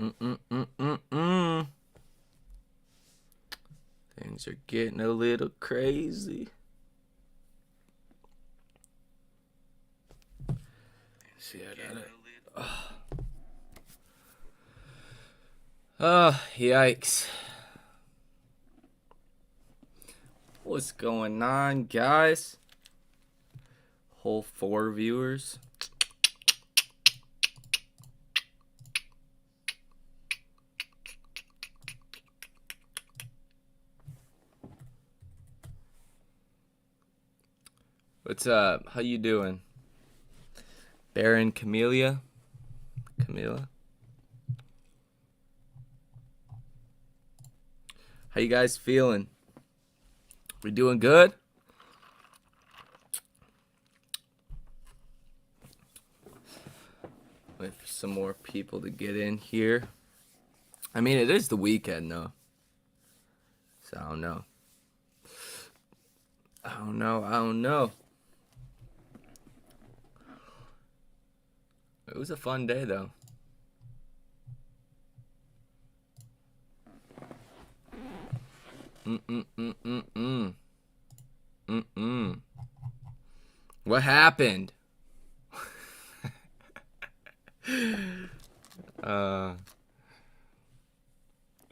Mm-mm-mm-mm-mm. Things are getting a little crazy. See, I got it. Oh, yikes. What's going on, guys? Whole 4 viewers. What's up? How you doing? Baron Camellia? Camilla? How you guys feeling? We doing good? Wait for some more people to get in here. I mean, it is the weekend, though. So, I don't know. I don't know. It was a fun day, though. What happened?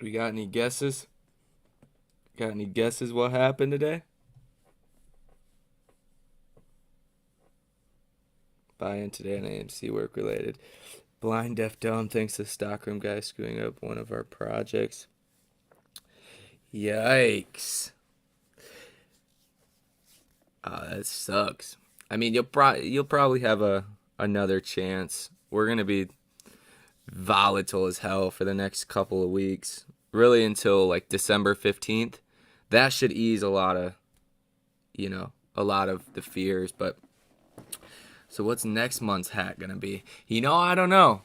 We got any guesses? Got any guesses what happened today? Buy-in today on AMC work related. Blind, deaf, dumb, thanks to Stockroom guy screwing up one of our projects. Yikes. That sucks. I mean, you'll probably have another chance. We're gonna be volatile as hell for the next couple of weeks, really until like December 15th. That should ease a lot of the fears. But so what's next month's hat gonna be? I don't know.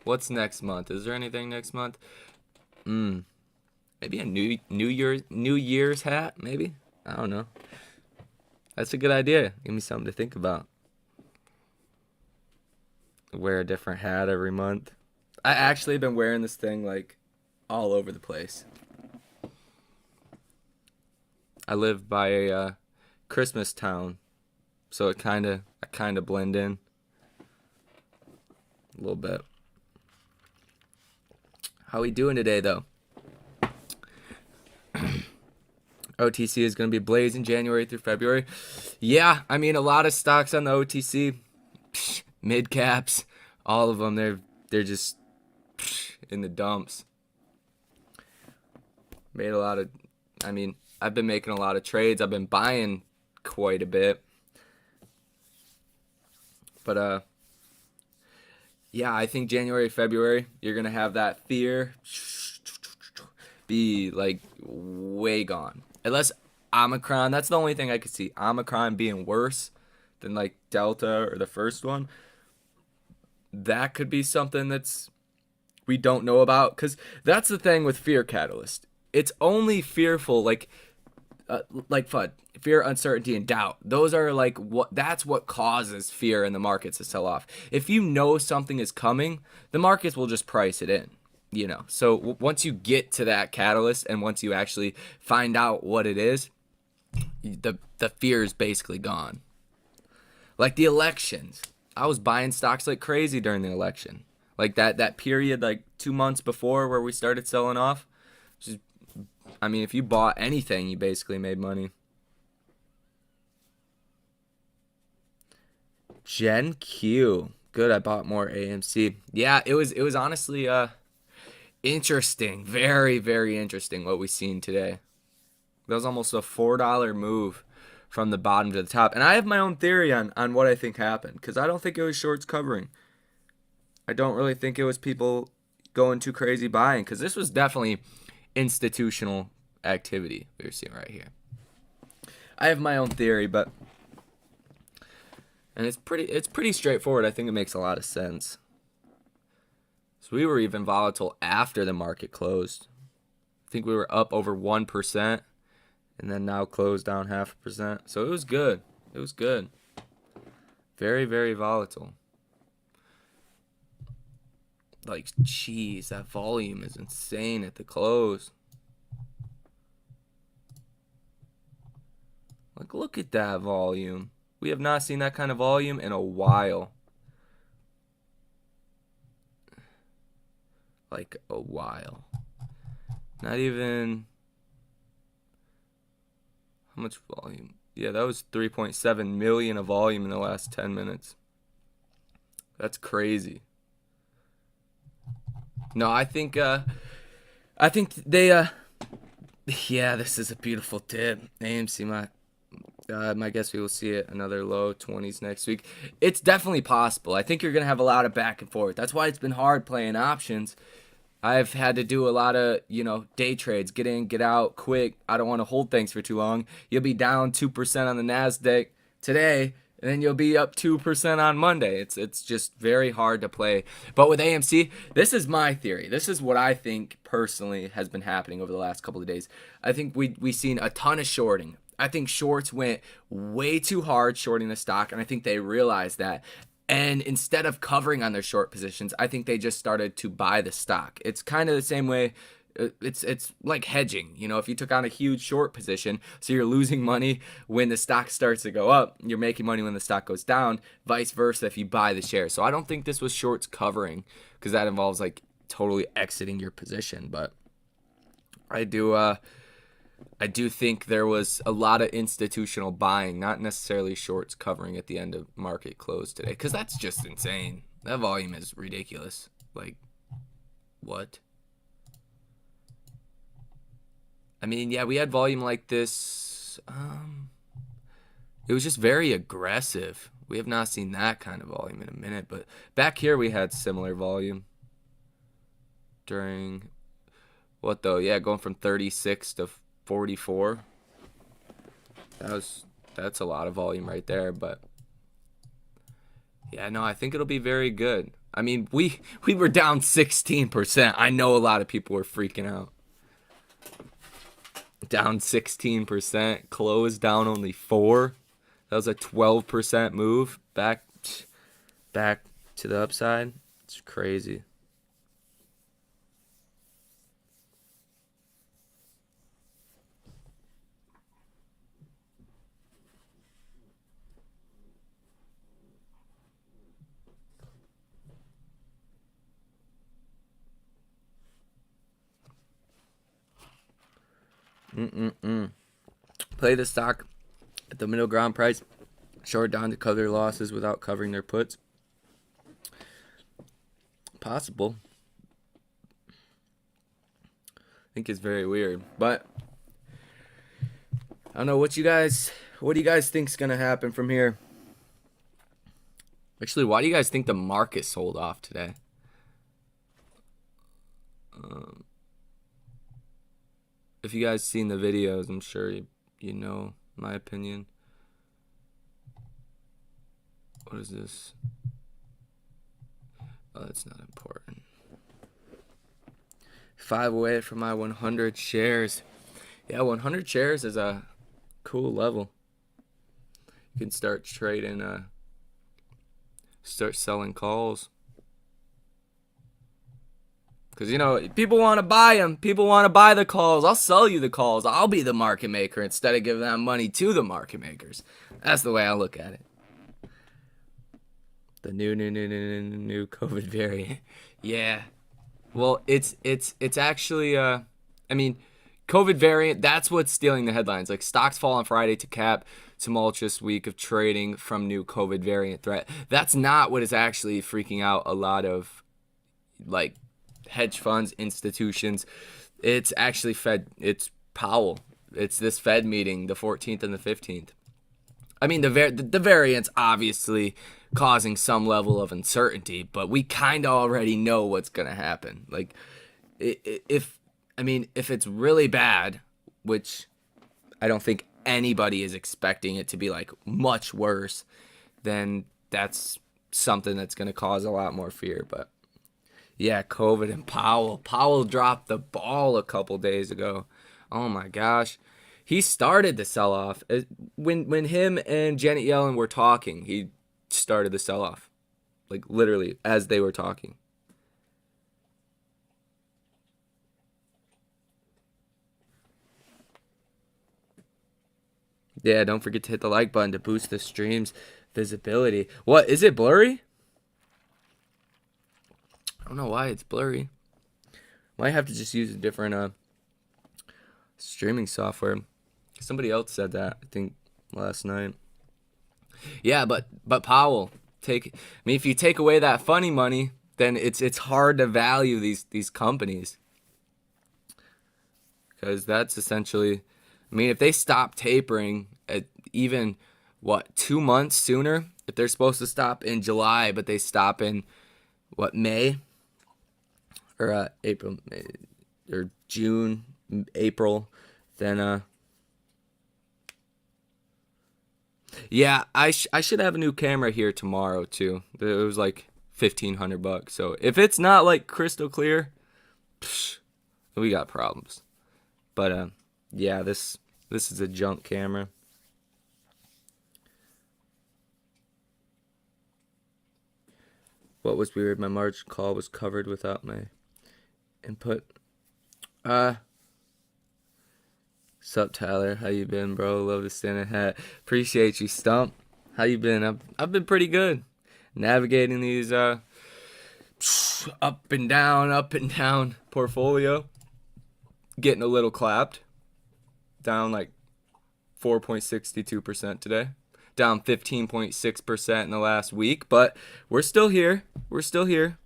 What's next month? Is there anything next month? Maybe a New Year's hat, maybe? I don't know. That's a good idea. Give me something to think about. Wear a different hat every month. I actually have been wearing this thing like all over the place. I live by a Christmas town, so I kind of blend in a little bit. How we doing today, though? OTC is going to be blazing January through February. Yeah, I mean, a lot of stocks on the OTC, mid caps, all of them, they're just in the dumps. I've been making a lot of trades. I've been buying quite a bit. But yeah, I think January, February, you're going to have that fear be like way gone. Unless Omicron, that's the only thing I could see. Omicron being worse than like Delta or the first one. That could be something we don't know about, because that's the thing with fear catalyst. It's only fearful, like FUD, fear, uncertainty, and doubt. Those are that's what causes fear in the markets to sell off. If you know something is coming, the markets will just price it in. So once you get to that catalyst and once you actually find out what it is, the fear is basically gone. Like the elections. I was buying stocks like crazy during the election. Like that period, like 2 months before where we started selling off. If you bought anything, you basically made money. Gen Q. Good, I bought more AMC. Yeah, it was honestly interesting. Very, very interesting what we seen today. That was almost a $4 move from the bottom to the top. And I have my own theory on what I think happened, because I don't think it was shorts covering. I don't really think it was people going too crazy buying, because this was definitely institutional activity we were seeing right here. I have my own theory, and it's pretty straightforward. I think it makes a lot of sense. So we were even volatile after the market closed. I think we were up over 1%, and then now closed down 0.5%. So it was good. It was good. Very, very volatile. Like, jeez, that volume is insane at the close. Like, look at that volume. We have not seen that kind of volume in a while. Like, a while. Not even... How much volume? Yeah, that was 3.7 million of volume in the last 10 minutes. That's crazy. No, I think they yeah, this is a beautiful tip. AMC, my guess we will see it another low 20s next week. It's definitely possible. I think you're going to have a lot of back and forth. That's why it's been hard playing options. I've had to do a lot of, day trades, get in, get out quick. I don't want to hold things for too long. You'll be down 2% on the NASDAQ today, and then you'll be up 2% on Monday. It's just very hard to play. But with AMC, this is my theory. This is what I think personally has been happening over the last couple of days. I think we've seen a ton of shorting. I think shorts went way too hard shorting the stock, and I think they realized that. And instead of covering on their short positions, I think they just started to buy the stock. It's kind of the same way. It's like hedging. If you took on a huge short position, so you're losing money when the stock starts to go up, you're making money when the stock goes down, vice versa if you buy the share. So I don't think this was shorts covering, because that involves like totally exiting your position. But I do think there was a lot of institutional buying, not necessarily shorts covering at the end of market close today, because that's just insane. That volume is ridiculous. Like, what? I mean, yeah, we had volume like this. It was just very aggressive. We have not seen that kind of volume in a minute, but back here we had similar volume during what though? Yeah, going from 36 to 44. That's a lot of volume right there, but yeah, no, I think it'll be very good. I mean, we were down 16%. I know a lot of people were freaking out. Down 16%, closed down only 4. That was a 12% move back to the upside. It's crazy. Play the stock at the middle ground price. Short down to cover their losses without covering their puts. Possible. I think it's very weird. But I don't know what do you guys think's gonna happen from here? Actually, why do you guys think the market sold off today? If you guys seen the videos, I'm sure you know my opinion. What is this? Oh, that's not important. 5 away from my 100 shares. Yeah, 100 shares is a cool level. You can start trading, start selling calls. Because, people want to buy them. People want to buy the calls. I'll sell you the calls. I'll be the market maker instead of giving that money to the market makers. That's the way I look at it. The new COVID variant. Yeah. Well, it's actually, COVID variant, that's what's stealing the headlines. Like, stocks fall on Friday to cap tumultuous week of trading from new COVID variant threat. That's not what is actually freaking out a lot of, like, hedge funds, institutions. It's actually it's Powell. It's this Fed meeting, the 14th and the 15th. I mean, the variant's obviously causing some level of uncertainty, but we kind of already know what's going to happen. Like, if it's really bad, which I don't think anybody is expecting it to be like much worse, then that's something that's going to cause a lot more fear. But yeah, COVID and Powell. Powell dropped the ball a couple days ago. Oh my gosh. He started the sell-off. When him and Janet Yellen were talking, he started the sell-off. Like, literally, as they were talking. Yeah, don't forget to hit the like button to boost the stream's visibility. What, is it blurry? I don't know why it's blurry. Might have to just use a different streaming software. Somebody else said that, I think, last night. Yeah, but Powell, if you take away that funny money, then it's hard to value these companies. Because that's essentially, if they stop tapering at even 2 months sooner, if they're supposed to stop in July, but they stop in May or April or June, April, then yeah, I should have a new camera here tomorrow too. It was like $1,500. So if it's not like crystal clear, we got problems. But yeah, this is a junk camera. What was weird? My margin call was covered without my input. Sup, Tyler? How you been, bro? Love to stand a hat. Appreciate you, Stump. How you been? I've been pretty good. Navigating these up and down portfolio. Getting a little clapped. Down like 4.62% today. Down 15.6% in the last week, but we're still here. We're still here.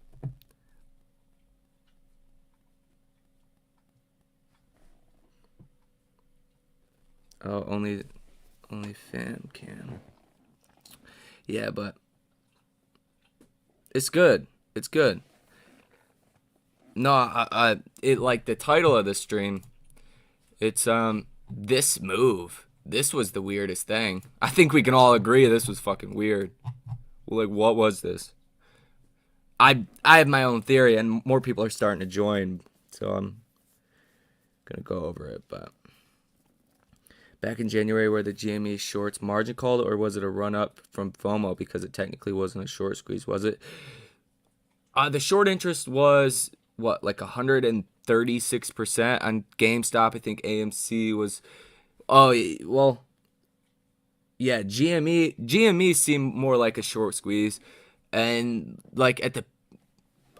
Oh, only fam cam. Yeah, but it's good. It's good. No, it like the title of the stream. It's this move. This was the weirdest thing. I think we can all agree this was fucking weird. Like, what was this? I have my own theory, and more people are starting to join, so I'm gonna go over it. But back in January, were the GME shorts margin called, or was it a run up from FOMO because it technically wasn't a short squeeze? Was it? The short interest was like 136% on GameStop. I think AMC was. Oh, well, yeah, GME seemed more like a short squeeze, and like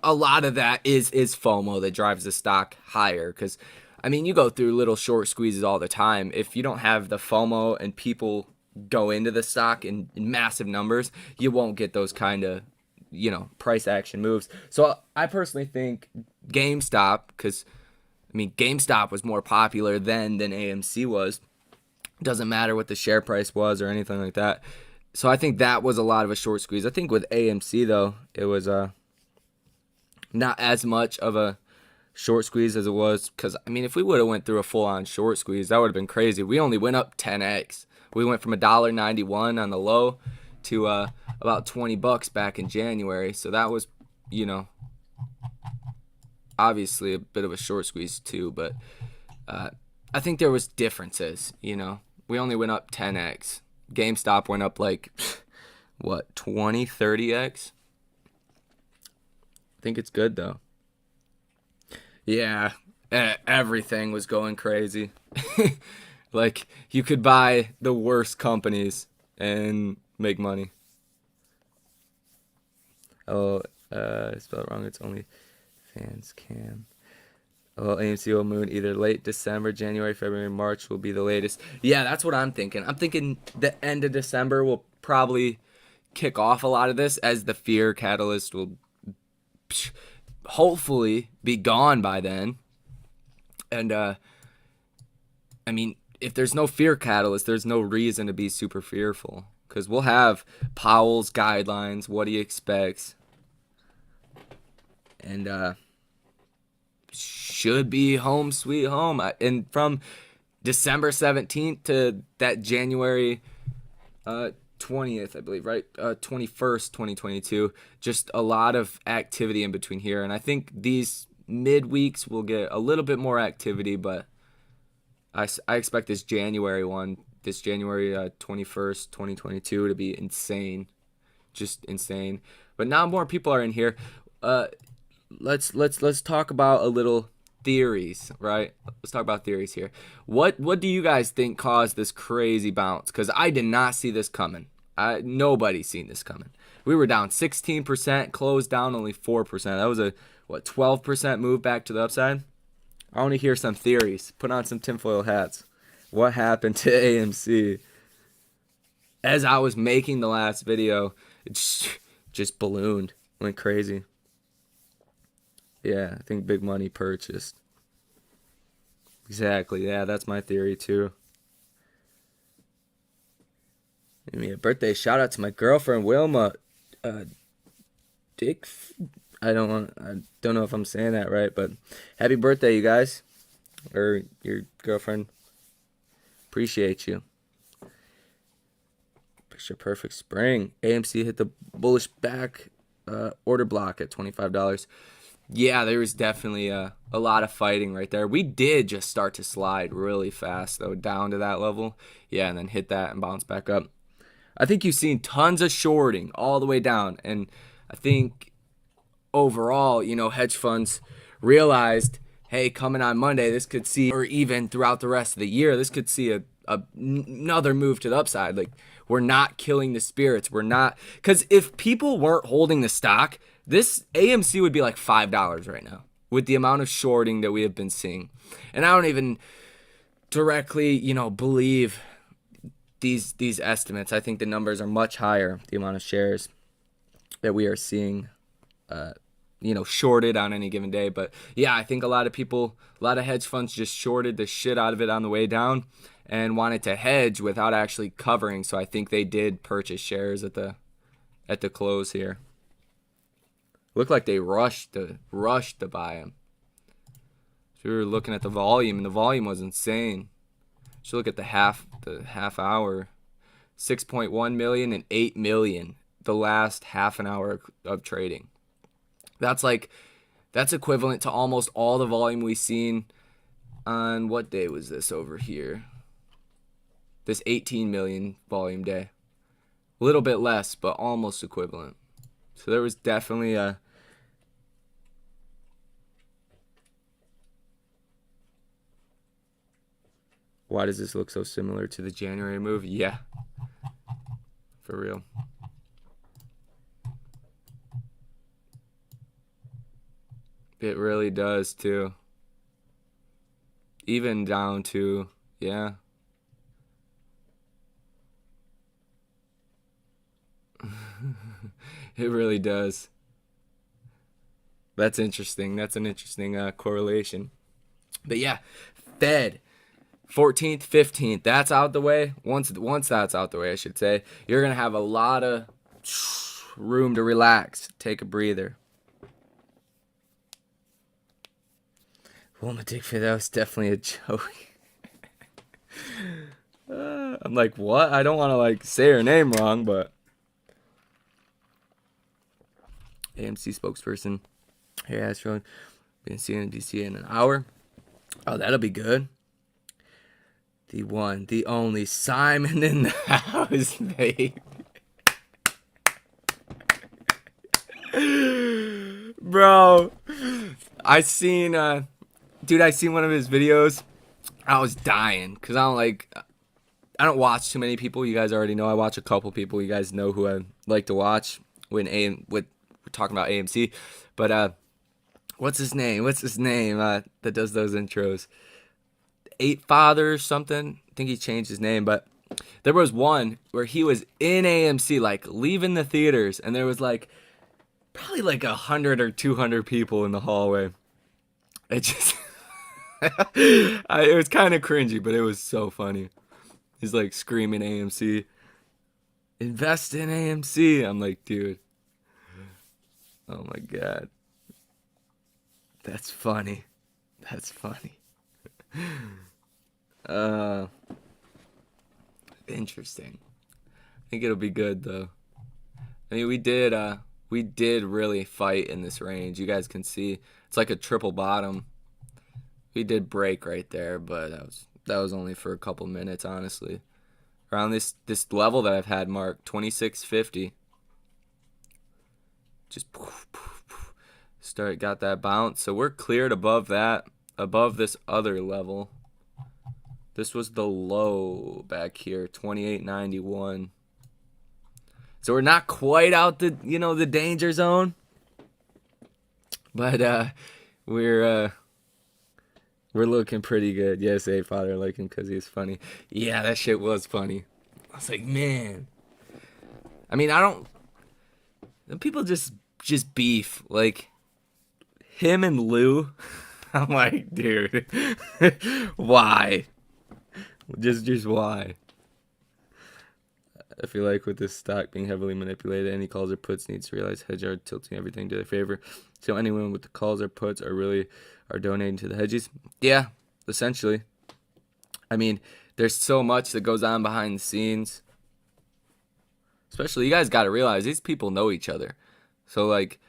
a lot of that is FOMO that drives the stock higher, because you go through little short squeezes all the time. If you don't have the FOMO and people go into the stock in massive numbers, you won't get those kind of price action moves. So I personally think GameStop, because GameStop was more popular then than AMC was. Doesn't matter what the share price was or anything like that. So I think that was a lot of a short squeeze. I think with AMC, though, it was not as much of a short squeeze as it was. Because, if we would have went through a full-on short squeeze, that would have been crazy. We only went up 10x. We went from $1.91 on the low to about $20 back in January. So that was, obviously a bit of a short squeeze too. But I think there was differences, We only went up 10x. GameStop went up like, 20, 30x? I think it's good, though. Yeah, everything was going crazy. Like, you could buy the worst companies and make money. Oh, I spelled it wrong. It's only fans cam. Oh, AMC will moon either late December, January, February, March will be the latest. Yeah, that's what I'm thinking. I'm thinking the end of December will probably kick off a lot of this, as the fear catalyst will hopefully be gone by then. And, if there's no fear catalyst, there's no reason to be super fearful. Because we'll have Powell's guidelines, what he expects. And, should be home sweet home. And from December 17th to that January 20th, I believe, right? 21st, 2022, just a lot of activity in between here. And I think these midweeks will get a little bit more activity, but I expect this January 21st, 2022 to be insane. Just insane. But now more people are in here. Let's talk about a little theories, right? Let's talk about theories here. What do you guys think caused this crazy bounce? Because I did not see this coming. Nobody's seen this coming. We were down 16%, closed down only 4%. That was a 12% move back to the upside. I want to hear some theories. Put on some tinfoil hats. What happened to AMC? As I was making the last video, it just ballooned, went crazy. Yeah, I think big money purchased. Exactly. Yeah, that's my theory too. Give me a birthday shout out to my girlfriend Wilma. Dick. I don't know if I'm saying that right, but happy birthday, you guys, or your girlfriend. Appreciate you. Picture perfect spring. AMC hit the bullish back order block at $25. Yeah, there was definitely a lot of fighting right there. We did just start to slide really fast, though, down to that level. Yeah, and then hit that and bounce back up. I think you've seen tons of shorting all the way down. And I think overall, hedge funds realized, hey, coming on Monday, this could see, or even throughout the rest of the year, this could see another move to the upside. Like, we're not killing the spirits. We're not, because if people weren't holding the stock, this AMC would be like $5 right now with the amount of shorting that we have been seeing. And I don't even directly, believe these estimates. I think the numbers are much higher, the amount of shares that we are seeing shorted on any given day. But yeah, I think a lot of hedge funds just shorted the shit out of it on the way down and wanted to hedge without actually covering. So I think they did purchase shares at the close here. Looked like they rushed to buy them. So we were looking at the volume, and the volume was insane. So look at the half hour, 6.1 million and 8 million the last half an hour of trading. That's equivalent to almost all the volume we've seen on, what day was this over here? This 18 million volume day. A little bit less, but almost equivalent. So there was definitely a Why does this look so similar to the January move? Yeah. For real. It really does too. Even down to, yeah. It really does. That's interesting. That's an interesting correlation. But yeah, Fed 14th, 15th. That's out the way. Once that's out the way, I should say, you're gonna have a lot of room to relax, take a breather. Wilma Dickford, that was definitely a joke. I'm like, what? I don't want to say her name wrong, but AMC spokesperson. Hey, Astro, been seeing DC in an hour. Oh, that'll be good. The one, the only Simon in the house, baby. Bro, I seen one of his videos. I was dying because I don't watch too many people. You guys already know I watch a couple people. You guys know who I like to watch when we're talking about AMC. But what's his name? That does those intros? Eight Fathers something. I think he changed his name, but there was one where he was in AMC, leaving the theaters, and there was probably 100 or 200 people in the hallway. It just it was kind of cringy, but it was so funny. He's screaming AMC, invest in AMC. I'm like, dude, oh my god, that's funny. Interesting. I think it'll be good though. I mean, we did really fight in this range. You guys can see it's like a triple bottom. We did break right there, but that was only for a couple minutes, honestly. Around this level that I've had marked, 2650. Just got that bounce. So we're cleared above that. above this other level. This was the low back here, 28.91. So we're not quite out the danger zone, but we're looking pretty good. Yes, hey father, I like him because he's funny. Yeah, that shit was funny. I was like, man. I mean, people just beef like him and Lou. I'm like, dude, why? Just why? I feel like with this stock being heavily manipulated, any calls or puts needs to realize hedge are tilting everything to their favor. So anyone with the calls or puts are donating to the hedges. Yeah, essentially. I mean, there's so much that goes on behind the scenes. Especially, you guys got to realize these people know each other. So like,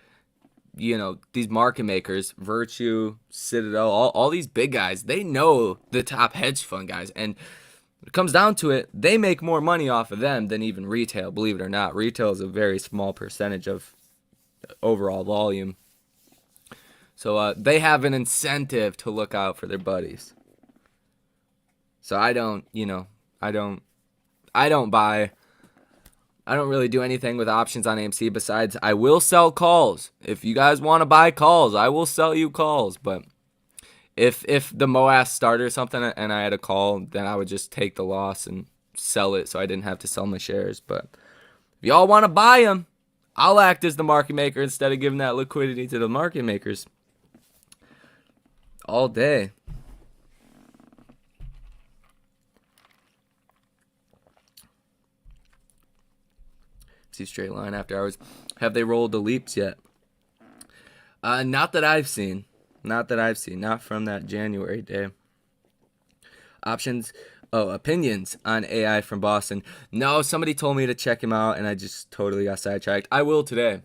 these market makers, Virtue, Citadel, all these big guys, they know the top hedge fund guys. And when it comes down to it, they make more money off of them than even retail, believe it or not. Retail is a very small percentage of overall volume. So they have an incentive to look out for their buddies. So I don't buy. I don't really do anything with options on AMC besides I will sell calls. If you guys want to buy calls, I will sell you calls. But if the MOAS started or something and I had a call, then I would just take the loss and sell it so I didn't have to sell my shares. But if y'all want to buy them, I'll act as the market maker instead of giving that liquidity to the market makers all day. See straight line after hours. Have they rolled the leaps yet? Not that I've seen. Not from that January day. Opinions on AI from Boston. No, somebody told me to check him out and I just totally got sidetracked. I will today.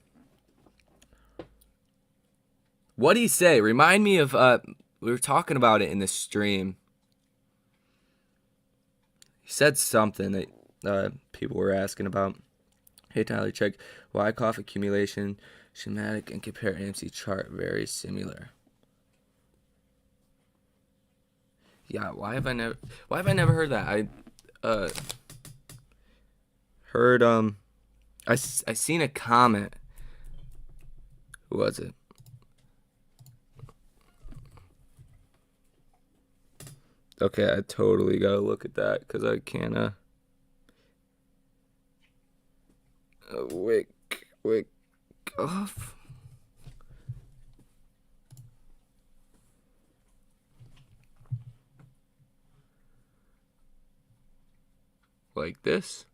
What did he say? Remind me of, we were talking about it in the stream. He said something that people were asking about. Hey Tyler, check Wyckoff accumulation schematic and compare AMC chart. Very similar. Yeah, why have I never heard that? I heard I seen a comment. Who was it? Okay, I totally gotta look at that because I can't wick off. Like this.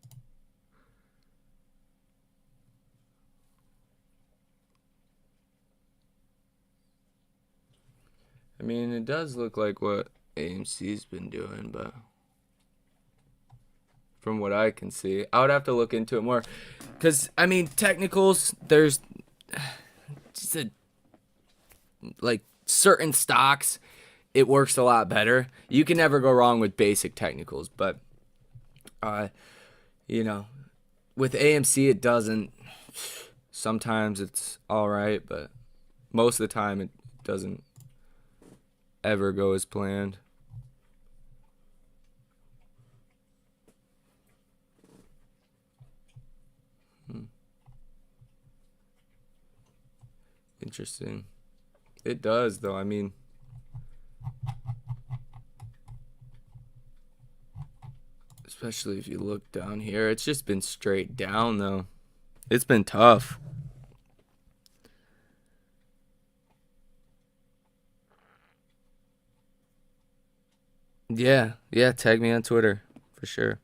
I mean, it does look like what AMC's been doing, but from what I can see, I would have to look into it more. Because, I mean, technicals, there's just like certain stocks, it works a lot better. You can never go wrong with basic technicals, but, with AMC, it doesn't. Sometimes it's all right, but most of the time it doesn't ever go as planned. Interesting. It does, though. I mean, especially if you look down here, it's just been straight down, though. It's been tough. Yeah, tag me on Twitter, for sure.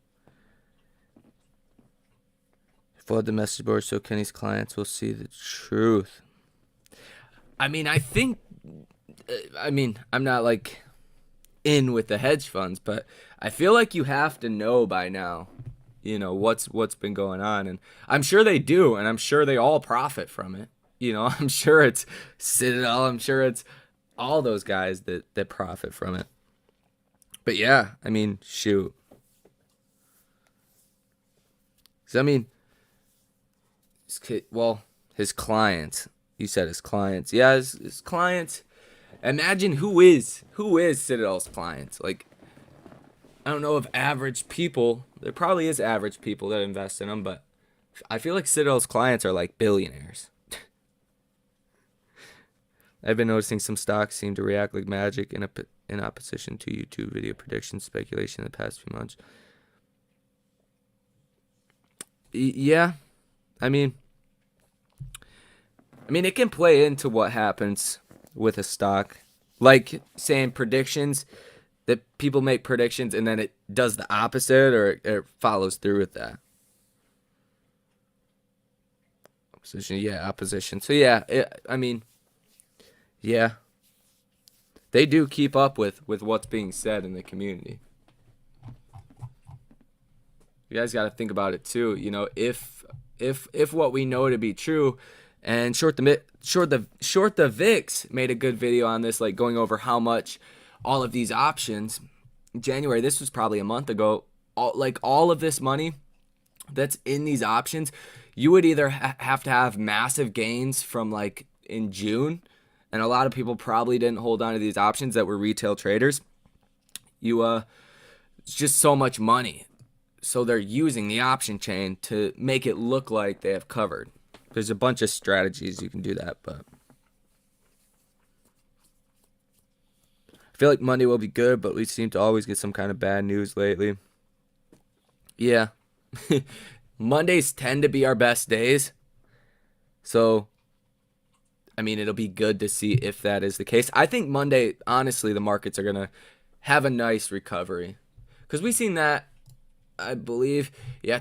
Flood the message board so Kenny's clients will see the truth. I mean, I'm not like in with the hedge funds, but I feel like you have to know by now, what's been going on. And I'm sure they do, and I'm sure they all profit from it. I'm sure it's Citadel, I'm sure it's all those guys that profit from it. But yeah, I mean, shoot. So, I mean, his clients. You said his clients. Yeah, his clients. Imagine who is Citadel's clients. Like, I don't know if average people, there probably is average people that invest in them, but I feel like Citadel's clients are like billionaires. I've been noticing some stocks seem to react like magic in opposition to YouTube video prediction speculation in the past few months. Yeah, I mean, it can play into what happens with a stock, like saying predictions that people make predictions and then it does the opposite or it follows through with that. Opposition. So yeah, yeah, they do keep up with what's being said in the community. You guys got to think about it too. You know, if what we know to be true, and short the VIX made a good video on this, like going over how much all of these options. In January, this was probably a month ago. All of this money that's in these options, you would either have to have massive gains from like in June, and a lot of people probably didn't hold on to these options that were retail traders. It's just so much money. So they're using the option chain to make it look like they have covered. There's a bunch of strategies you can do that, but I feel like Monday will be good, but we seem to always get some kind of bad news lately. Yeah. Mondays tend to be our best days. So, it'll be good to see if that is the case. I think Monday, honestly, the markets are going to have a nice recovery. Because we've seen that, I believe,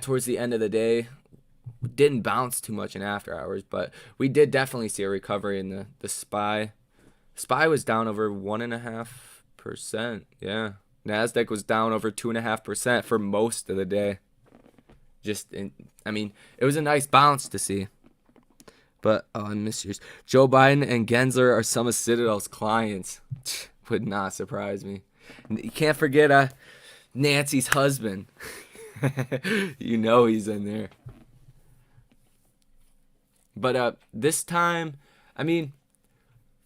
towards the end of the day. We didn't bounce too much in after hours, but we did definitely see a recovery in the SPY. SPY was down over 1.5%. Yeah. NASDAQ was down over 2.5% for most of the day. It was a nice bounce to see. But, I miss yours. Joe Biden and Gensler are some of Citadel's clients. Would not surprise me. You can't forget Nancy's husband. You know he's in there. But this time,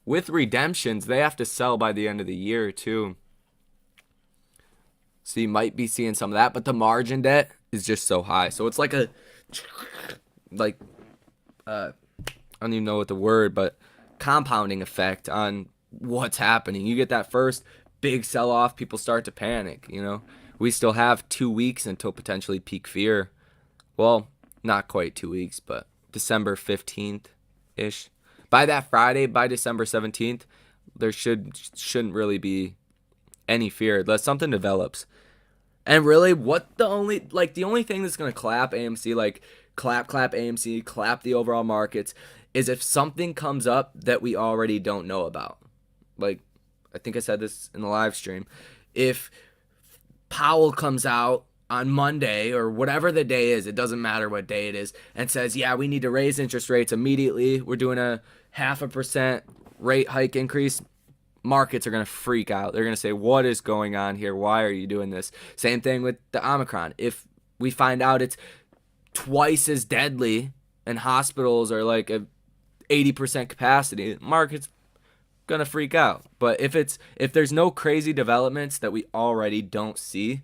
with redemptions, they have to sell by the end of the year too. So you might be seeing some of that, but the margin debt is just so high. So it's like I don't even know what the word, but compounding effect on what's happening. You get that first big sell-off, people start to panic, We still have 2 weeks until potentially peak fear. Well, not quite 2 weeks, but December 15th-ish. By that Friday, by December 17th, there shouldn't really be any fear unless something develops. And really, the only thing that's going to clap AMC, like clap AMC, clap the overall markets, is if something comes up that we already don't know about. Like, I think I said this in the live stream. If Powell comes out on Monday or whatever the day is, it doesn't matter what day it is, and says, yeah, we need to raise interest rates immediately. We're doing a 0.5% rate hike increase. Markets are going to freak out. They're going to say, what is going on here? Why are you doing this? Same thing with the Omicron. If we find out it's twice as deadly and hospitals are like a 80% capacity, markets gonna freak out. But if there's no crazy developments that we already don't see,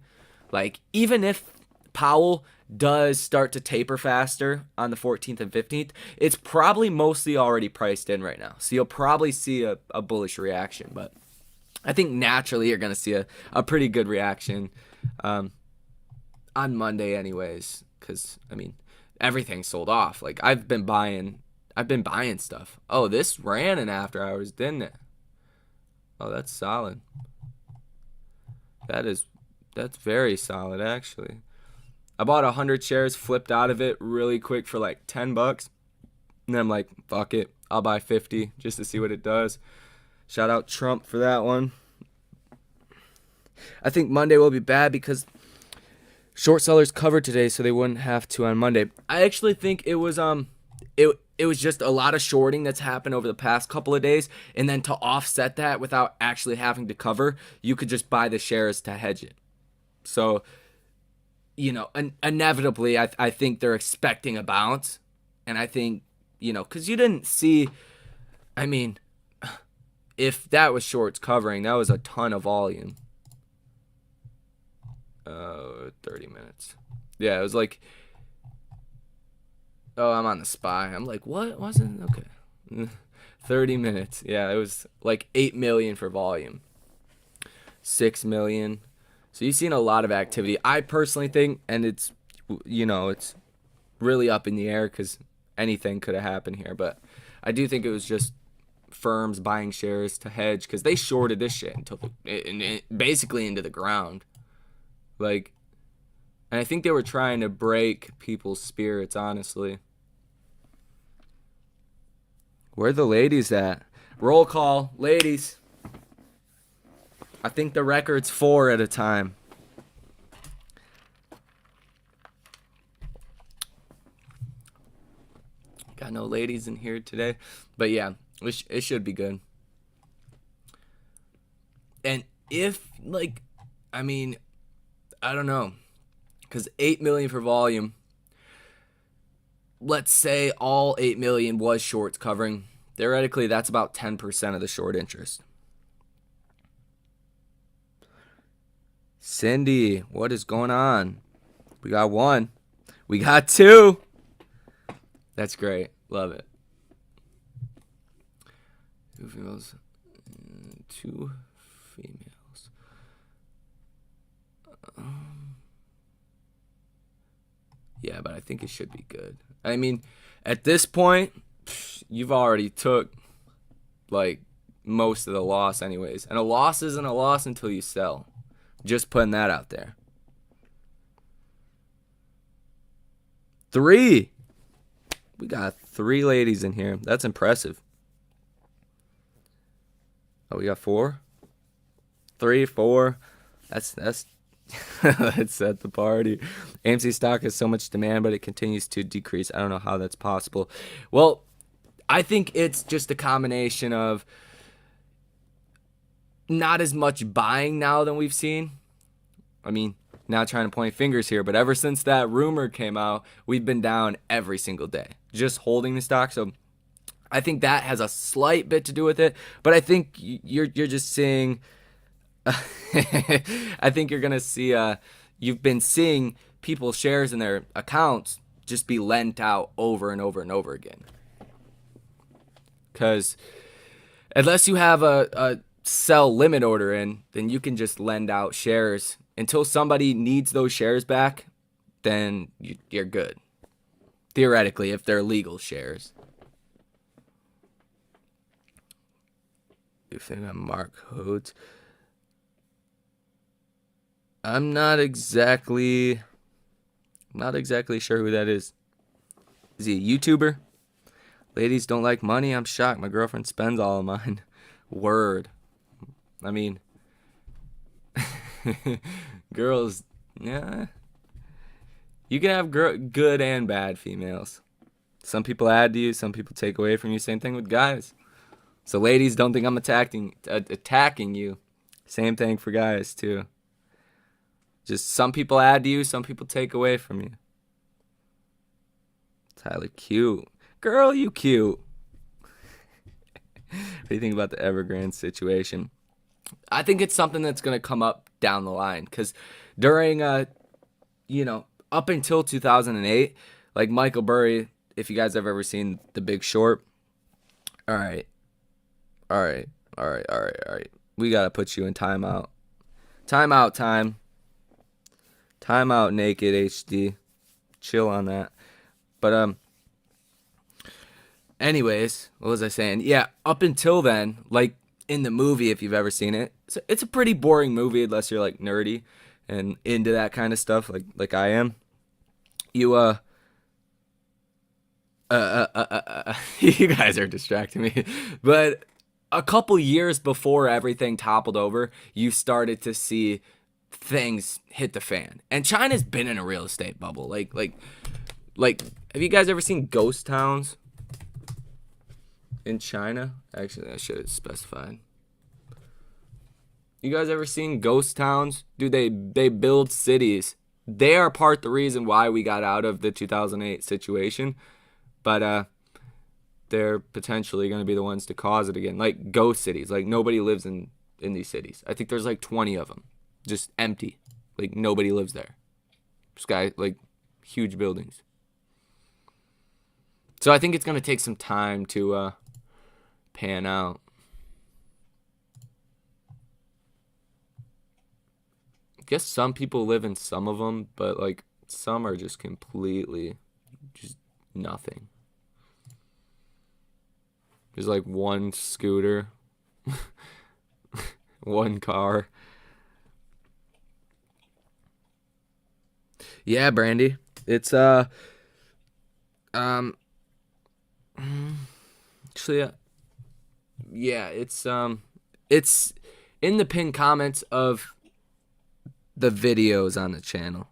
like even if Powell does start to taper faster on the 14th and 15th, it's probably mostly already priced in right now. So you'll probably see a bullish reaction. But I think naturally you're gonna see a pretty good reaction on Monday anyways, because everything's sold off. Like I've been buying stuff. Oh, this ran in after hours, didn't it? Oh, that's solid. That's very solid, actually. I bought 100 shares, flipped out of it really quick for like $10. And then I'm like, fuck it. I'll buy 50 just to see what it does. Shout out Trump for that one. I think Monday will be bad because short sellers covered today, so they wouldn't have to on Monday. I actually think it was it was just a lot of shorting that's happened over the past couple of days, and then to offset that without actually having to cover, you could just buy the shares to hedge it. So, inevitably, I think they're expecting a bounce, and I think, because you didn't see, if that was shorts covering, that was a ton of volume. 30 minutes. Yeah, it was like, oh, I'm on the spy. I'm like, what? Wasn't okay. 30 minutes. Yeah, it was like 8 million for volume. 6 million. So you've seen a lot of activity. I personally think, and it's, it's really up in the air because anything could have happened here, but I do think it was just firms buying shares to hedge because they shorted this shit until basically into the ground. Like, and I think they were trying to break people's spirits, honestly. Where are the ladies at? Roll call, ladies. I think the record's 4 at a time. Got no ladies in here today. But yeah, it should be good. And if, like, I mean, I don't know. Because 8 million for volume. Let's say all 8 million was shorts covering. Theoretically, that's about 10% of the short interest. Cindy, what is going on? We got 1. We got 2. That's great. Love it. 2 females. 2 females. Yeah, but I think it should be good. I mean, at this point, you've already took, like, most of the loss anyways. And a loss isn't a loss until you sell. Just putting that out there. 3. We got 3 ladies in here. That's impressive. Oh, we got 4? 3, 4. That's that's at the party. AMC stock has so much demand, but it continues to decrease. I don't know how that's possible. Well, I think it's just a combination of not as much buying now than we've seen. I mean, not trying to point fingers here, but ever since that rumor came out, we've been down every single day, just holding the stock. So I think that has a slight bit to do with it, but I think you're just seeing. I think you're gonna see. You've been seeing people's shares in their accounts just be lent out over and over and over again. Because unless you have a sell limit order in, then you can just lend out shares until somebody needs those shares back. Then you're good. Theoretically, if they're legal shares. You think I'm Mark Hodes? I'm not exactly sure who that is. Is he a YouTuber? Ladies don't like money? I'm shocked. My girlfriend spends all of mine. Word. I mean, girls, yeah. You can have good and bad females. Some people add to you, some people take away from you. Same thing with guys. So ladies, don't think I'm attacking you. Same thing for guys too. Just some people add to you, some people take away from you. Tyler, cute. Girl, you cute. What do you think about the Evergrande situation? I think it's something that's going to come up down the line. Because during, up until 2008, like Michael Burry, if you guys have ever seen The Big Short, all right. We got to put you in timeout. Timeout time. Timeout naked HD. Chill on that. But, anyways, what was I saying? Yeah, up until then, like in the movie, if you've ever seen it, it's a pretty boring movie unless you're like nerdy and into that kind of stuff, like I am. You you guys are distracting me. But a couple years before everything toppled over, you started to see things hit the fan. And China's been in a real estate bubble. Like have you guys ever seen ghost towns in China? Actually, I should have specified. You guys ever seen ghost towns? Dude, they build cities. They are part the reason why we got out of the 2008 situation. But they're potentially going to be the ones to cause it again. Like ghost cities. Like nobody lives in these cities. I think there's like 20 of them. Just empty. Like nobody lives there. Sky, like huge buildings. So I think it's going to take some time to pan out. I guess some people live in some of them, but like some are just completely just nothing. There's like one scooter, one car. Yeah, Brandy. It's actually yeah, it's in the pinned comments of the videos on the channel.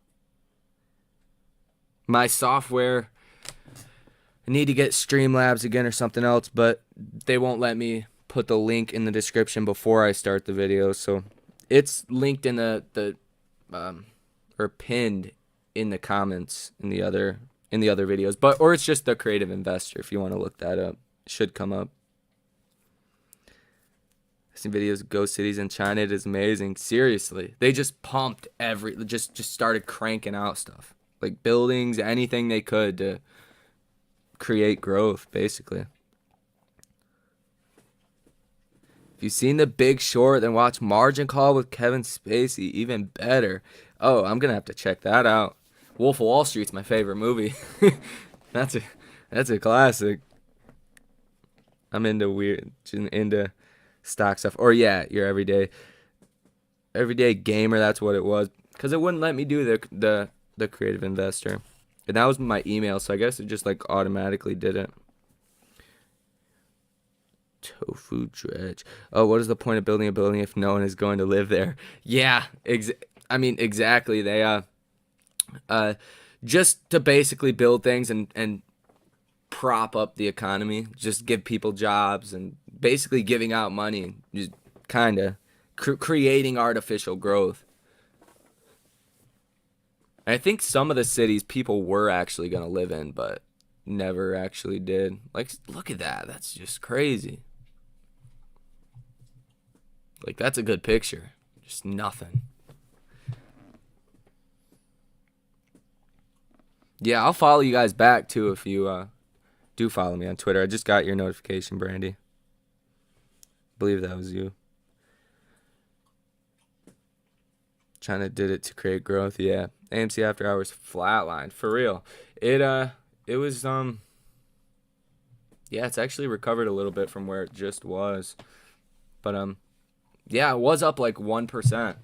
My software, I need to get Streamlabs again or something else, but they won't let me put the link in the description before I start the video. So it's linked in the or pinned in the comments in the other videos, but or it's just the Creative Investor if you want to look that up. It should come up. I've seen videos of ghost cities in China. It is amazing. Seriously, they just pumped just started cranking out stuff like buildings, anything they could to create growth, basically. If you've seen The Big Short, then watch Margin Call with Kevin Spacey. Even better. Oh, I'm gonna have to check that out. Wolf of Wall Street's my favorite movie. That's a classic. I'm into stock stuff. Or yeah, your everyday gamer. That's what it was. Because it wouldn't let me do the Creative Investor, and that was my email. So I guess it just like automatically did it. Tofu dredge. Oh, what is the point of building a building if no one is going to live there? Yeah, exactly. They just to basically build things and prop up the economy, just give people jobs and basically giving out money, just kind of creating artificial growth. And I think some of the cities people were actually going to live in, but never actually did. Like, look at that. That's just crazy. Like, that's a good picture. Just nothing. Yeah, I'll follow you guys back, too, if you do follow me on Twitter. I just got your notification, Brandy. I believe that was you. China did it to create growth, yeah. AMC After Hours flatline, for real. It was, yeah, it's actually recovered a little bit from where it just was. But, yeah, it was up like 1%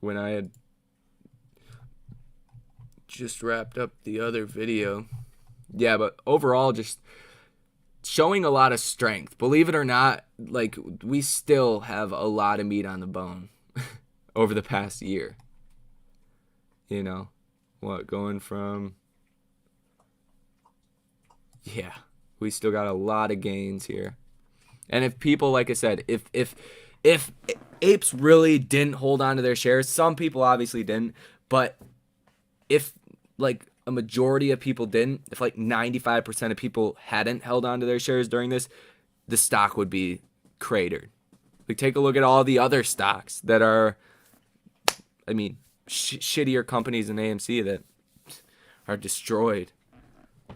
when I had just wrapped up the other video. Yeah, but overall, just showing a lot of strength. Believe it or not, like, we still have a lot of meat on the bone over the past year. You know, going from... Yeah, we still got a lot of gains here. And if people, like I said, if apes really didn't hold on to their shares, some people obviously didn't, but if like a majority of people didn't, if like 95% of people hadn't held on to their shares during this, the stock would be cratered. Like, take a look at all the other stocks that are, I mean, shittier companies than AMC that are destroyed.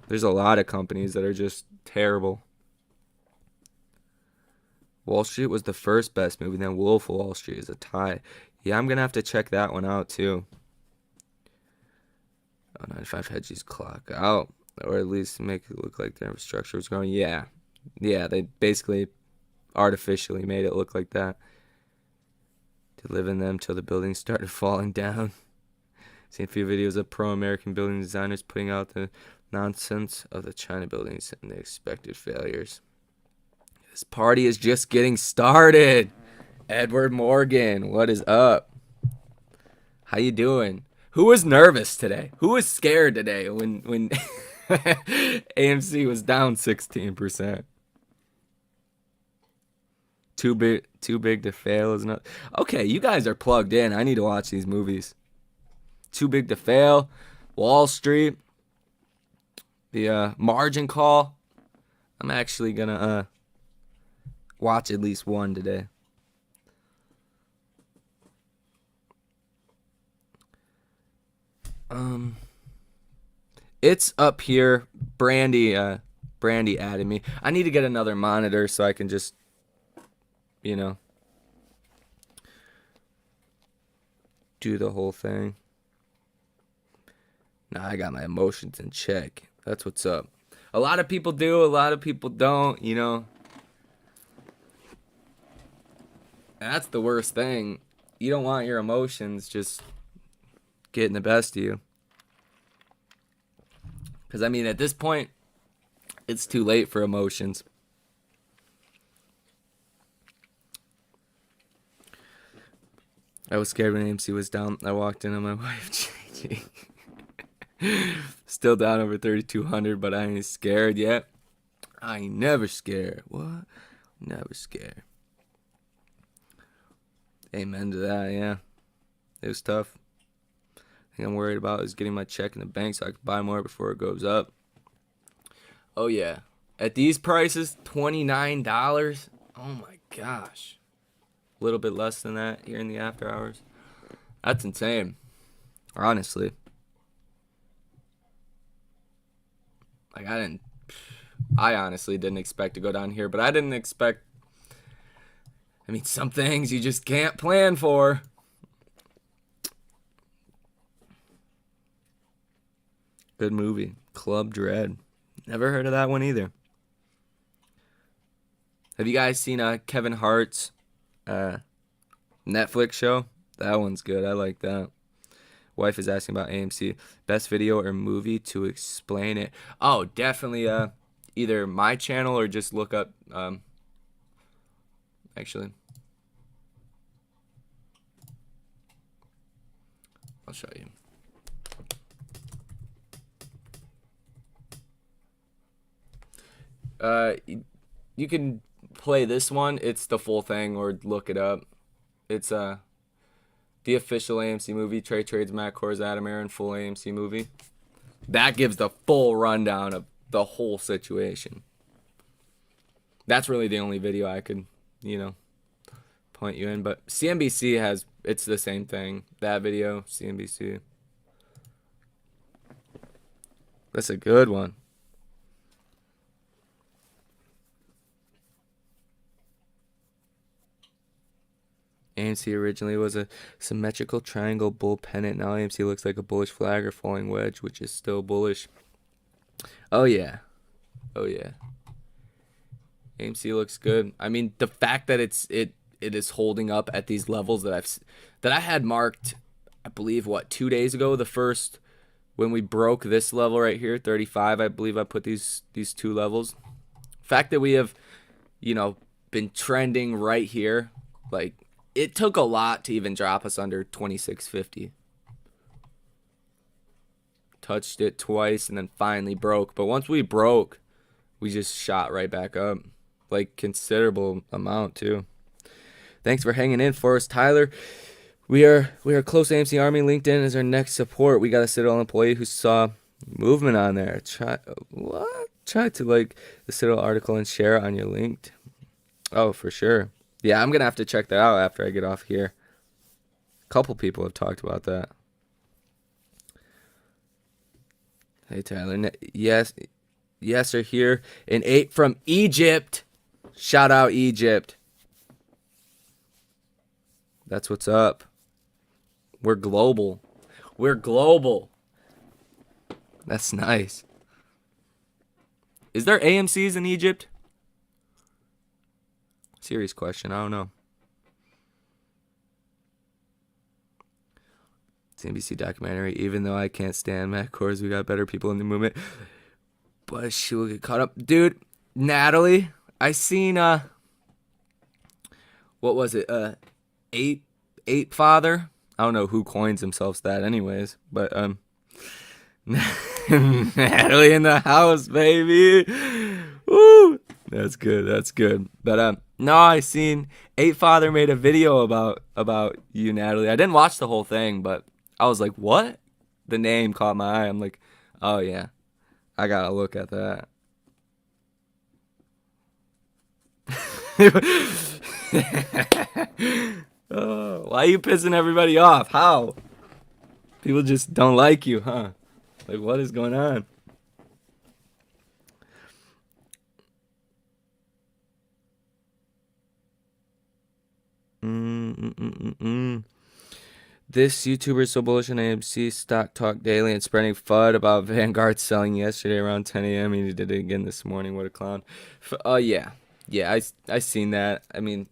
There's a lot of companies that are just terrible. Wall Street was the first best movie, then Wolf of Wall Street is a tie. Yeah, I'm going to have to check that one out, too. Oh, 95 hedges clock out, or at least make it look like their infrastructure was growing. Yeah, they basically artificially made it look like that. To live in them till the buildings started falling down. Seen a few videos of pro-American building designers putting out the nonsense of the China buildings and the expected failures. This party is just getting started. Edward Morgan, what is up? How you doing? Who was nervous today? Who was scared today when AMC was down 16%? Too big to fail is not. Okay, you guys are plugged in. I need to watch these movies. Too Big to Fail, Wall Street. The margin call. I'm actually gonna watch at least one today. It's up here. Brandy added me. I need to get another monitor so I can just, do the whole thing. Nah, I got my emotions in check. That's what's up. A lot of people do, a lot of people don't, And that's the worst thing. You don't want your emotions just getting the best of you. Because, at this point, it's too late for emotions. I was scared when AMC was down. I walked in on my wife changing. Still down over 3,200, but I ain't scared yet. I ain't never scared. What? Never scared. Amen to that, yeah. It was tough. Thing I'm worried about is getting my check in the bank so I can buy more before it goes up. Oh, yeah. At these prices, $29. Oh, my gosh. A little bit less than that here in the after hours. That's insane. Honestly. I honestly didn't expect to go down here, but I didn't expect, some things you just can't plan for. Good movie. Club Dread. Never heard of that one either. Have you guys seen Kevin Hart's Netflix show? That one's good. I like that. Wife is asking about AMC. Best video or movie to explain it. Oh, definitely either my channel or just look up. Actually, I'll show you. You can play this one. It's the full thing, or look it up. It's the official AMC movie. Trey trades Matt Kors, Adam Aaron, full AMC movie. That gives the full rundown of the whole situation. That's really the only video I could, point you in. But CNBC it's the same thing. That video, CNBC. That's a good one. AMC originally was a symmetrical triangle bull pennant. Now AMC looks like a bullish flag or falling wedge, which is still bullish. Oh, yeah. Oh, yeah. AMC looks good. The fact that it is holding up at these levels that I had marked, I believe, 2 days ago, when we broke this level right here, 35, I believe I put these two levels. Fact that we have, been trending right here, it took a lot to even drop us under 2650. Touched it twice and then finally broke. But once we broke, we just shot right back up. Considerable amount too. Thanks for hanging in for us, Tyler. We are close to AMC Army. LinkedIn is our next support. We got a Citadel employee who saw movement on there. Try to like the Citadel article and share it on your linked. Oh, for sure. Yeah, I'm going to have to check that out after I get off here. A couple people have talked about that. Hey, Tyler. Yes, are here. An 8 from Egypt. Shout out, Egypt. That's what's up. We're global. That's nice. Is there AMCs in Egypt? Serious question. I don't know. It's an NBC documentary. Even though I can't stand Matt Kors, we got better people in the movement. But she will get caught up. Dude, Natalie, I seen, what was it? Ape Father? I don't know who coins himself that anyways. But, Natalie in the house, baby. Woo! That's good. But, no, I seen Ape Father made a video about you, Natalie. I didn't watch the whole thing, but I was like, what? The name caught my eye. I'm like, oh, yeah. I gotta look at that. Oh, why are you pissing everybody off? How? People just don't like you, huh? Like, what is going on? This YouTuber is so bullish on AMC stock talk daily and spreading FUD about Vanguard selling yesterday around 10 a.m. He did it again this morning. What a clown. Oh, yeah. Yeah, I seen that. I mean,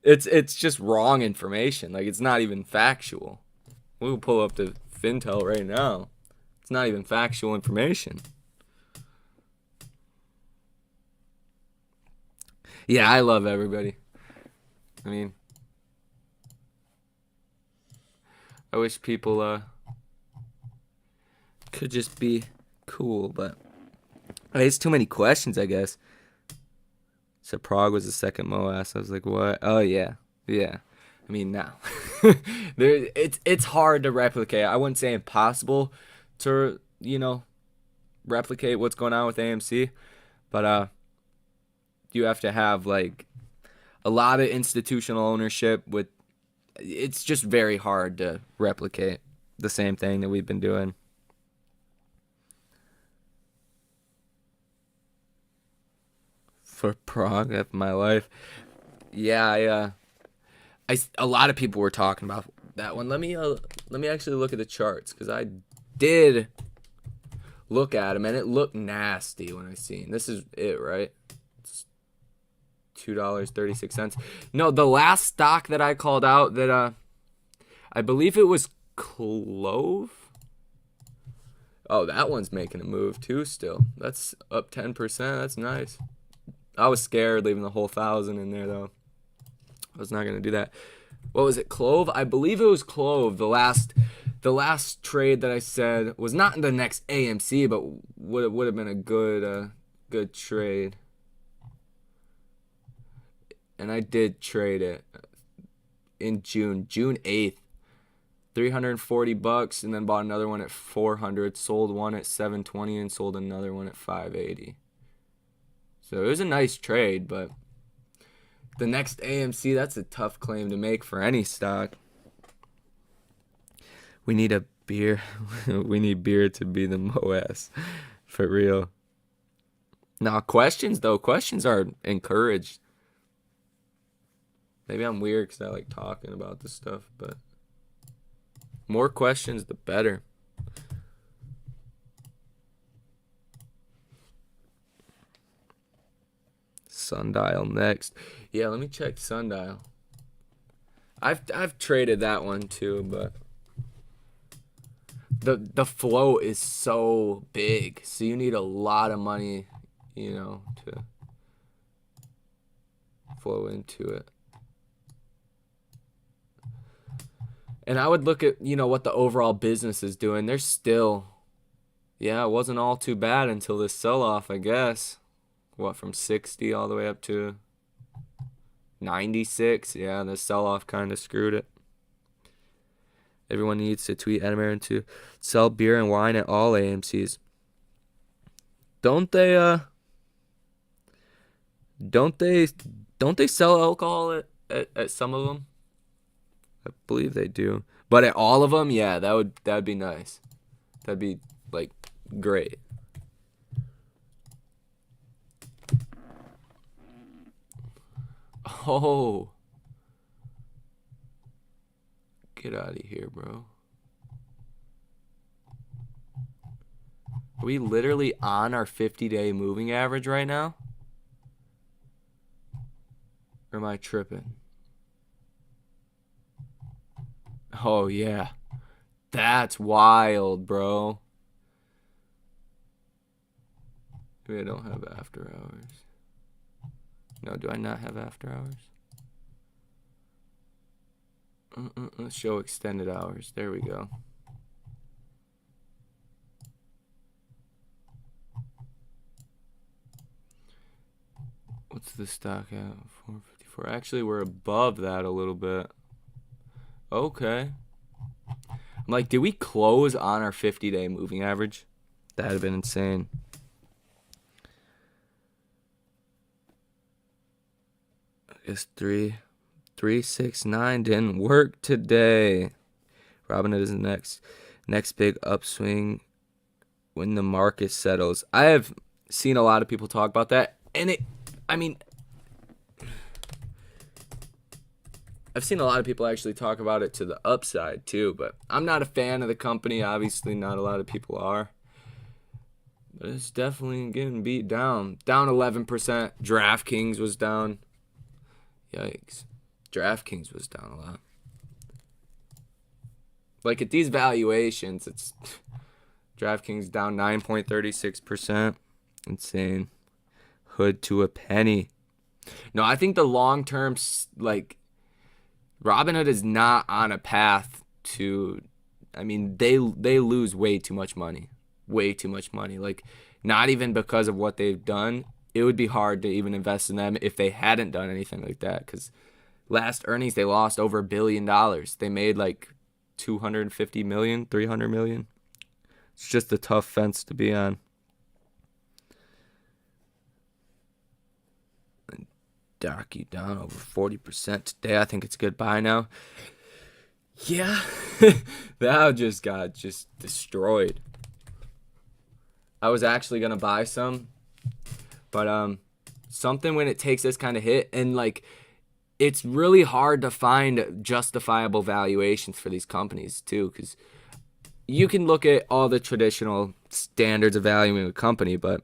it's just wrong information. Like, it's not even factual. We'll pull up the Fintel right now. It's not even factual information. Yeah, I love everybody. I mean, I wish people could just be cool, but it's too many questions, I guess. So Prague was the second MOAS. I was like, what? Oh yeah, yeah. I mean, now it's hard to replicate. I wouldn't say impossible to replicate what's going on with AMC, but you have to have like a lot of institutional ownership. It's just very hard to replicate the same thing that we've been doing. For Prague of my life. Yeah, a lot of people were talking about that one. Let me actually look at the charts because I did look at them and it looked nasty when I seen. This is it, right? It's $2.36. No, the last stock that I called out that I believe it was Clove. Oh, that one's making a move too still. That's up 10%. That's nice. I was scared leaving the whole 1,000 in there though. I was not gonna do that. What was it, Clove? I believe it was Clove. The last trade that I said was not in the next AMC, but would have been a good trade. And I did trade it in June 8th, $340, and then bought another one at 400. Sold one at 720 and sold another one at 580. So it was a nice trade, but the next AMC, that's a tough claim to make for any stock. We need a beer. We need beer to be the MOAS. For real. Now, questions, though. Questions are encouraged. Maybe I'm weird because I like talking about this stuff, but more questions, the better. Sundial next. Yeah, let me check Sundial. I've traded that one too, but the flow is so big, so you need a lot of money, to flow into it. And I would look at, what the overall business is doing. They're still, it wasn't all too bad until this sell-off, I guess. What, from 60 all the way up to 96? Yeah, the sell-off kind of screwed it. Everyone needs to tweet Edmund to sell beer and wine at all AMCs. Don't they sell alcohol at some of them? I believe they do. But at all of them, yeah, that'd be nice. That'd be like great. Oh. Get out of here, bro. Are we literally on our 50-day moving average right now? Or am I tripping? Oh, yeah. That's wild, bro. Maybe I don't have after hours. No, do I not have after hours? Let's show extended hours. There we go. What's the stock at? 454. Actually, we're above that a little bit. Okay. I'm Like, did we close on our 50-day moving average? That'd have been insane. I guess 369 didn't work today. Robinhood is the next big upswing when the market settles. I have seen a lot of people talk about that, and I've seen a lot of people actually talk about it to the upside too, but I'm not a fan of the company. Obviously, not a lot of people are. But it's definitely getting beat down. Down 11%. DraftKings was down. Yikes. DraftKings was down a lot. Like, at these valuations, it's DraftKings down 9.36%. Insane. Hood to a penny. No, I think the long-term, like, Robinhood is not on a path to, they lose way too much money. Way too much money. Like, not even because of what they've done. It would be hard to even invest in them if they hadn't done anything like that. Because last earnings, they lost over $1 billion. They made like $250 million, $300 million. It's just a tough fence to be on. Docu down over 40% today. I think it's a good buy now. Yeah, that just got destroyed. I was actually gonna buy some, but something when it takes this kind of hit, and like, it's really hard to find justifiable valuations for these companies too, because you can look at all the traditional standards of valuing a company, but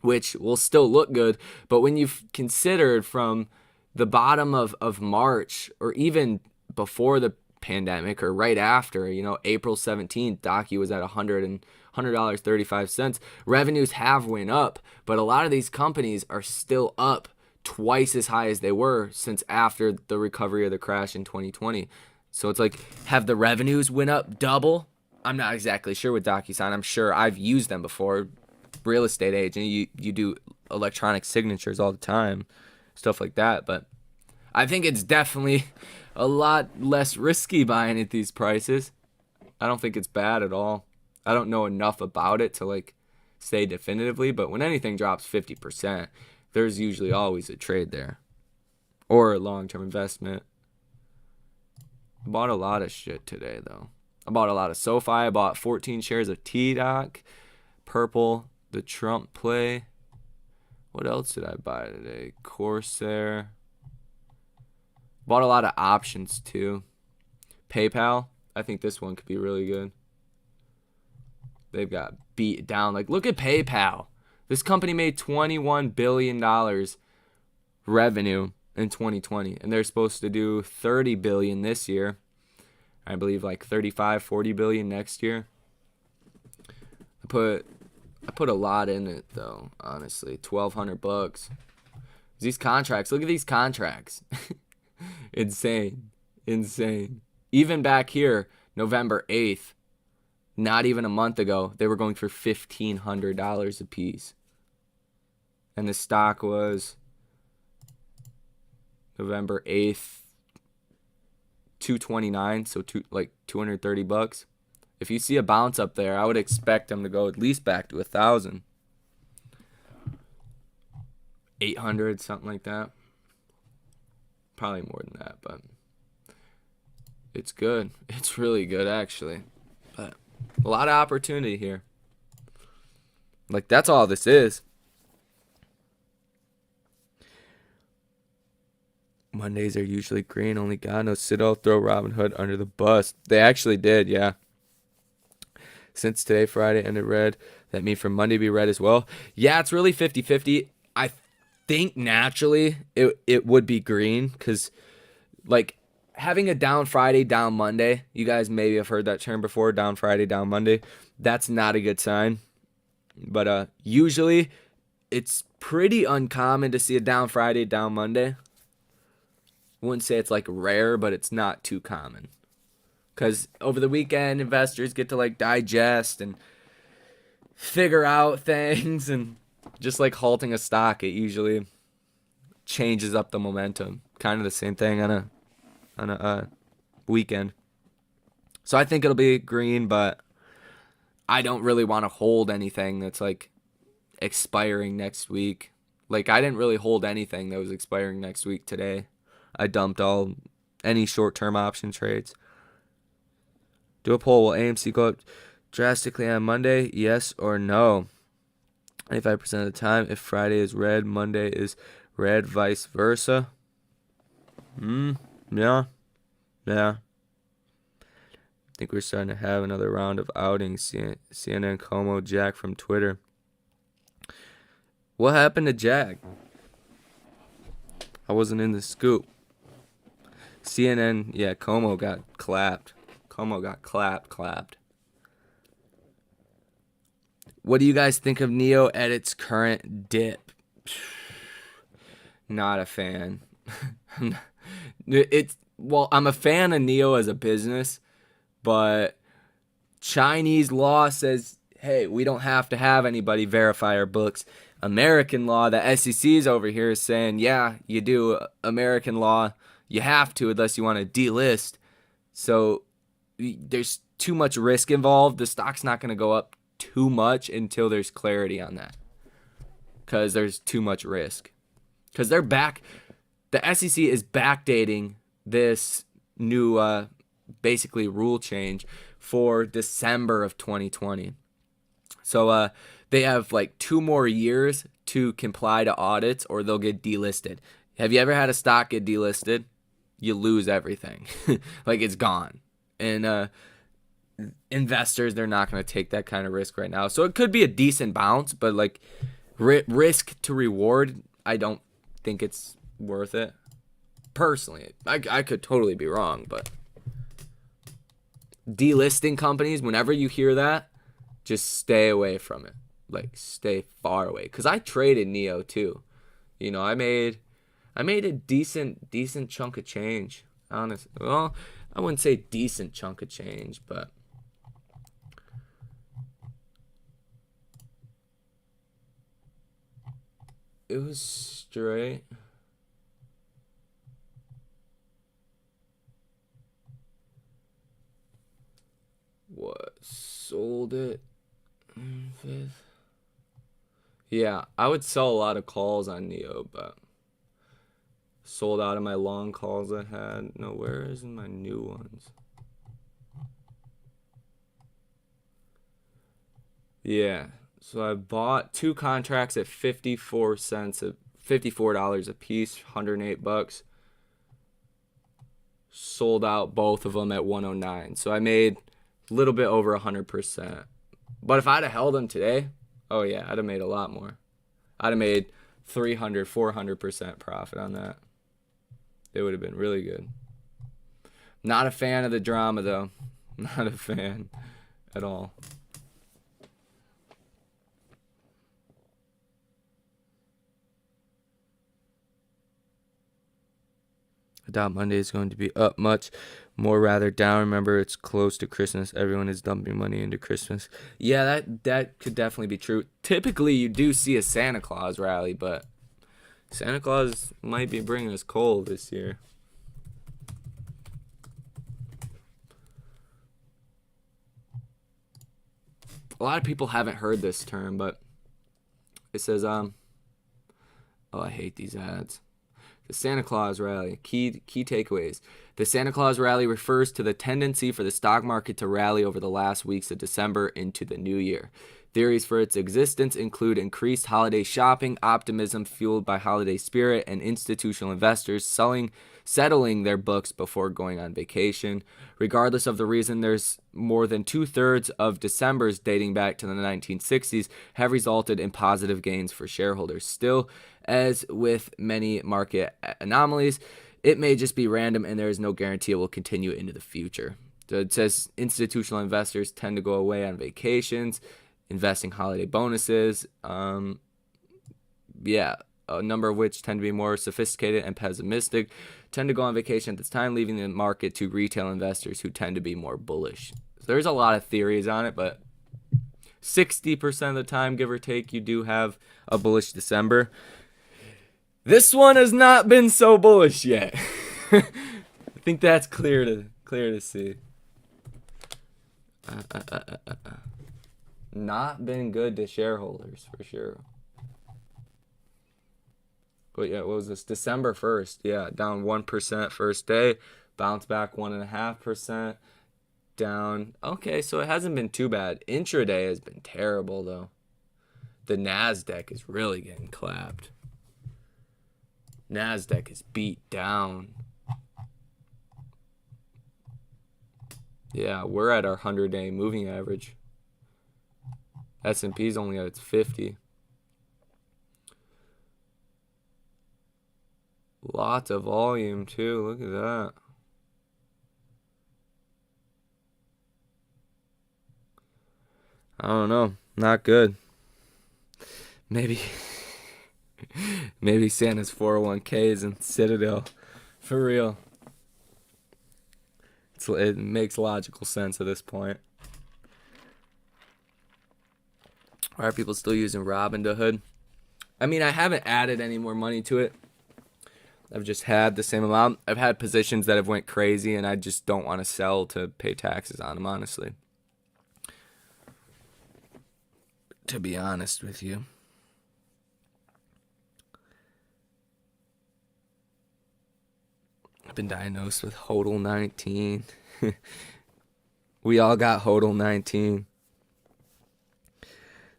which will still look good. But when you've considered from the bottom of March, or even before the pandemic or right after, April 17th, Docu was at $100.35. Revenues have went up, but a lot of these companies are still up twice as high as they were since after the recovery of the crash in 2020. So it's like, have the revenues went up double? I'm not exactly sure with DocuSign. I'm sure I've used them before. Real estate agent, you do electronic signatures all the time, stuff like that. But I think it's definitely a lot less risky buying at these prices. I don't think it's bad at all. I don't know enough about it to like say definitively, but when anything drops 50%, there's usually always a trade there or a long-term investment. I bought a lot of shit today though. I bought a lot of SoFi. I bought 14 shares of T-Doc, Purple, the Trump play. What else did I buy today? Corsair. Bought a lot of options too. PayPal. I think this one could be really good. They've got beat down. Like, look at PayPal. This company made $21 billion revenue in 2020, and they're supposed to do $30 billion this year. I believe like 35, 40 billion next year. I put a lot in it though, honestly. $1,200. These contracts, look at these contracts. Insane. Even back here, November 8th, not even a month ago, they were going for $1,500 a piece. And the stock was November 8th, 229, so $230. If you see a bounce up there, I would expect them to go at least back to 1,000. 800, something like that. Probably more than that, but it's good. It's really good, actually. But a lot of opportunity here. Like, that's all this is. Mondays are usually green. Only God knows Citadel throw Robinhood under the bus. They actually did, yeah. Since today, Friday, ended red, that mean for Monday be red as well? Yeah, it's really 50-50. I think naturally it would be green because, like, having a down Friday, down Monday, you guys maybe have heard that term before, down Friday, down Monday. That's not a good sign. But usually it's pretty uncommon to see a down Friday, down Monday. I wouldn't say it's like rare, but it's not too common. Because over the weekend, investors get to like digest and figure out things, and just like halting a stock, it usually changes up the momentum. Kind of the same thing on a weekend. So I think it'll be green, but I don't really want to hold anything that's like expiring next week. Like I didn't really hold anything that was expiring next week today. I dumped any short-term option trades. Do a poll. Will AMC go up drastically on Monday? Yes or no? 95% of the time. If Friday is red, Monday is red, vice versa. Yeah. I think we're starting to have another round of outings. CNN Como Jack from Twitter. What happened to Jack? I wasn't in the scoop. CNN, yeah, Como got clapped. What do you guys think of Neo at its current dip? Not a fan. I'm a fan of Neo as a business, but Chinese law says, hey, we don't have to have anybody verify our books. American law, the SEC's over here is saying, yeah, you do. American law, you have to unless you want to delist. So there's too much risk involved. The stock's not going to go up too much until there's clarity on that, because there's too much risk. Because they're back. The SEC is backdating this new basically rule change for December of 2020. So they have like 2 more years to comply to audits or they'll get delisted. Have you ever had a stock get delisted? You lose everything. Like it's gone. And investors, they're not going to take that kind of risk right now. So it could be a decent bounce, but like risk to reward, I don't think it's worth it. Personally, I could totally be wrong, but delisting companies, whenever you hear that, just stay away from it. Like stay far away. Because I traded Neo too. You know, I made a decent chunk of change. Honestly, well, I wouldn't say decent chunk of change, but it was straight. What? Sold it? Fifth? Yeah, I would sell a lot of calls on Neo, but sold out of my long calls I had. No, where is my new ones? Yeah, so I bought 2 contracts at 54 cents, at $54 a piece, $108. Sold out both of them at 109. So I made a little bit over 100%. But if I'd have held them today, oh yeah, I'd have made a lot more. I'd have made 300, 400% profit on that. It would have been really good. Not a fan of the drama though. Not a fan at all. I doubt Monday is going to be up much more, rather down. Remember, it's close to Christmas. Everyone is dumping money into Christmas. Yeah, that could definitely be true. Typically, you do see a Santa Claus rally, but Santa Claus might be bringing us coal this year. A lot of people haven't heard this term, but it says, oh, I hate these ads. The Santa Claus rally. Key takeaways. The Santa Claus rally refers to the tendency for the stock market to rally over the last weeks of December into the new year. Theories for its existence include increased holiday shopping, optimism fueled by holiday spirit, and institutional investors settling their books before going on vacation. Regardless of the reason, there's more than 2/3 of Decembers dating back to the 1960s have resulted in positive gains for shareholders. Still, as with many market anomalies, it may just be random and there is no guarantee it will continue into the future. So it says institutional investors tend to go away on vacations, investing holiday bonuses. A number of which tend to be more sophisticated and pessimistic, tend to go on vacation at this time, leaving the market to retail investors who tend to be more bullish. So there's a lot of theories on it, but 60% of the time, give or take, you do have a bullish December. This one has not been so bullish yet. I think that's clear to see. Not been good to shareholders for sure. But yeah, what was this? December 1st. Yeah, down 1% first day, bounce back 1.5%, down. Okay, so it hasn't been too bad. Intraday has been terrible though. The Nasdaq is really getting clapped. Nasdaq is beat down. Yeah, we're at our 100-day moving average. S&P's only at its 50. Lots of volume too. Look at that. I don't know. Not good. Maybe maybe Santa's 401k is in Citadel. For real. It makes logical sense at this point. Why are people still using Robinhood? I mean, I haven't added any more money to it. I've just had the same amount. I've had positions that have went crazy, and I just don't want to sell to pay taxes on them, honestly. To be honest with you. I've been diagnosed with HODL 19. We all got HODL 19.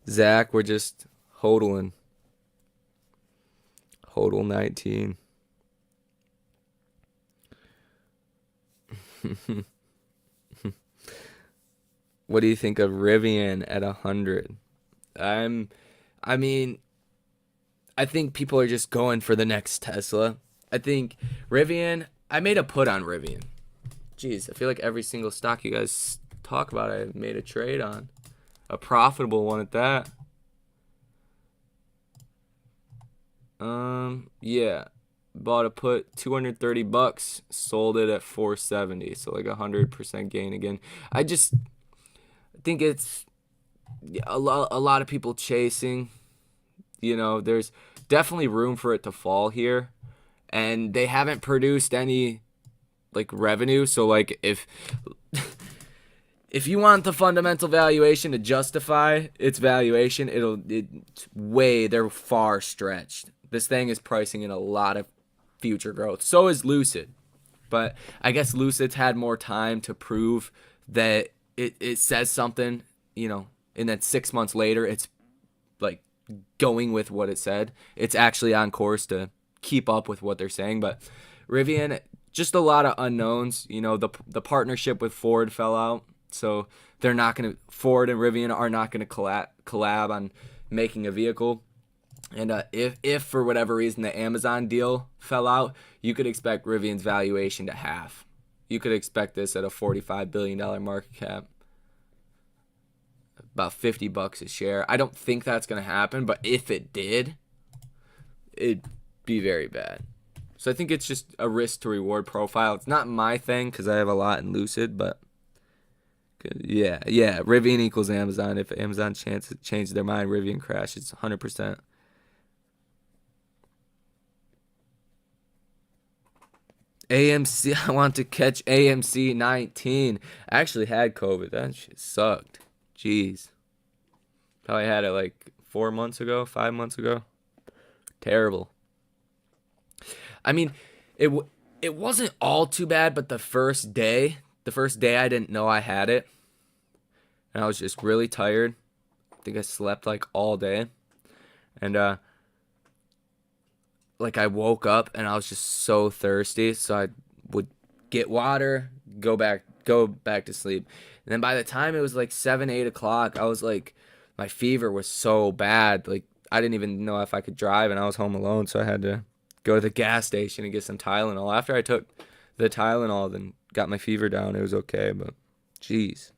Zach, we're just hodling. HODL 19. What do you think of Rivian at 100? I think people are just going for the next Tesla. I think Rivian, I made a put on Rivian. Jeez, I feel like every single stock you guys talk about, I made a trade on. A profitable one at that. Yeah. Bought a put $230, sold it at 470, so like 100% gain again. I think it's a lot of people chasing. There's definitely room for it to fall here, and they haven't produced any like revenue. So like if you want the fundamental valuation to justify its valuation, they're far stretched. This thing is pricing in a lot of future growth. So is Lucid. But I guess Lucid's had more time to prove that it says something, and then 6 months later, it's like going with what it said. It's actually on course to keep up with what they're saying. But Rivian, just a lot of unknowns. The partnership with Ford fell out. So Ford and Rivian are not going to collab on making a vehicle. And if for whatever reason the Amazon deal fell out, you could expect Rivian's valuation to half. You could expect this at a $45 billion market cap. About $50 a share. I don't think that's going to happen, but if it did, it'd be very bad. So I think it's just a risk to reward profile. It's not my thing because I have a lot in Lucid, but yeah. Rivian equals Amazon. If Amazon changes their mind, Rivian crashes 100%. AMC, I want to catch AMC 19. I actually had COVID. That shit sucked. Jeez. Probably had it like 4 months ago, 5 months ago. Terrible. I mean, it wasn't all too bad, but the first day I didn't know I had it. And I was just really tired. I think I slept like all day. And like I woke up and I was just so thirsty, so I would get water, go back to sleep. And then by the time it was like 7, 8 o'clock, I was like, my fever was so bad. Like I didn't even know if I could drive, and I was home alone, so I had to go to the gas station and get some Tylenol. After I took the Tylenol, then got my fever down, it was okay. But jeez,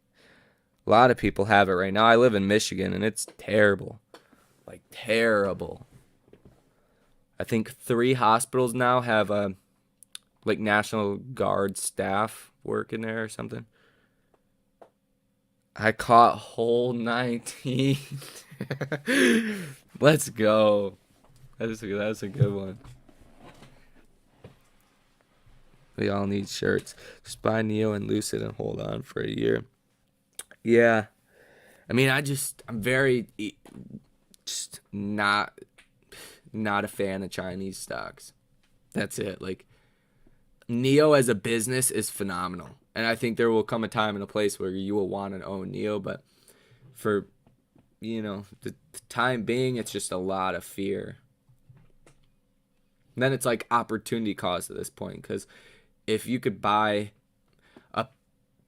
a lot of people have it right now. I live in Michigan, and it's terrible, like terrible. I think 3 hospitals now have like National Guard staff working there or something. I caught hole 19. Let's go. That's a good one. We all need shirts. Just buy Neo and Lucid and hold on for a year. Yeah. I mean, I'm very just not a fan of Chinese stocks. That's it. Like, Neo as a business is phenomenal. And I think there will come a time and a place where you will want to own Neo, but for the time being, it's just a lot of fear. And then it's like opportunity cost at this point, because if you could buy a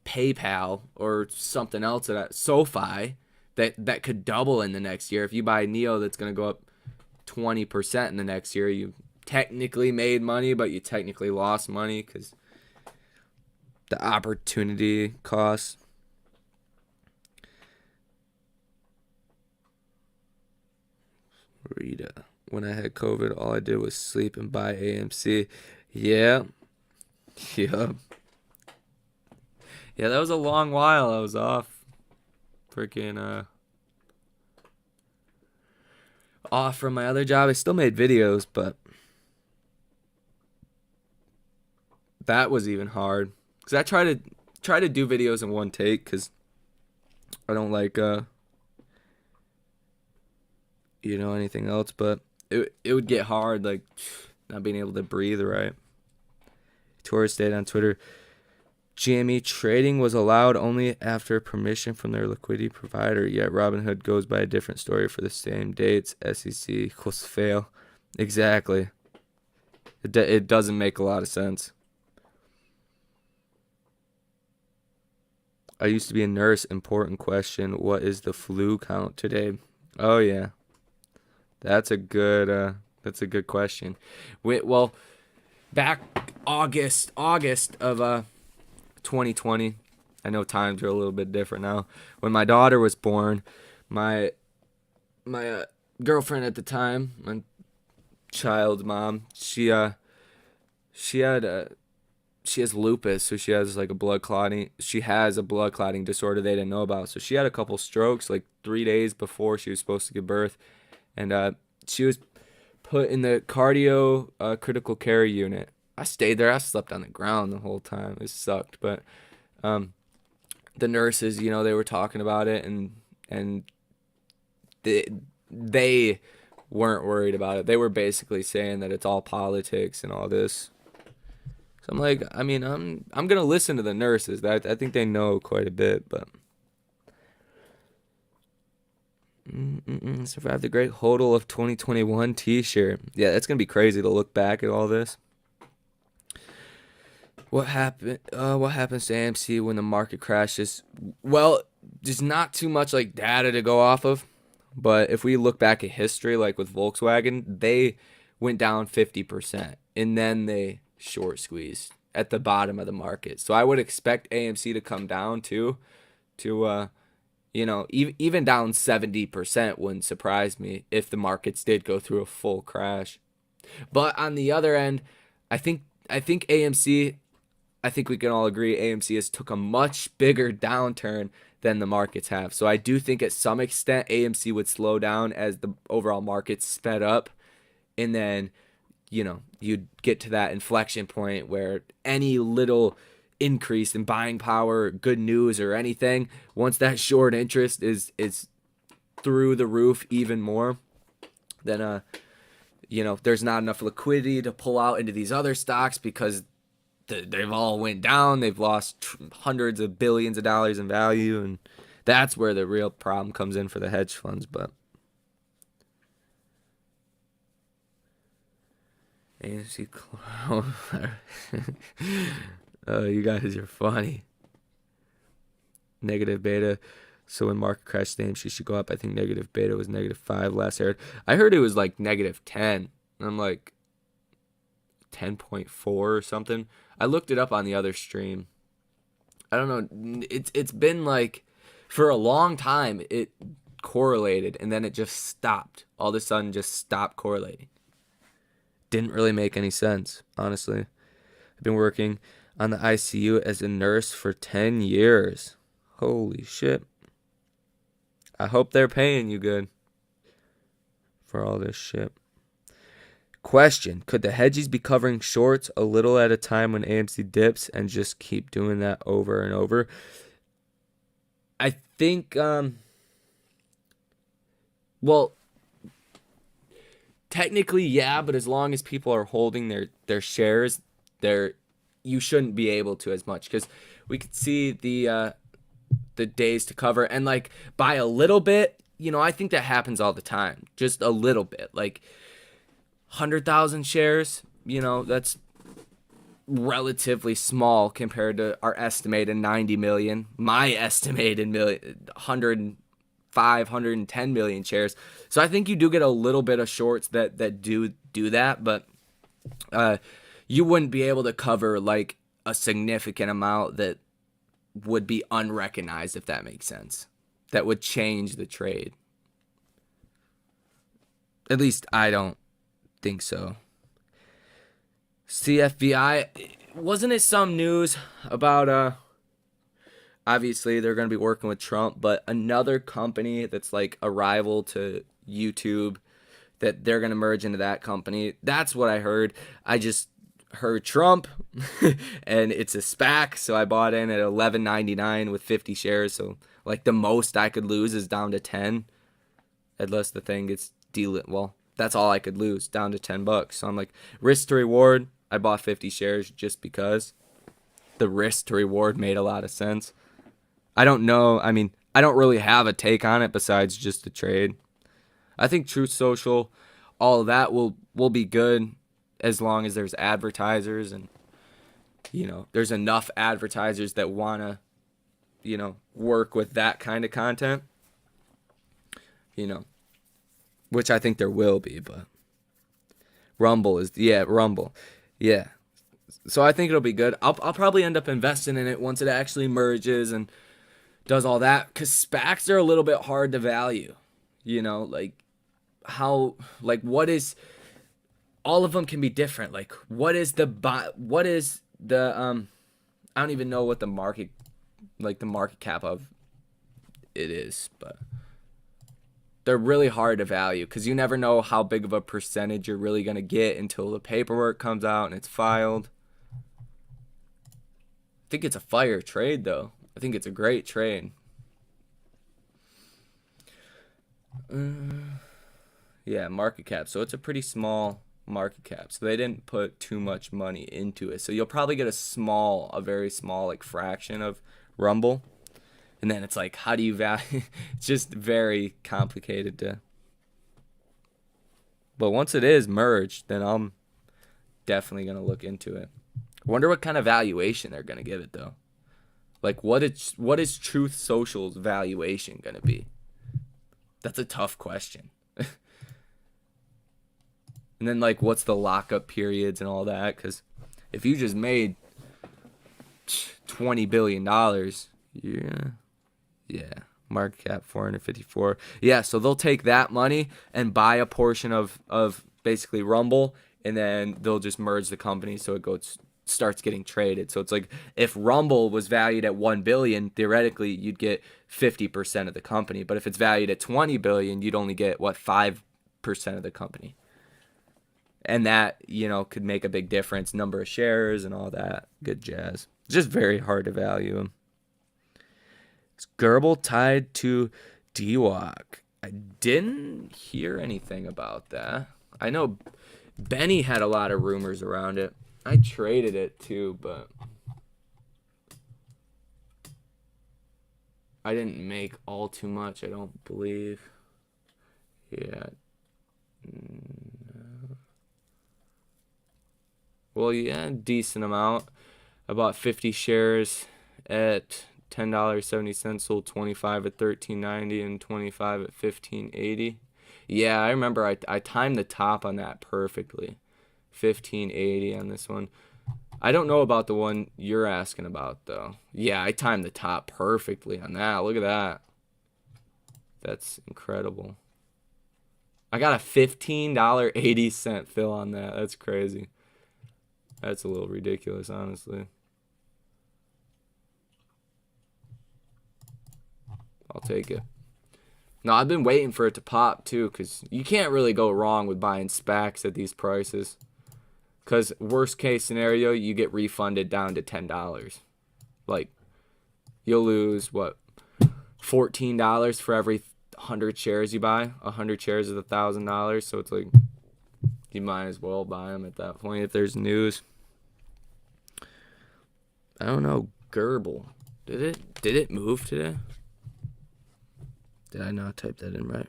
PayPal or something else at SoFi that could double in the next year, if you buy Neo that's going to go up 20% in the next year, you technically made money, but you technically lost money because the opportunity cost. Rita, when I had COVID, all I did was sleep and buy AMC. Yeah. Yeah. Yeah, that was a long while I was off. Freaking off from my other job. I still made videos, but that was even hard. Cause I try to do videos in one take, cause I don't like anything else, but it would get hard, like not being able to breathe right. Tourist stayed on Twitter. GME trading was allowed only after permission from their liquidity provider, yet Robinhood goes by a different story for the same dates. SEC equals fail. Exactly. It doesn't make a lot of sense. I used to be a nurse. Important question. What is the flu count today? Oh, yeah. That's a good question. Well, back August of 2020. I know times are a little bit different now. When my daughter was born, my girlfriend at the time, my child's mom, she has lupus, so she has like a blood clotting. She has a blood clotting disorder they didn't know about. So she had a couple strokes like 3 days before she was supposed to give birth, and she was put in the cardio critical care unit. I stayed there. I slept on the ground the whole time. It sucked, but the nurses, they were talking about it, and they weren't worried about it. They were basically saying that it's all politics and all this. So I'm like, I mean, I'm gonna listen to the nurses. I think they know quite a bit, but survived the great hodl of 2021 T-shirt. Yeah, it's gonna be crazy to look back at all this. What happened? What happens to AMC when the market crashes? Well, there's not too much like data to go off of, but if we look back at history, like with Volkswagen, they went down 50%, and then they short squeezed at the bottom of the market. So I would expect AMC to come down too, to even down 70% wouldn't surprise me if the markets did go through a full crash. But on the other end, I think AMC. I think we can all agree AMC has took a much bigger downturn than the markets have. So I do think at some extent AMC would slow down as the overall market sped up, and then you'd get to that inflection point where any little increase in buying power, good news or anything, once that short interest is through the roof even more, then there's not enough liquidity to pull out into these other stocks because they've all went down. They've lost hundreds of billions of dollars in value, and that's where the real problem comes in for the hedge funds. But AMC clown. You guys are funny. Negative beta. So when market crash, the AMC should go up. I think negative beta was -5 last I heard. I heard it was like -10. And I'm like 10.4 or something. I looked it up on the other stream. I don't know. It's been like for a long time it correlated, and then it just stopped. All of a sudden just stopped correlating. Didn't really make any sense, honestly. I've been working on the ICU as a nurse for 10 years. Holy shit. I hope they're paying you good for all this shit. Question: could the hedgies be covering shorts a little at a time when AMC dips and just keep doing that over and over? I think well, technically yeah, but as long as people are holding their shares, they're you shouldn't be able to as much because we could see the days to cover and like by a little bit, I think that happens all the time. Just a little bit. Like 100,000 shares, that's relatively small compared to our estimated 90 million, my estimated 110 million shares. So I think you do get a little bit of shorts that do that, but you wouldn't be able to cover like a significant amount that would be unrecognized, if that makes sense. That would change the trade. At least I don't think so. CFBI, wasn't it some news about obviously they're going to be working with Trump, but another company that's like a rival to YouTube, that they're going to merge into that company? That's what I heard. I just heard Trump and it's a SPAC, so I bought in at $11.99 with 50 shares. So like the most I could lose is down to 10, unless the thing gets well, that's all I could lose, down to $10. So I'm like, risk to reward. I bought 50 shares just because the risk to reward made a lot of sense. I don't know. I mean, I don't really have a take on it besides just the trade. I think Truth Social, all of that will be good as long as there's advertisers and, there's enough advertisers that want to, work with that kind of content, which I think there will be, but Rumble. Yeah. So I think it'll be good. I'll probably end up investing in it once it actually merges and does all that, because SPACs are a little bit hard to value. Like how, like what is, all of them can be different. Like what is the I don't even know what the market cap of it is, but they're really hard to value because you never know how big of a percentage you're really going to get until the paperwork comes out and it's filed. I think it's a fire trade, though. I think it's a great trade. Yeah, market cap. So it's a pretty small market cap. So they didn't put too much money into it. So you'll probably get a very small, like fraction of Rumble. And then it's like, how do you value? It's just very complicated to. But once it is merged, then I'm definitely going to look into it. I wonder what kind of valuation they're going to give it, though. Like, what is Truth Social's valuation going to be? That's a tough question. And then, like, what's the lockup periods and all that? Because if you just made $20 billion, yeah, market cap 454. Yeah, so they'll take that money and buy a portion of basically Rumble, and then they'll just merge the company so it starts getting traded. So it's like if Rumble was valued at 1 billion, theoretically you'd get 50% of the company. But if it's valued at 20 billion, you'd only get 5% of the company. And that, could make a big difference, number of shares and all that good jazz. It's just very hard to value them. Is Gerbil tied to DWAC? I didn't hear anything about that. I know Benny had a lot of rumors around it. I traded it too, but I didn't make all too much, I don't believe. Yeah. Well, yeah, decent amount. I bought 50 shares at $10.70, sold 25 at $13.90 and 25 at $15.80. Yeah, I remember I timed the top on that perfectly. $15.80 on this one. I don't know about the one you're asking about, though. Yeah, I timed the top perfectly on that. Look at that. That's incredible. I got a $15.80 fill on that. That's crazy. That's a little ridiculous, honestly. I'll take it. No, I've been waiting for it to pop, too, because you can't really go wrong with buying SPACs at these prices. Because worst case scenario, you get refunded down to $10. Like, you'll lose, $14 for every 100 shares you buy. 100 shares is $1,000, so it's like you might as well buy them at that point if there's news. I don't know. Gerbil. Did it move today? Did I not type that in right?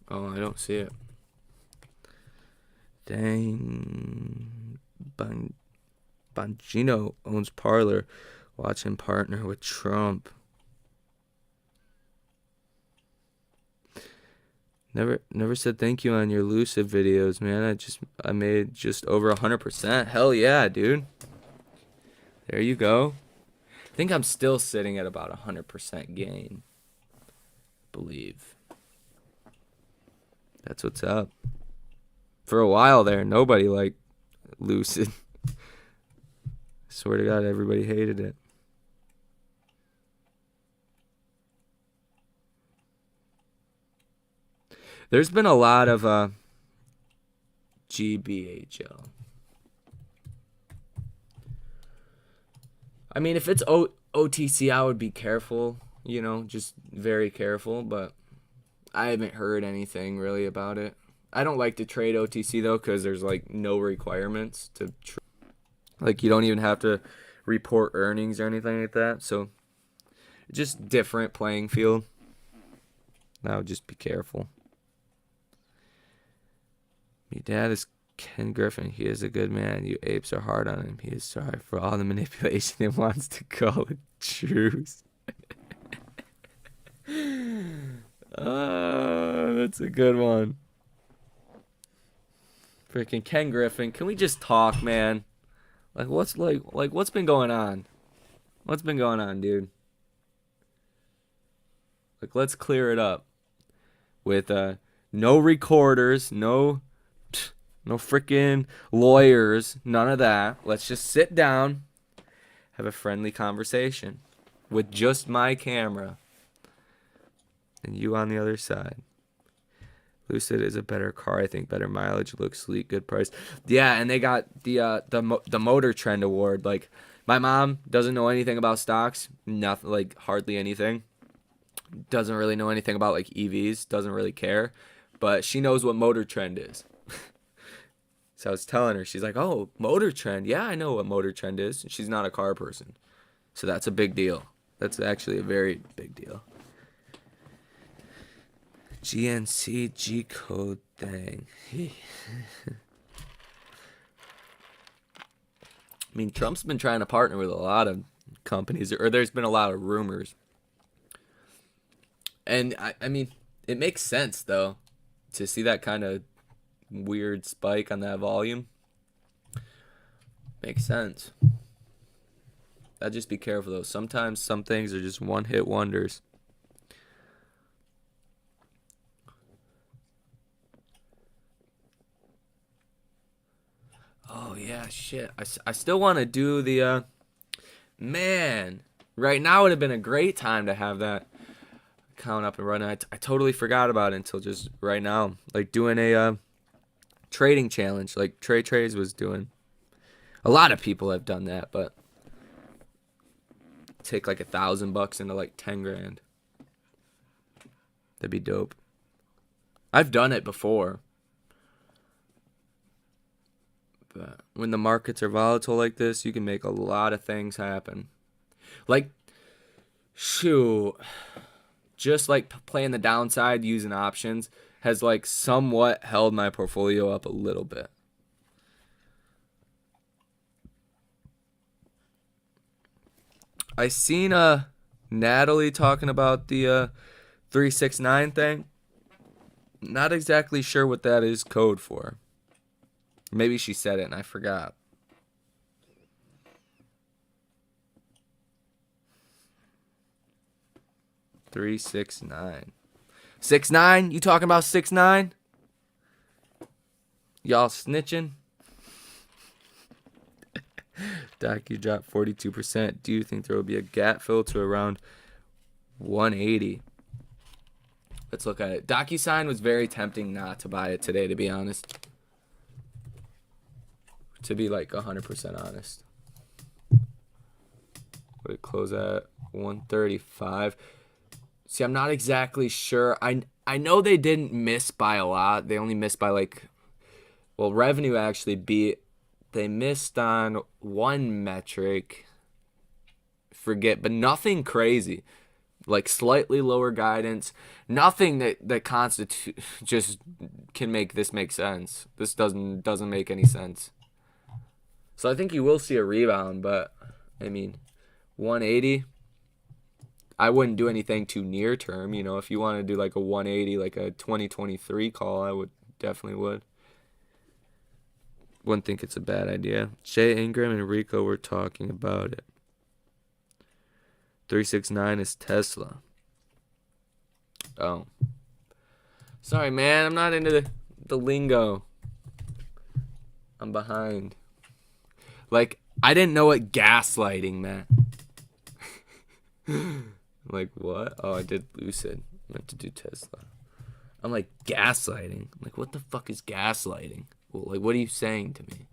Oh, I don't see it. Dang. Bongino owns Parler. Watch him partner with Trump. Never said thank you on your Lucid videos, man. I made just over 100%. Hell yeah, dude. There you go. I think I'm still sitting at about 100% gain. Believe. That's what's up. For a while there, nobody liked Lucid. Swear to God, everybody hated it. There's been a lot of GBHL. I mean, if it's OTC, I would be careful, just very careful, but I haven't heard anything really about it. I don't like to trade OTC, though, because there's, no requirements to you don't even have to report earnings or anything like that, so just different playing field. Now, just be careful. My dad is Ken Griffin. He is a good man. You apes are hard on him. He is sorry for all the manipulation and wants to call it truce. Oh, that's a good one. Freaking Ken Griffin. Can we just talk, man? What's been going on? What's been going on, dude? Let's clear it up. With no recorders, no freaking lawyers, none of that. Let's just sit down, have a friendly conversation with just my camera and you on the other side. Lucid is a better car, I think. Better mileage, looks sleek, good price. Yeah, and they got the Motor Trend Award. My mom doesn't know anything about stocks, nothing, hardly anything. Doesn't really know anything about EVs, doesn't really care, but she knows what Motor Trend is. So I was telling her, she's like, "Oh, Motor Trend. Yeah, I know what Motor Trend is." She's not a car person. So that's a big deal. That's actually a very big deal. GNC G code thing. I mean, Trump's been trying to partner with a lot of companies, or there's been a lot of rumors. And I mean, it makes sense though to see that kind of weird spike on that volume. Makes sense. I'd just be careful though. Sometimes some things are just one-hit wonders. Oh yeah, shit. I still want to do the man. Right now would have been a great time to have that account up and running. I totally forgot about it until just right now. Doing a trading challenge Trey Trades was doing. A lot of people have done that, but take $1,000 into $10,000. That'd be dope. I've done it before. But when the markets are volatile like this, you can make a lot of things happen. Shoot. Just playing the downside using options has somewhat held my portfolio up a little bit. I seen Natalie talking about the 369 thing. Not exactly sure what that is code for. Maybe she said it and I forgot. $369. 6ix9ine? You talking about 6ix9ine? Y'all snitching? Doc, you dropped 42%. Do you think there will be a gap fill to around 180? Let's look at it. DocuSign was very tempting not to buy it today, to be honest. to be like 100% honest. Would it close at 135? See, I'm not exactly sure. I know they didn't miss by a lot. They only missed by like, well, revenue actually beat. They missed on one metric. Forget, but nothing crazy. Like slightly lower guidance. Nothing that constitute just can make this make sense. This doesn't make any sense. So I think you will see a rebound, but I mean, 180. I wouldn't do anything too near term. You know, if you want to do like a 180, like a 2023 call, I would definitely would. Wouldn't think it's a bad idea. Jay Ingram and Rico were talking about it. 369 is Tesla. Oh. Sorry, man. I'm not into the lingo. I'm behind. Like, I didn't know what gaslighting meant. Like, what? Oh, I did Lucid. I meant to do Tesla. I'm like, gaslighting? I'm like, what the fuck is gaslighting? Well, like, what are you saying to me?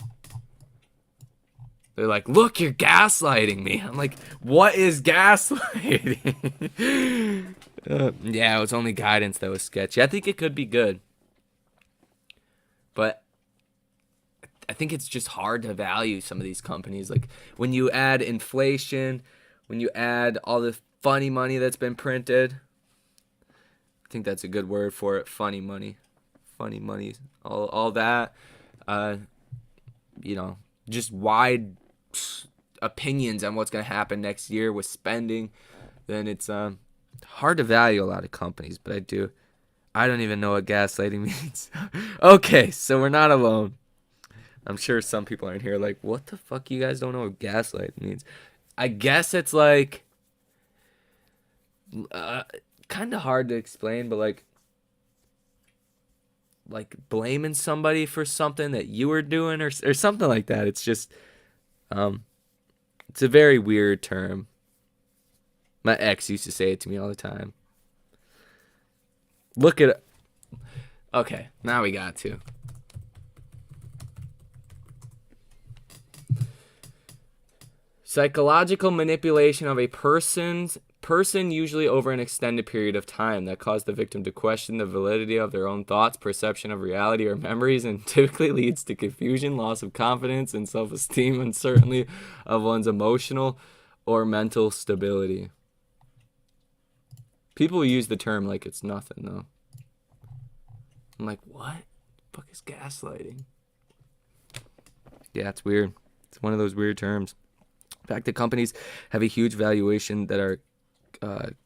They're like, look, you're gaslighting me. I'm like, what is gaslighting? Yeah, it was only guidance that was sketchy. I think it could be good. But I think it's just hard to value some of these companies. Like, when you add inflation, when you add all the funny money that's been printed, I think that's a good word for it, funny money. Funny money, all that, you know, just wide opinions on what's going to happen next year with spending, then it's hard to value a lot of companies. But I don't even know what gaslighting means. Okay, so we're not alone. I'm sure some people aren't here like, what the fuck, you guys don't know what gaslighting means? I guess it's like kind of hard to explain, but like blaming somebody for something that you were doing or something like that. It's just it's a very weird term. My ex used to say it to me all the time. Look at it. Okay, now we got to. Psychological manipulation of a person, usually over an extended period of time, that caused the victim to question the validity of their own thoughts, perception of reality, or memories, and typically leads to confusion, loss of confidence and self-esteem, and certainly of one's emotional or mental stability. People use the term like it's nothing, though. I'm like, what? The fuck is gaslighting? Yeah, it's weird. It's one of those weird terms. In fact, the companies have a huge valuation that are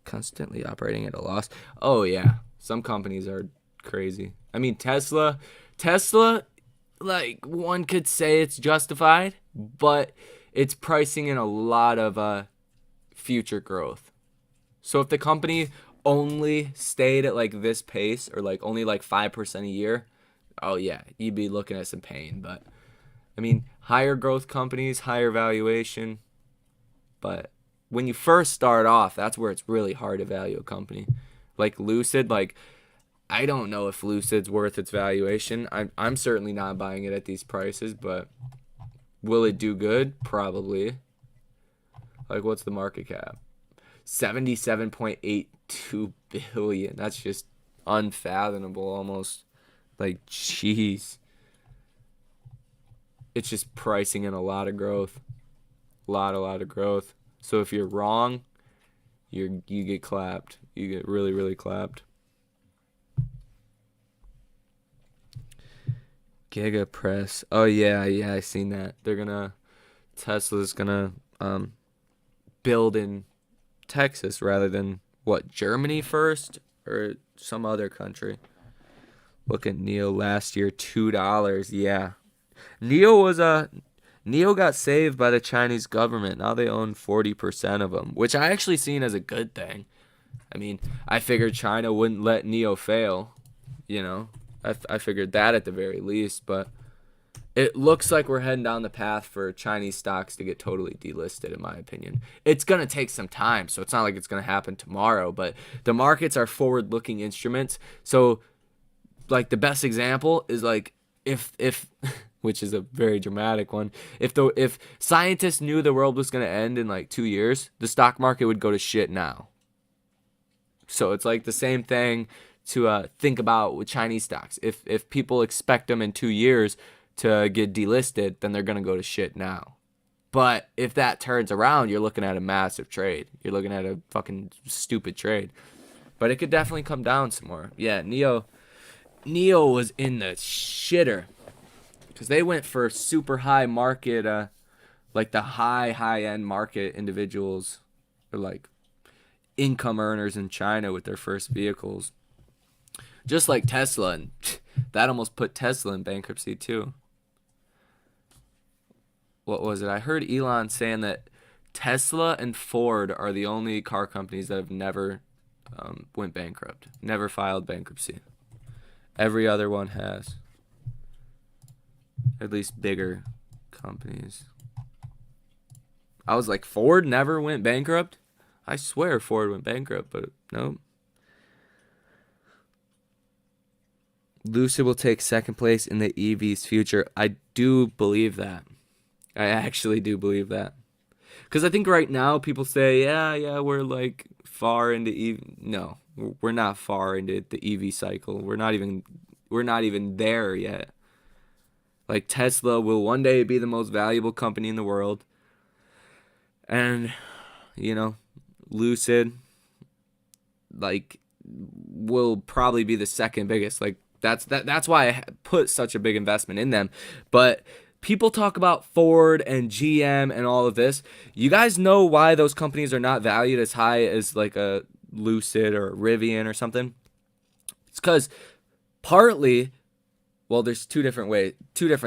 constantly operating at a loss. Oh, yeah. Some companies are crazy. I mean, Tesla, like, one could say it's justified, but it's pricing in a lot of future growth. So if the company only stayed at, like, this pace, or, like, only, like, 5% a year, oh, yeah, you'd be looking at some pain. But, I mean, higher growth companies, higher valuation. But when you first start off, that's where it's really hard to value a company. Like Lucid, like, I don't know if Lucid's worth its valuation. I'm certainly not buying it at these prices, but will it do good? Probably. Like, what's the market cap? $77.82 billion. That's just unfathomable almost. Like, jeez. It's just pricing in a lot of growth. A lot of growth. So if you're wrong, you get clapped. You get really, really clapped. Giga Press. Oh yeah, I seen that. Tesla's gonna build in Texas rather than Germany first or some other country. Look at NIO last year, $2. Yeah. NIO got saved by the Chinese government. Now they own 40% of them, which I actually seen as a good thing. I mean, I figured China wouldn't let NIO fail. You know, I figured that at the very least. But it looks like we're heading down the path for Chinese stocks to get totally delisted, in my opinion. It's going to take some time, so it's not like it's going to happen tomorrow. But the markets are forward-looking instruments. So, like, the best example is, like, if which is a very dramatic one. If scientists knew the world was going to end in like 2 years, the stock market would go to shit now. So it's like the same thing to think about with Chinese stocks. If people expect them in 2 years to get delisted, then they're going to go to shit now. But if that turns around, you're looking at a massive trade. You're looking at a fucking stupid trade. But it could definitely come down some more. Yeah, Neo was in the shitter. Because they went for super high market, like the high-end market individuals, or like income earners in China with their first vehicles. Just like Tesla. And that almost put Tesla in bankruptcy too. What was it? I heard Elon saying that Tesla and Ford are the only car companies that have never went bankrupt, never filed bankruptcy. Every other one has. At least bigger companies. I was like, Ford never went bankrupt? I swear Ford went bankrupt, but no. Lucid will take second place in the EV's future. I do believe that. I actually do believe that. Because I think right now people say, yeah, we're like far into EV. No, we're not far into the EV cycle. We're not even there yet. Like Tesla will one day be the most valuable company in the world. And, Lucid, like, will probably be the second biggest. Like, that's why I put such a big investment in them. But people talk about Ford and GM and all of this. You guys know why those companies are not valued as high as like a Lucid or a Rivian or something? It's because partly, well, there's two different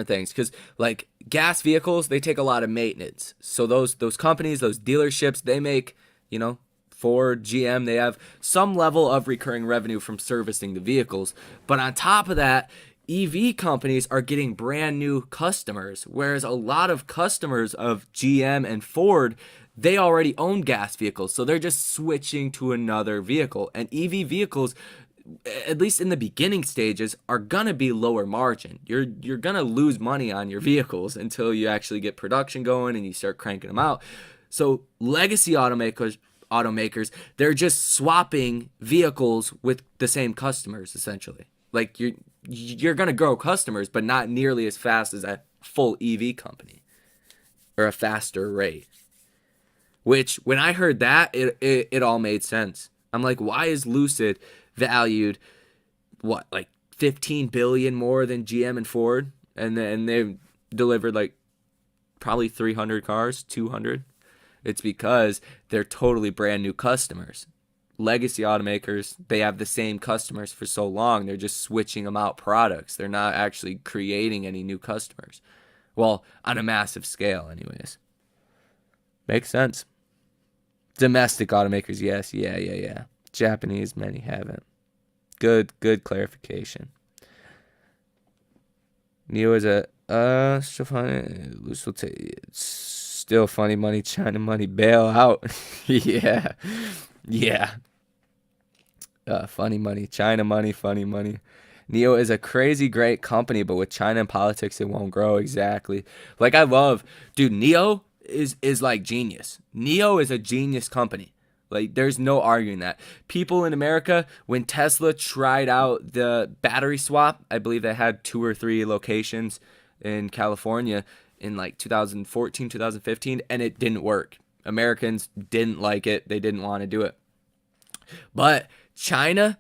things. Because like gas vehicles, they take a lot of maintenance. So those companies, those dealerships, they make, Ford, GM, they have some level of recurring revenue from servicing the vehicles. But on top of that, EV companies are getting brand new customers, whereas a lot of customers of GM and Ford, they already own gas vehicles, so they're just switching to another vehicle. And EV vehicles, at least in the beginning stages, are gonna be lower margin. You're gonna lose money on your vehicles until you actually get production going and you start cranking them out. So legacy automakers, they're just swapping vehicles with the same customers essentially. Like you're going to grow customers, but not nearly as fast as a full EV company or a faster rate. Which, when I heard that, it all made sense. I'm like, why is Lucid valued, like 15 billion more than GM and Ford? And then they've delivered like probably 300 cars, 200. It's because they're totally brand new customers. Legacy automakers, they have the same customers for so long. They're just switching them out products. They're not actually creating any new customers. Well, on a massive scale anyways. Makes sense. Domestic automakers, yes. Yeah. Japanese, many haven't. Good clarification. Neo is still funny. Loose will take still funny money, China money, bail out. Yeah. Funny money, China money, funny money. Neo is a crazy great company, but with China and politics, it won't grow. Exactly. Like dude, Neo is like genius. Neo is a genius company. Like there's no arguing that. People in America, when Tesla tried out the battery swap, I believe they had 2 or 3 locations in California in like 2014, 2015, and it didn't work. Americans didn't like it. They didn't want to do it. But China,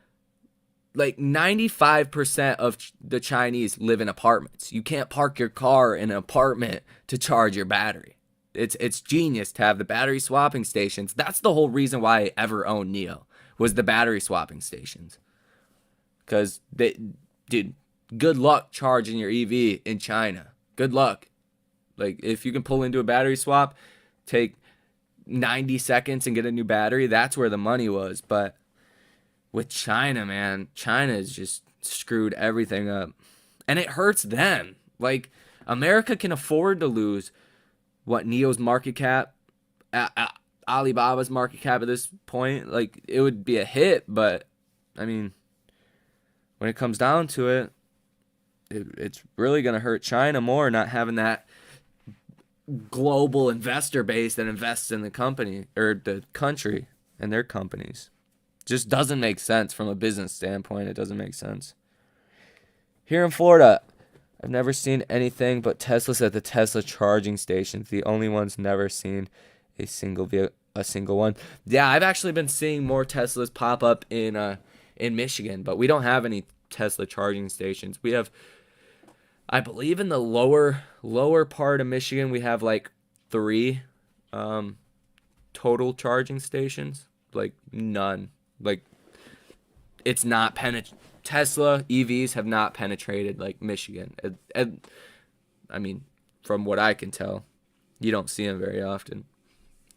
like 95% of the Chinese live in apartments. You can't park your car in an apartment to charge your battery. It's genius to have the battery swapping stations. That's the whole reason why I ever owned Neo, was the battery swapping stations. Because, dude, good luck charging your EV in China. Good luck. Like, if you can pull into a battery swap, take 90 seconds and get a new battery, that's where the money was. But with China, man, China has just screwed everything up. And it hurts them. Like, America can afford to lose Neo's market cap, Alibaba's market cap at this point. Like, it would be a hit, but I mean, when it comes down to it, it's really going to hurt China more not having that global investor base that invests in the company or the country and their companies. Just doesn't make sense from a business standpoint. It doesn't make sense. Here in Florida, I've never seen anything but Teslas at the Tesla charging stations. The only ones never seen a single one. Yeah, I've actually been seeing more Teslas pop up in Michigan, but we don't have any Tesla charging stations. We have, I believe, in the lower part of Michigan, we have like 3 total charging stations. Like none. Like it's not Tesla EVs have not penetrated like Michigan. I mean, from what I can tell, you don't see them very often.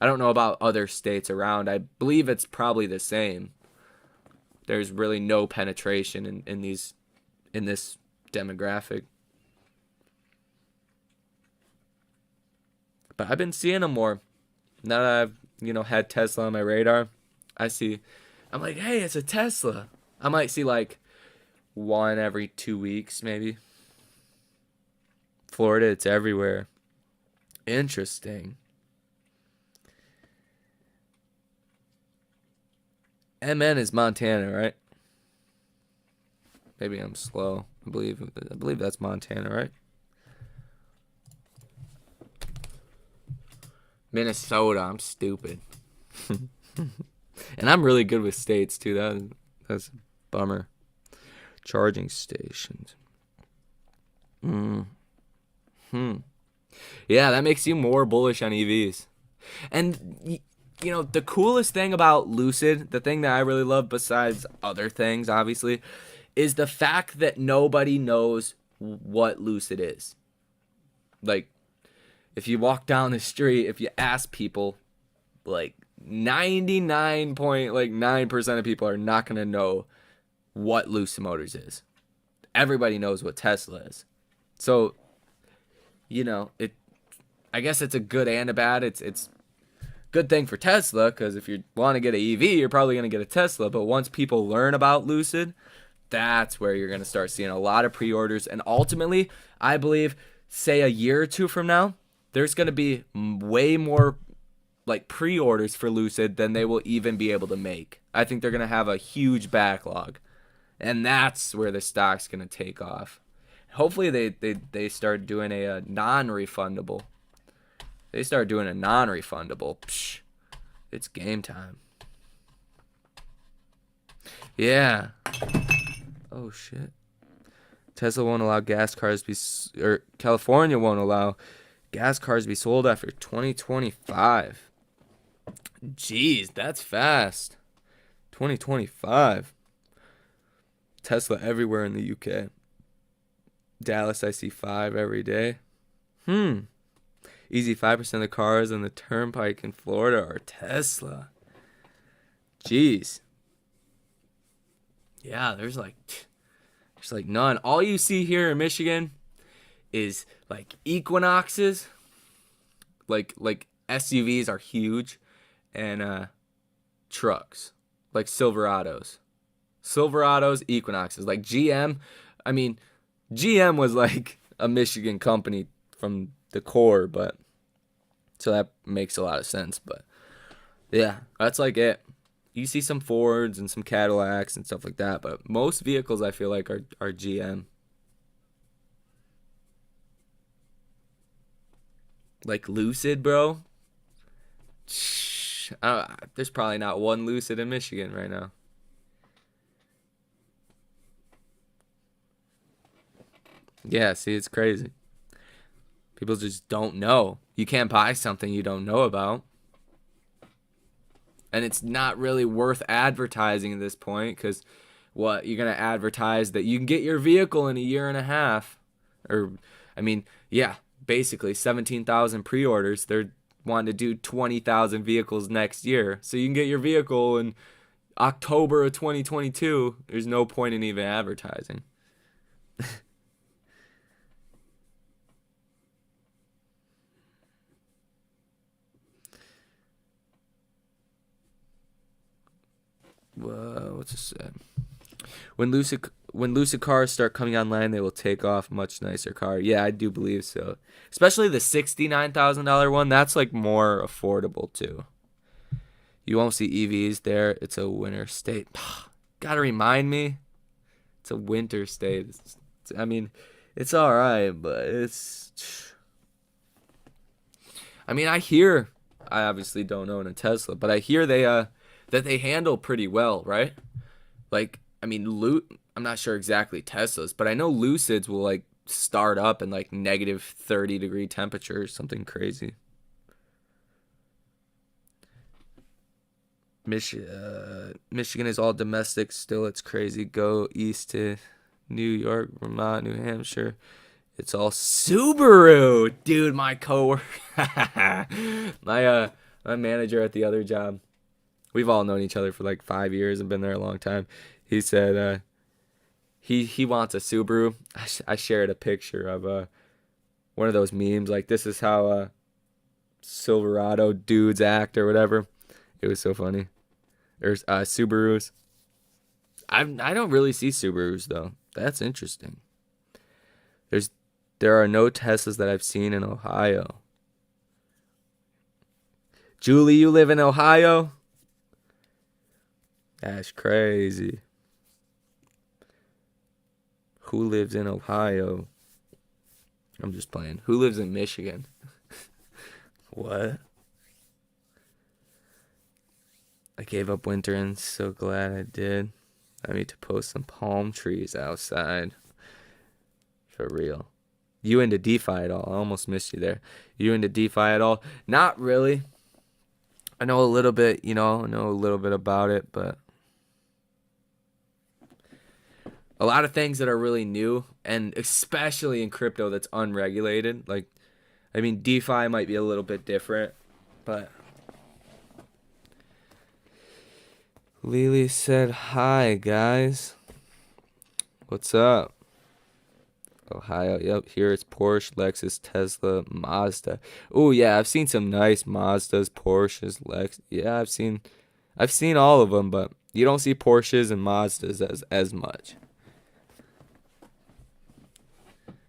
I don't know about other states around. I believe it's probably the same. There's really no penetration in this demographic. But I've been seeing them more. Now that I've, had Tesla on my radar, I'm like, hey, it's a Tesla. I might see like one every 2 weeks, maybe. Florida, it's everywhere. Interesting. MN is Montana, right? Maybe I'm slow. I believe that's Montana, right? Minnesota, I'm stupid. And I'm really good with states too. That's a bummer. Charging stations. Yeah, that makes you more bullish on EVs. And the coolest thing about Lucid, the thing that I really love besides other things, obviously, is the fact that nobody knows what Lucid is. Like, if you walk down the street, if you ask people, like 99.9% of people are not going to know what Lucid Motors is. Everybody knows what Tesla is. So, I guess it's a good and a bad. It's good thing for Tesla, because if you want to get an EV, you're probably going to get a Tesla. But once people learn about Lucid, that's where you're going to start seeing a lot of pre-orders. And ultimately, I believe, say a year or two from now, there's going to be way more like pre-orders for Lucid than they will even be able to make. I think they're going to have a huge backlog. And that's where the stock's going to take off. Hopefully they start doing a non-refundable. They start doing a non-refundable. Psh, it's game time. Yeah. Oh, shit. Tesla won't allow gas cars to be... Or California won't allow gas cars to be sold after 2025. Jeez, that's fast. 2025. Tesla everywhere in the UK. Dallas, I see 5 every day. Easy 5% of the cars on the turnpike in Florida are Tesla. Jeez. Yeah, there's like none. All you see here in Michigan is like Equinoxes. Like SUVs are huge, and trucks like Silverados, Equinoxes, like GM. I mean, GM was like a Michigan company from the core, but so that makes a lot of sense. But yeah, that's like it. You see some Fords and some Cadillacs and stuff like that, but most vehicles I feel like are GM. Like Lucid, bro. There's probably not one Lucid in Michigan right now. Yeah, see, it's crazy. People just don't know. You can't buy something you don't know about. And it's not really worth advertising at this point, because what, you're going to advertise that you can get your vehicle in a year and a half? Or, I mean, yeah, basically 17,000 pre-orders. They're wanting to do 20,000 vehicles next year. So you can get your vehicle in October of 2022. There's no point in even advertising. What's this say? When Lucid when lucid cars start coming online, they will take off. Much nicer car. Yeah, I do believe so. Especially the $69,000 one. That's like more affordable too. You won't see EVs there. It's a winter state. Gotta remind me. It's a winter state. I mean, it's all right, but it's. I mean, I hear. I obviously don't own a Tesla, but I hear that they handle pretty well, right? Like, I mean, I'm not sure exactly Teslas, but I know Lucids will like start up in like negative 30-degree temperatures, something crazy. Michigan is all domestic still. It's crazy. Go east to New York, Vermont, New Hampshire. It's all Subaru, dude. My coworker, my manager at the other job. We've all known each other for like 5 years and been there a long time. He said he wants a Subaru. I shared a picture of one of those memes like this is how Silverado dudes act or whatever. It was so funny. There's Subarus. I don't really see Subarus though. That's interesting. There are no Teslas that I've seen in Ohio. Julie, you live in Ohio? That's crazy. Who lives in Ohio? I'm just playing. Who lives in Michigan? What? I gave up winter and so glad I did. I need to post some palm trees outside. For real. You into DeFi at all? I almost missed you there. You into DeFi at all? Not really. I know a little bit, I know a little bit about it, but a lot of things that are really new, and especially in crypto that's unregulated. Like, I mean, DeFi might be a little bit different, but Lily said, hi, guys. What's up? Ohio, yep, here it's Porsche, Lexus, Tesla, Mazda. Oh, yeah, I've seen some nice Mazdas, Porsches, Lexus. Yeah, I've seen all of them, but you don't see Porsches and Mazdas as much.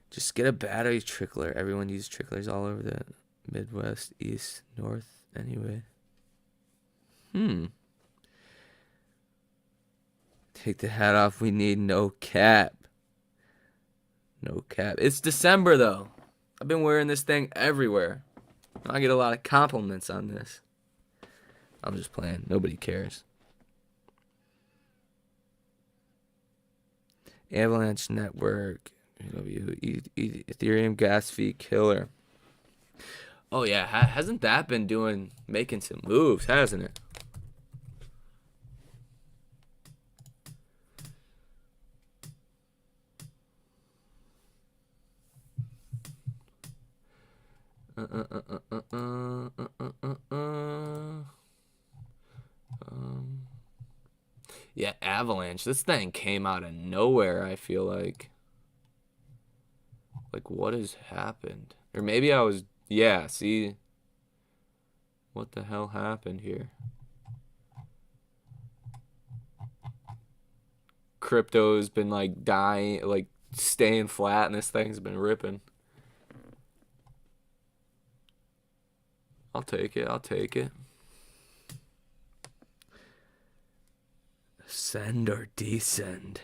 Just get a battery trickler. Everyone uses tricklers all over the Midwest, East, North, anyway. Take the hat off. We need no cap. No cap. It's December, though. I've been wearing this thing everywhere. I get a lot of compliments on this. I'm just playing. Nobody cares. Avalanche Network. Ethereum gas fee killer. Oh, yeah. Hasn't that been making some moves, hasn't it? Yeah, Avalanche. This thing came out of nowhere, I feel like. Like, what has happened? Or maybe I was... Yeah, see? What the hell happened here? Crypto's been, like, dying, like, staying flat, and this thing's been ripping. I'll take it. Ascend or descend?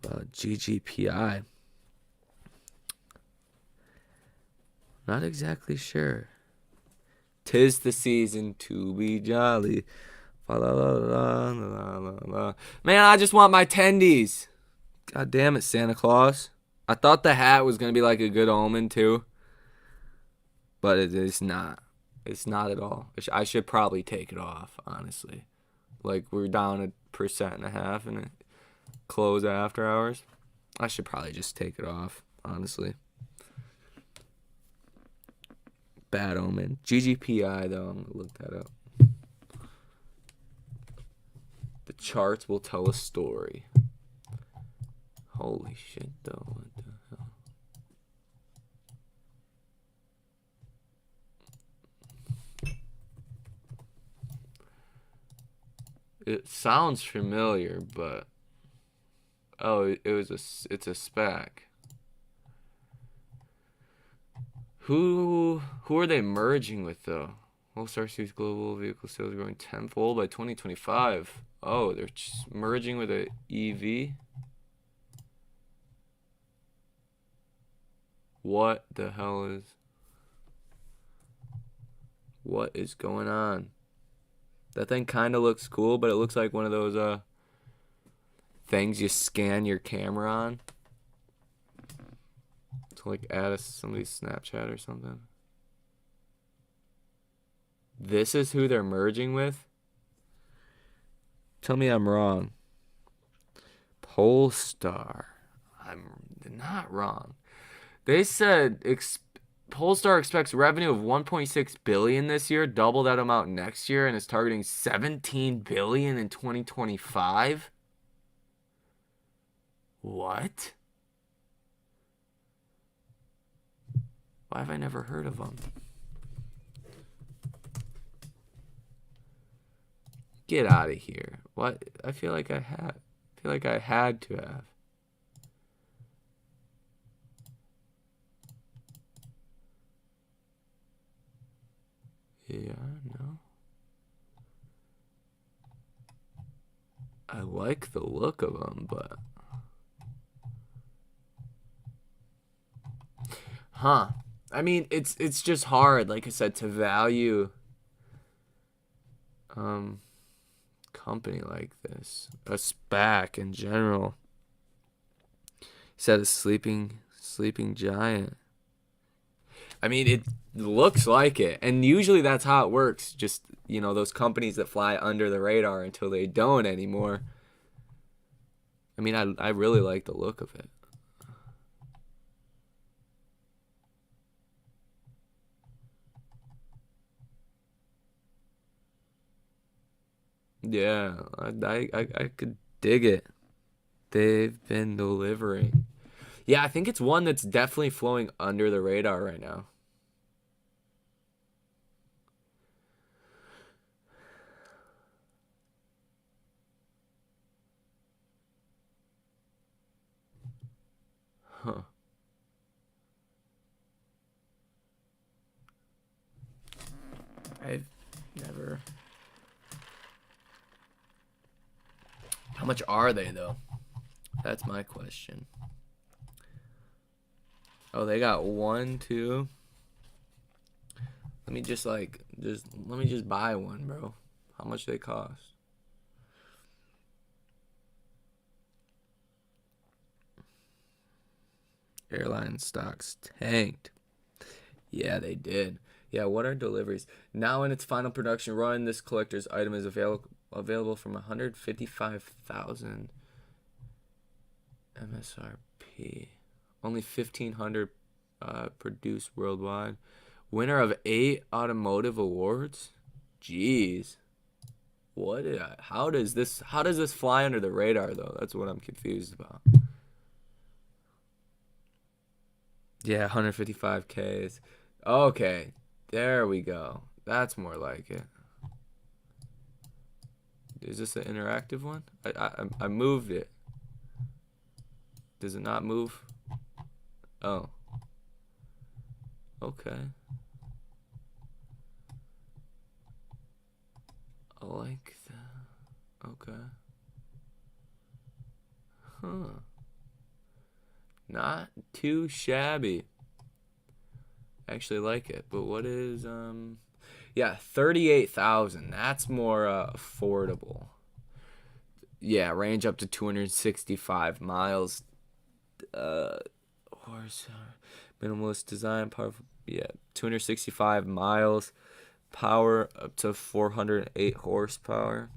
About GGPI. Not exactly sure. 'Tis the season to be jolly. La, la, la, la, la, la. Man, I just want my tendies. God damn it, Santa Claus. I thought the hat was going to be like a good omen too. But it is not. It's not at all. I should probably take it off, honestly. Like, we're down 1.5% and it close after hours. I should probably just take it off, honestly. Bad omen. GGPI, though. I'm going to look that up. The charts will tell a story. Holy shit, though. What the hell? It sounds familiar, but Oh, it's a spec. Who are they merging with though? Polestar sees global vehicle sales growing tenfold by 2025. Oh, they're just merging with a EV. What the hell is? What is going on? That thing kind of looks cool, but it looks like one of those things you scan your camera on to like add somebody's Snapchat or something. This is who they're merging with? Tell me I'm wrong. Polestar. I'm not wrong. They said Polestar expects revenue of 1.6 billion this year, double that amount next year, and is targeting 17 billion in 2025. What? Why have I never heard of them? Get out of here. What? I feel like I had. I feel like I had to have. Yeah, no. I like the look of them, but huh. I mean, it's just hard, like I said, to value company like this. A SPAC in general. He said a sleeping giant. I mean, it looks like it. And usually that's how it works. Just, you know, those companies that fly under the radar until they don't anymore. I mean, I really like the look of it. Yeah, I could dig it. They've been delivering. Yeah, I think it's one that's definitely flowing under the radar right now. Huh. I've never. How much are they though? That's my question. Oh, they got one, two. Let me just let me just buy one, bro. How much they cost? Airline stocks tanked. Yeah, they did. Yeah, what are deliveries? Now in its final production run, this collector's item is available from 155,000 MSRP. Only 1,500 produced worldwide. Winner of 8 automotive awards? Jeez. How does this fly under the radar though? That's what I'm confused about. Yeah, 155K. Okay, there we go. That's more like it. Is this an interactive one? I moved it. Does it not move? Oh. Okay. I like that. Okay. Huh. Not too shabby. Actually like it. But what is yeah, 38,000. That's more affordable. Yeah, range up to 265 miles. Horsepower, minimalist design, powerful. Yeah, 265 miles, power up to 408 horsepower.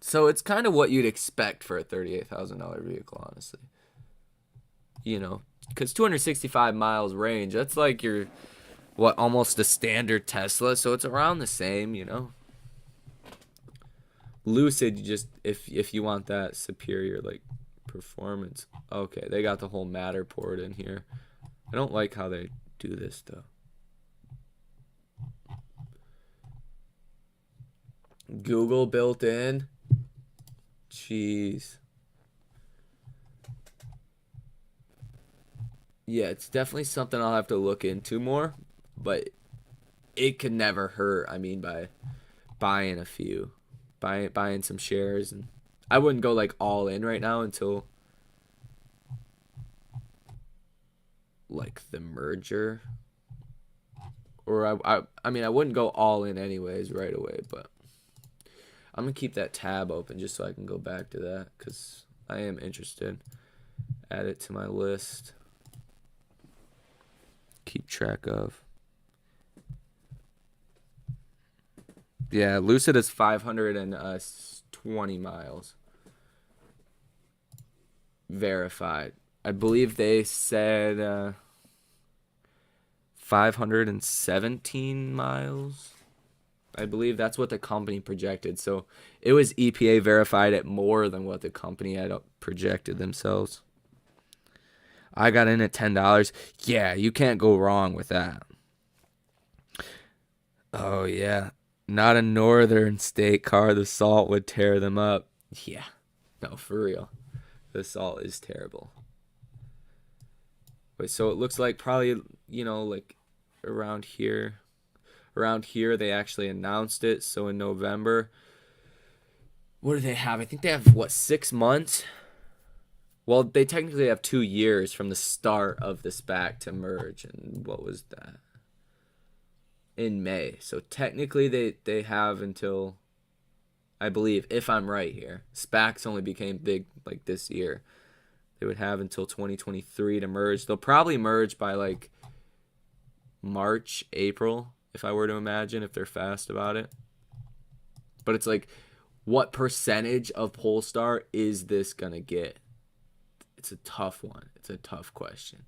So it's kind of what you'd expect for a $38,000 vehicle, honestly. You know, because 265 miles range, that's like your almost a standard Tesla. So it's around the same, you know. Lucid, you just if you want that superior like performance. Okay, they got the whole Matterport in here. I don't like how they do this though. Google built in. Jeez. Yeah, it's definitely something I'll have to look into more, but it could never hurt. I mean, by buying a few, buying some shares, and I wouldn't go like all in right now until like the merger, or I mean I wouldn't go all in anyways right away, but I'm gonna keep that tab open just so I can go back to that because I am interested. Add it to my list. Keep track of. Yeah, Lucid is 520 miles verified. I believe they said 517 miles. I believe that's what the company projected. So it was EPA verified at more than what the company had projected themselves. I got in at $10. Yeah, you can't go wrong with that. Oh, yeah. Not a northern state car. The salt would tear them up. Yeah. No, for real. The salt is terrible. Wait, so it looks like probably, like around here. Around here, they actually announced it. So in November, what do they have? I think they have, 6 months? Well, they technically have 2 years from the start of the SPAC to merge. And what was that? In May. So technically, they have until, I believe, if I'm right here, SPACs only became big like this year. They would have until 2023 to merge. They'll probably merge by like March, April, if I were to imagine, if they're fast about it. But it's like, what percentage of Polestar is this going to get? It's a tough one. It's a tough question.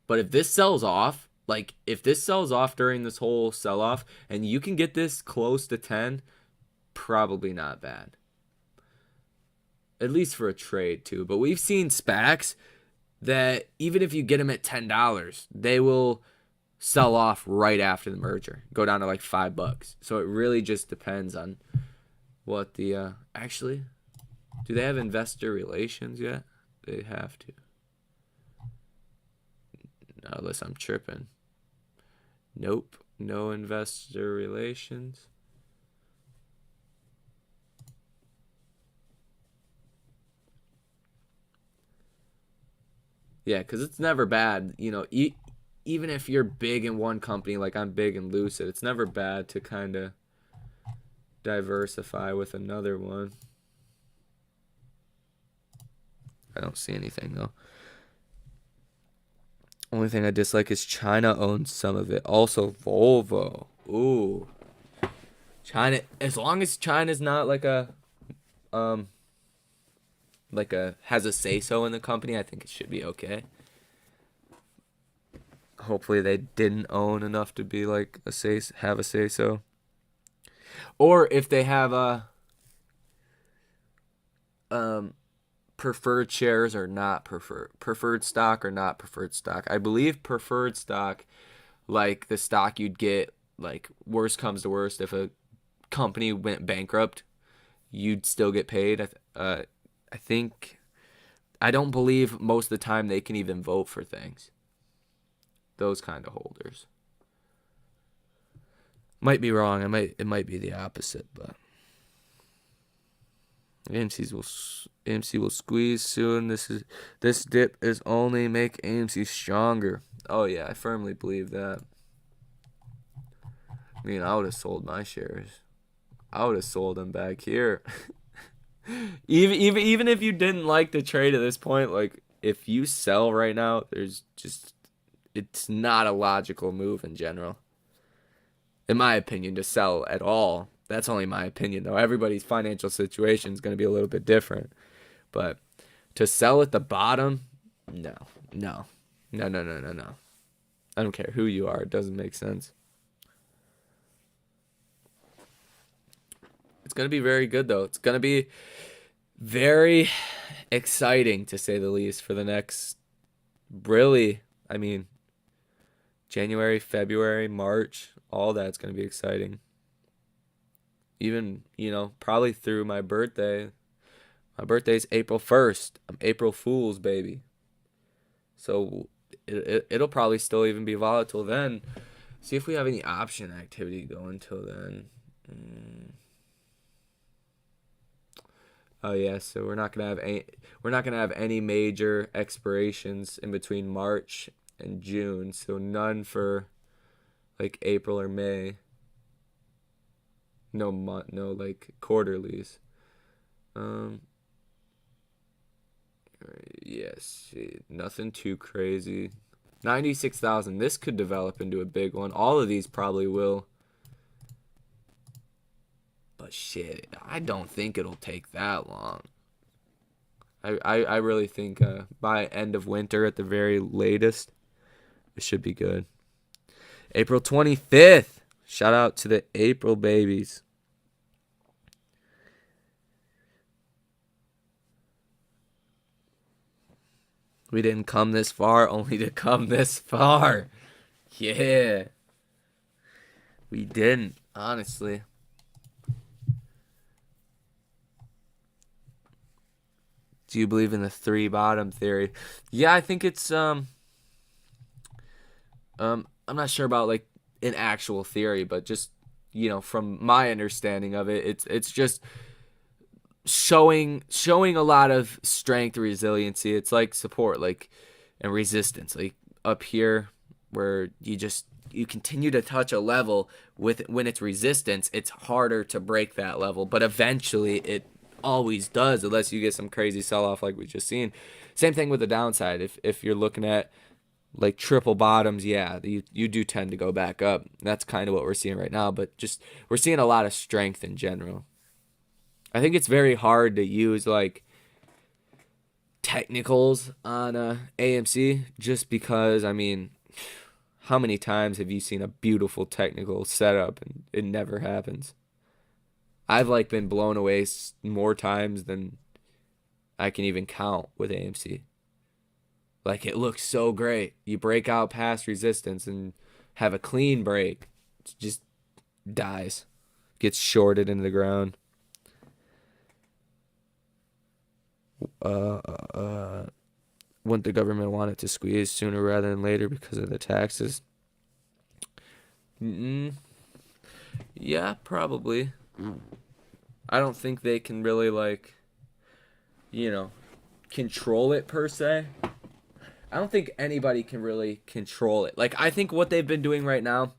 But if this sells off, like if this sells off during this whole sell off and you can get this close to 10, probably not bad. At least for a trade too. But we've seen SPACs that even if you get them at $10, they will sell off right after the merger, go down to like $5. So it really just depends on what the actually, do they have investor relations yet? They have to. No, unless I'm tripping. Nope, no investor relations. Yeah, because it's never bad, even if you're big in one company, like I'm big in Lucid, it's never bad to kind of diversify with another one. I don't see anything though. Only thing I dislike is China owns some of it. Also Volvo. Ooh. China, as long as China's not um has a say so in the company, I think it should be okay. Hopefully they didn't own enough to be like have a say so. Or if they have a preferred shares or not preferred stock or not preferred stock. I believe preferred stock, like the stock you'd get, like worst comes to worst, if a company went bankrupt, you'd still get paid. I think, I don't believe most of the time they can even vote for things. Those kind of holders. Might be wrong. It might be the opposite, but AMC will squeeze soon. This dip is only make AMC stronger. Oh yeah, I firmly believe that. I mean, I would have sold my shares. I would have sold them back here. even if you didn't like the trade at this point, like if you sell right now, it's not a logical move in general. In my opinion, to sell at all. That's only my opinion, though. Everybody's financial situation is going to be a little bit different. But to sell at the bottom, no. I don't care who you are. It doesn't make sense. It's going to be very good, though. It's going to be very exciting, to say the least, for the next, really, I mean, January, February, March, all that's going to be exciting. Even, probably through my birthday. My birthday's April 1st. I'm April Fool's, baby. So it'll probably still even be volatile then. See if we have any option activity going till then. Oh yeah, so we're not gonna have any major expirations in between March and June. So none for like April or May. No like quarterlies. Um, yes, nothing too crazy. 96,000. This could develop into a big one. All of these probably will. But shit, I don't think it'll take that long. I really think by end of winter at the very latest, it should be good. April 25th. Shout out to the April babies. We didn't come this far only to come this far. Yeah. We didn't, honestly. Do you believe in the three bottom theory? Yeah, I think it's I'm not sure about like an actual theory, but just from my understanding of it, it's just showing a lot of strength, resiliency. It's like support, like, and resistance. Like up here where you continue to touch a level with when it's resistance, it's harder to break that level, but eventually it always does unless you get some crazy sell off like we just seen. Same thing with the downside. If you're looking at like triple bottoms, yeah, you do tend to go back up. That's kind of what we're seeing right now, but just we're seeing a lot of strength in general. I think it's very hard to use like technicals on AMC just because, I mean, how many times have you seen a beautiful technical setup and it never happens? I've like been blown away more times than I can even count with AMC. Like it looks so great. You break out past resistance and have a clean break. It just dies. Gets shorted into the ground. Wouldn't the government want it to squeeze sooner rather than later because of the taxes? Yeah, probably. I don't think they can really like, control it per se. I don't think anybody can really control it. Like, I think what they've been doing right now,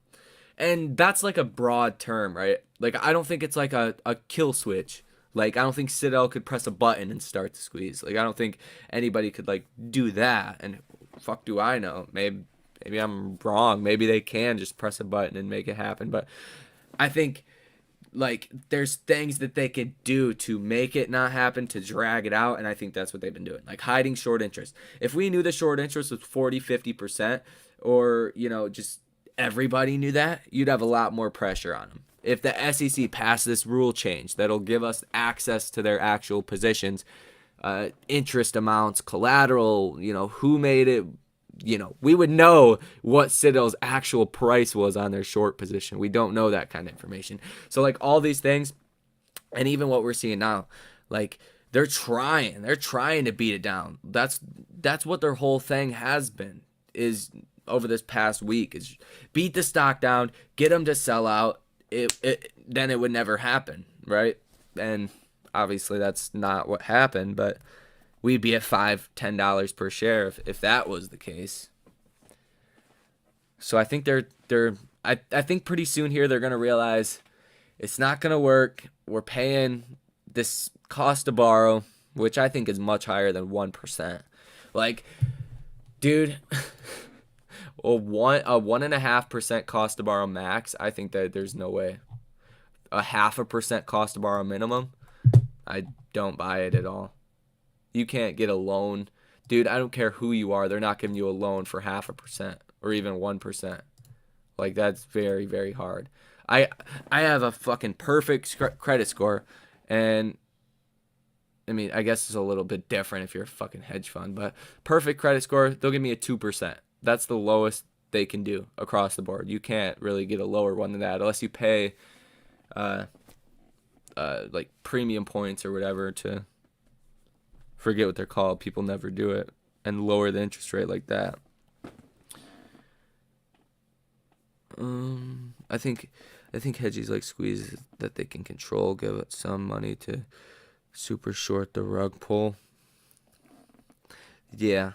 and that's like a broad term, right? Like, I don't think it's like a kill switch. Like, I don't think Citadel could press a button and start the squeeze. Like, I don't think anybody could, like, do that. And fuck do I know? Maybe I'm wrong. Maybe they can just press a button and make it happen. But I think, like, there's things that they could do to make it not happen, to drag it out. And I think that's what they've been doing. Like, hiding short interest. If we knew the short interest was 40, 50%, or, just everybody knew that, you'd have a lot more pressure on them. If the SEC passed this rule change that'll give us access to their actual positions, interest amounts, collateral, who made it, we would know what Citadel's actual price was on their short position. We don't know that kind of information. So like all these things, and even what we're seeing now, like they're trying to beat it down. That's what their whole thing has been, is over this past week, is beat the stock down, get them to sell out. Then it would never happen, right? And obviously that's not what happened, but we'd be at $5-10 per share if that was the case. So I think I think pretty soon here they're gonna realize it's not gonna work. We're paying this cost to borrow, which I think is much higher than 1%. Like, dude. A 1.5% cost to borrow max, I think that there's no way. A 0.5% cost to borrow minimum, I don't buy it at all. You can't get a loan. Dude, I don't care who you are, they're not giving you a loan for 0.5% or even 1%. Like, that's very, very hard. I have a fucking perfect credit score, and I mean, I guess it's a little bit different if you're a fucking hedge fund, but perfect credit score, they'll give me a 2%. That's the lowest they can do across the board. You can't really get a lower one than that unless you pay like premium points or whatever to, forget what they're called. People never do it, and lower the interest rate like that. I think hedgies like squeezes that they can control, give it some money to super short the rug pull. Yeah,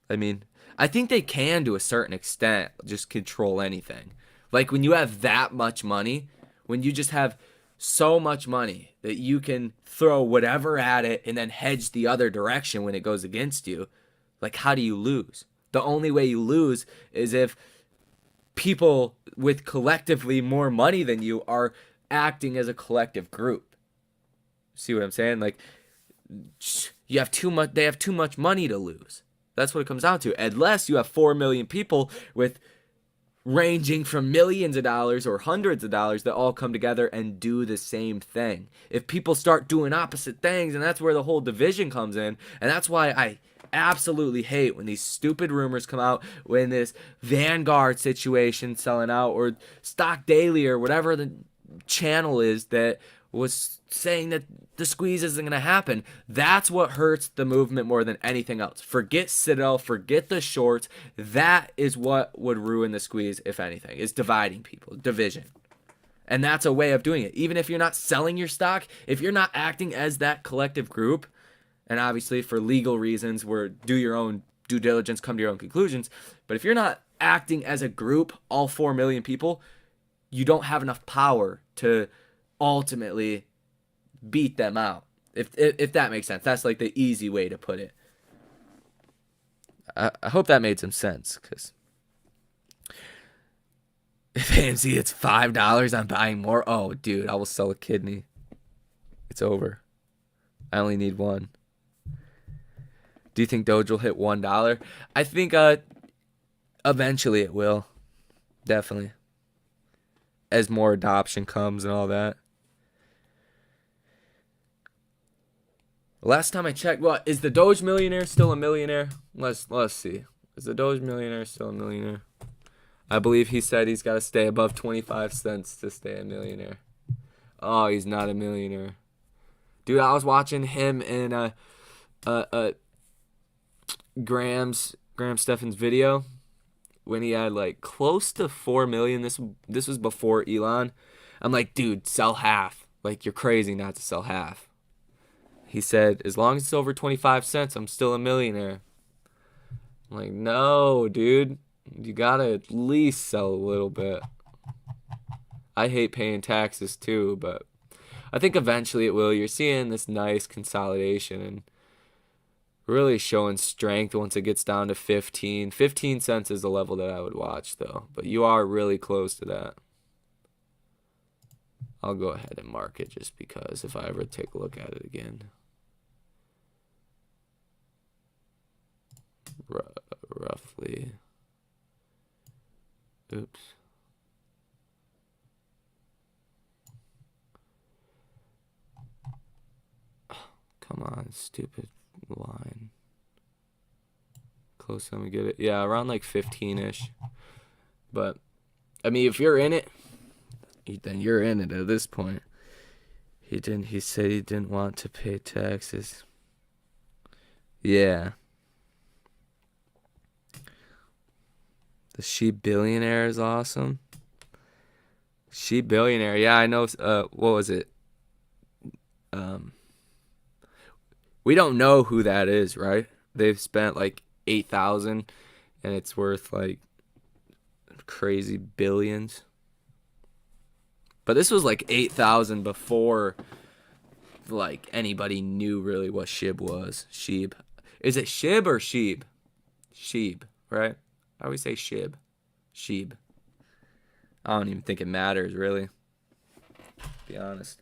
I mean, I think they can to a certain extent just control anything. Like when you have that much money, when you just have so much money that you can throw whatever at it and then hedge the other direction when it goes against you, like how do you lose? The only way you lose is if people with collectively more money than you are acting as a collective group. See what I'm saying? Like you have too much they have too much money to lose. That's what it comes down to. Unless you have 4 million people with ranging from millions of dollars or hundreds of dollars that all come together and do the same thing. If people start doing opposite things, and that's where the whole division comes in, and that's why I absolutely hate when these stupid rumors come out, when this Vanguard situation selling out, or Stock Daily, or whatever the channel is that was saying that the squeeze isn't going to happen. That's what hurts the movement more than anything else. Forget Citadel, forget the shorts. That is what would ruin the squeeze, if anything, is dividing people, division. And that's a way of doing it. Even if you're not selling your stock, if you're not acting as that collective group, and obviously for legal reasons, where do your own due diligence, come to your own conclusions. But if you're not acting as a group, all 4 million people, you don't have enough power to ultimately beat them out. If that makes sense. That's like the easy way to put it. I hope that made some sense, because if AMC hits $5, I'm buying more. Oh, dude, I will sell a kidney. It's over. I only need one. Do you think Doge will hit $1? I think eventually it will. Definitely. As more adoption comes and all that. Last time I checked, is the Doge millionaire still a millionaire? Let's see. Is the Doge millionaire still a millionaire? I believe he said he's got to stay above 25 cents to stay a millionaire. Oh, he's not a millionaire. Dude, I was watching him in Graham Stephan's video when he had like close to 4 million. This was before Elon. I'm like, dude, sell half. Like, you're crazy not to sell half. He said, as long as it's over 25 cents, I'm still a millionaire. I'm like, no, dude. You gotta at least sell a little bit. I hate paying taxes too, but I think eventually it will. You're seeing this nice consolidation and really showing strength once it gets down to 15. 15 cents is the level that I would watch, though. But you are really close to that. I'll go ahead and mark it just because if I ever take a look at it again. Roughly. Oops. Come on, stupid line. Close, let me get it. Yeah, around like 15-ish. But, I mean, if you're in it, then you're in it at this point. He said he didn't want to pay taxes. Yeah. The Sheep Billionaire is awesome. Sheep Billionaire, yeah, I know. What was it? We don't know who that is, right? They've spent like 8,000, and it's worth like crazy billions. But this was like 8,000 before like anybody knew really what SHIB was. SHIB. Is it SHIB or SHEEB? SHEEB, right? I always say SHIB. SHEEB. I don't even think it matters, really. To be honest.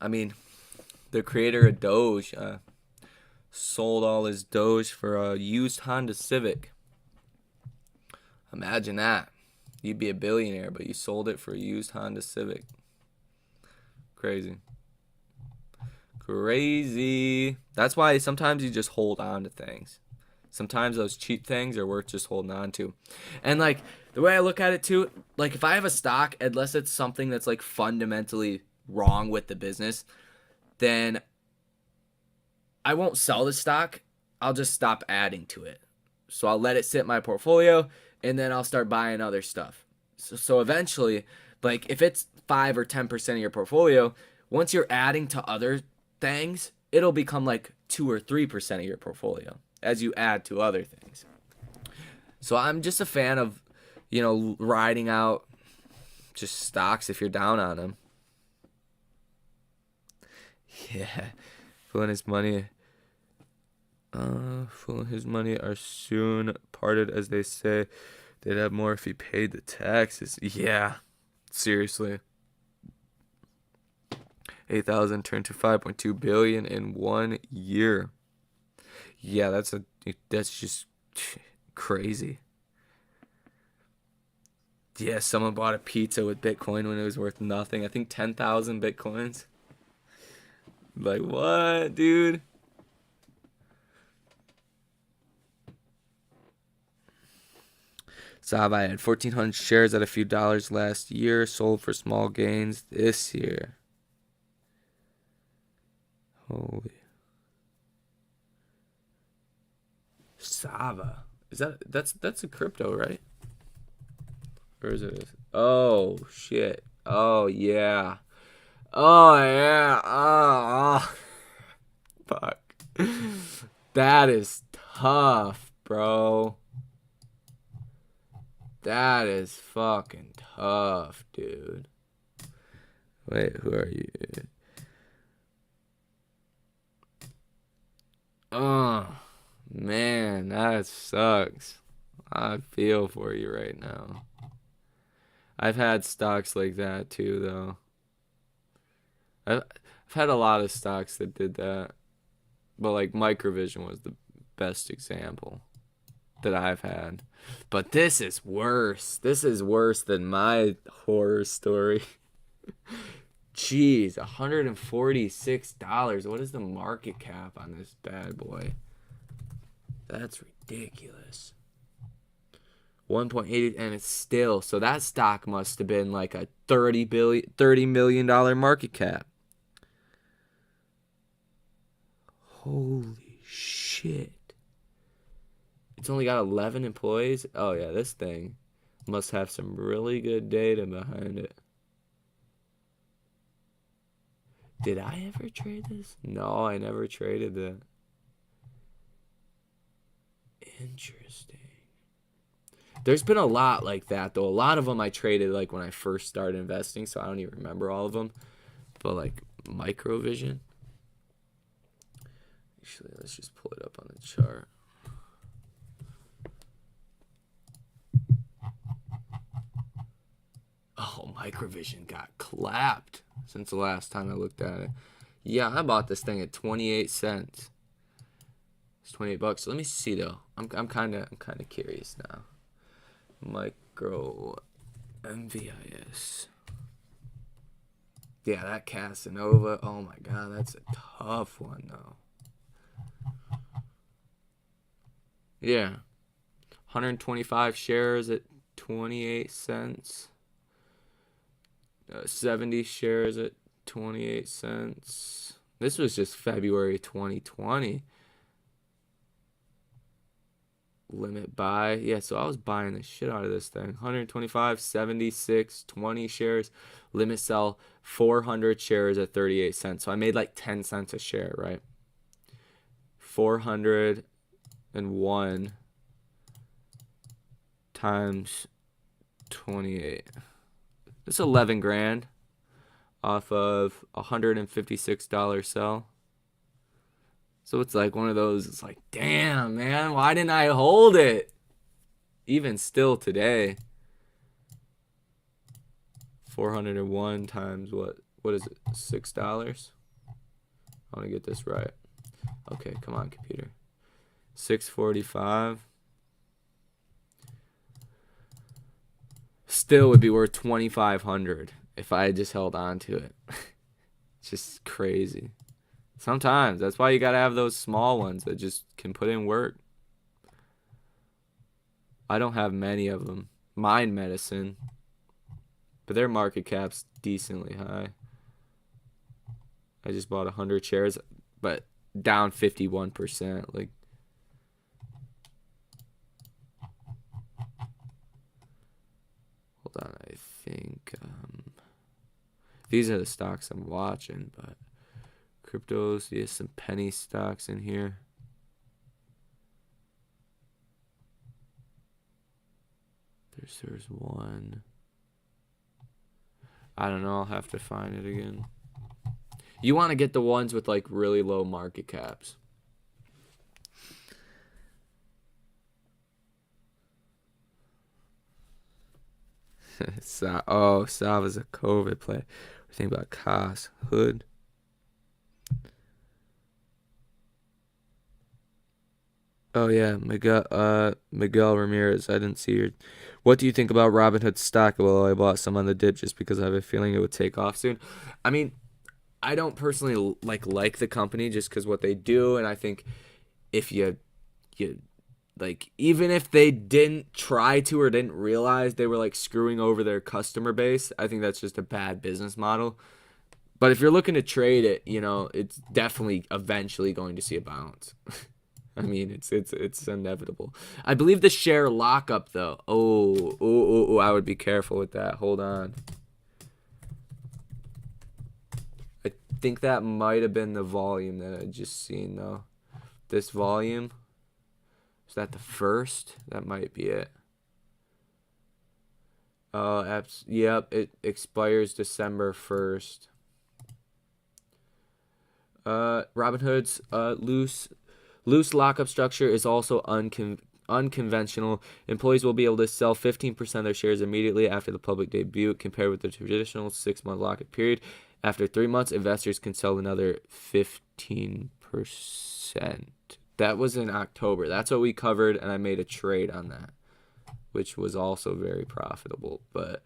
I mean, the creator of Doge sold all his Doge for a used Honda Civic. Imagine that. You'd be a billionaire, but you sold it for a used Honda Civic. Crazy. Crazy. That's why sometimes you just hold on to things. Sometimes those cheap things are worth just holding on to. And like the way I look at it too, like if I have a stock, unless it's something that's like fundamentally wrong with the business, then I won't sell the stock. I'll just stop adding to it. So I'll let it sit in my portfolio, and then I'll start buying other stuff. So eventually, like if it's 5 or 10% of your portfolio, once you're adding to other things, it'll become like 2 or 3% of your portfolio as you add to other things. So I'm just a fan of, riding out just stocks if you're down on them. Yeah, fooling his money. Fooling his money are soon parted, as they say. They'd have more if he paid the taxes. Yeah, seriously. 8,000 turned to 5.2 billion in 1 year. Yeah, that's just crazy. Yeah, someone bought a pizza with Bitcoin when it was worth nothing. I think 10,000 Bitcoins. Like, what, dude? Saba had 1,400 shares at a few dollars last year, sold for small gains this year. Holy. Saba. That's a crypto, right? Or is it? Oh, shit. Oh, yeah. Oh, yeah. Oh. Fuck. That is tough, bro. That is fucking tough, dude. Wait, who are you? Oh, man, that sucks. I feel for you right now. I've had stocks like that too, though. I've had a lot of stocks that did that. But like Microvision was the best example that I've had. But this is worse. This is worse than my horror story. Jeez, $146. What is the market cap on this bad boy? That's ridiculous. 1.8, and it's still, so that stock must have been like a $30 million market cap. Holy shit. It's only got 11 employees. Oh yeah, this thing must have some really good data behind it. Did I ever trade this? No, I never traded that. Interesting. There's been a lot like that, though. A lot of them I traded like when I first started investing, so I don't even remember all of them. But like Microvision. Actually, let's just pull it up on the chart. Oh, Microvision got clapped since the last time I looked at it. Yeah, I bought this thing at 28 cents. It's 28 bucks. So let me see though. I'm kind of curious now. Micro MVIS. Yeah, that Casanova. Oh my god, that's a tough one though. Yeah. 125 shares at 28 cents. 70 shares at 28 cents. This was just February 2020. Limit buy. Yeah, so I was buying the shit out of this thing. 125, 76, 20 shares. Limit sell 400 shares at 38 cents. So I made like 10 cents a share, right? 401 times 28. It's 11 grand off of $156 sell. So it's like one of those, it's like, damn, man, why didn't I hold it? Even still today. 401 times what is it? $6? I want to get this right. Okay, come on, computer. 645. Still would be worth 2,500 if I had just held on to it. It's just crazy. Sometimes that's why you gotta have those small ones that just can put in work. I don't have many of them. Mind Medicine, but their market cap's decently high. I just bought 100 shares, but down 51%. Like, hold on, I think these are the stocks I'm watching, but cryptos, there's some penny stocks in here. There's one. I don't know. I'll have to find it again. You want to get the ones with like really low market caps. Sava's a COVID play. We're thinking about Claus Hood. Oh yeah, Miguel Ramirez. I didn't see your. What do you think about Robinhood stock? Well, I bought some on the dip just because I have a feeling it would take off soon. I mean, I don't personally like the company just because what they do, and I think if you like, even if they didn't try to or didn't realize they were like screwing over their customer base, I think that's just a bad business model. But if you're looking to trade it, it's definitely eventually going to see a bounce. I mean, it's inevitable. I believe the share lockup though. Oh, I would be careful with that. Hold on. I think that might have been the volume that I just seen though. This volume. Is that the first? That might be it. Yep, it expires December 1st. Robinhood's loose lockup structure is also unconventional. Employees will be able to sell 15% of their shares immediately after the public debut, compared with the traditional 6-month lockup period. After 3 months, investors can sell another 15%. That was in October. That's what we covered, and I made a trade on that, which was also very profitable. But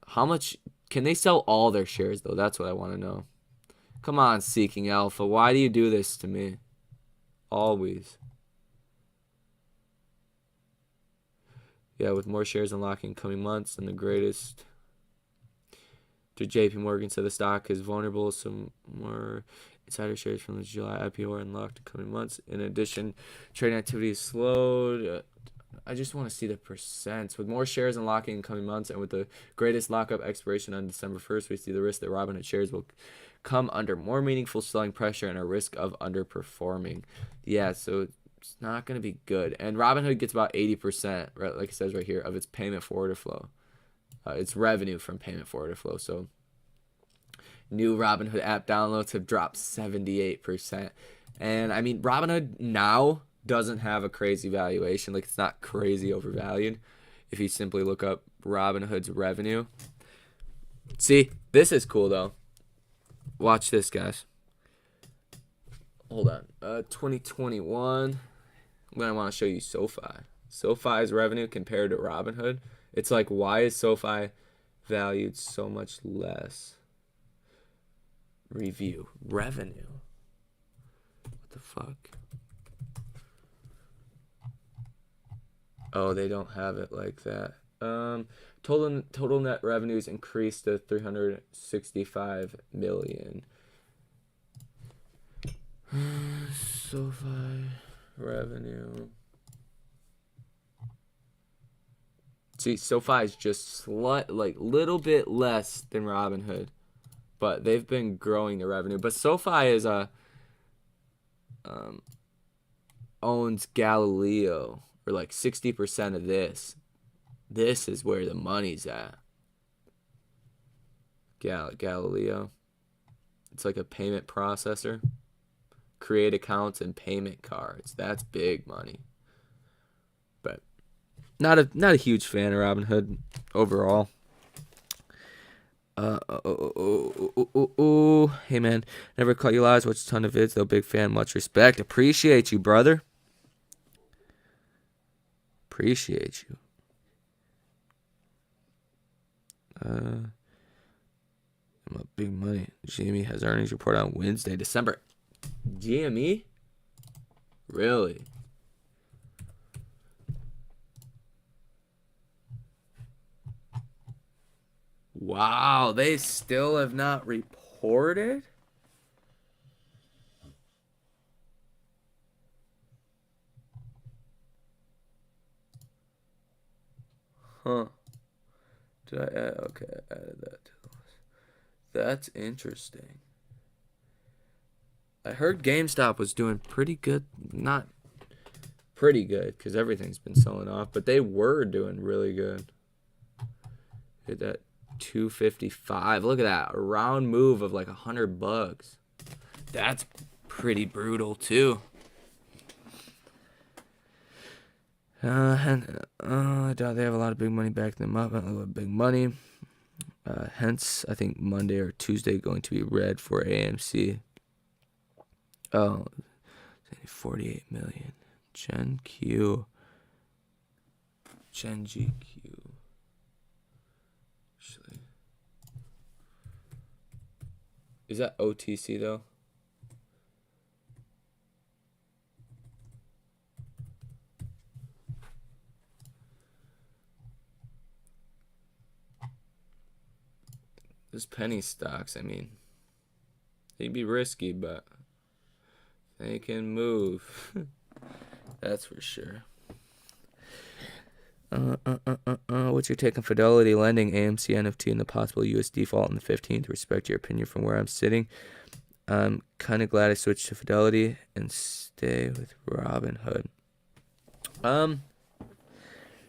how much can they sell all their shares, though? That's what I want to know. Come on, Seeking Alpha. Why do you do this to me? Always. Yeah, with more shares unlocking in coming months and the greatest. To JP Morgan said the stock is vulnerable. Some more insider shares from the July IPO are unlocked in coming months. In addition, trading activity is slowed. I just want to see the percents. With more shares unlocking in coming months and with the greatest lockup expiration on December 1st, we see the risk that Robinhood shares will come under more meaningful selling pressure and a risk of underperforming. Yeah, so it's not going to be good. And Robinhood gets about 80%, right, like it says right here, of its payment for order flow. Its revenue from payment for order flow. So new Robinhood app downloads have dropped 78%. And I mean, Robinhood now doesn't have a crazy valuation. Like, it's not crazy overvalued. If you simply look up Robinhood's revenue. See, this is cool though. Watch this, guys. Hold on. 2021. Then I want to show you SoFi. SoFi's revenue compared to Robinhood. It's like, why is SoFi valued so much less? Review. Revenue. What the fuck? Oh, they don't have it like that. Total net revenues increased to 365 million. SoFi revenue. See, SoFi is just little bit less than Robinhood, but they've been growing the revenue. But SoFi is owns Galileo, or like 60% of this. This is where the money's at. Galileo. It's like a payment processor. Create accounts and payment cards. That's big money. But not a huge fan of Robinhood overall. Hey man, never cut you lives. Watch a ton of vids though. Big fan, much respect. Appreciate you, brother. Appreciate you. I'm a big money. GME has earnings report on Wednesday, December. GME? Really? Wow, they still have not reported? Huh. Did I add? Okay, I added that to the list. That's interesting. I heard GameStop was doing pretty good. Not pretty good, because everything's been selling off, but they were doing really good. Hit that 255. Look at that. A round move of like $100. That's pretty brutal, too. I doubt they have a lot of big money backing them up. I don't know what big money. Hence, I think Monday or Tuesday going to be red for AMC. Oh, 48 million. Gen GQ. Actually, is that OTC though? Those penny stocks, I mean, they'd be risky, but they can move. That's for sure. What's your take on Fidelity Lending, AMC, NFT, and the possible US default on the 15th? Respect your opinion from where I'm sitting. I'm kind of glad I switched to Fidelity and stay with Robinhood. What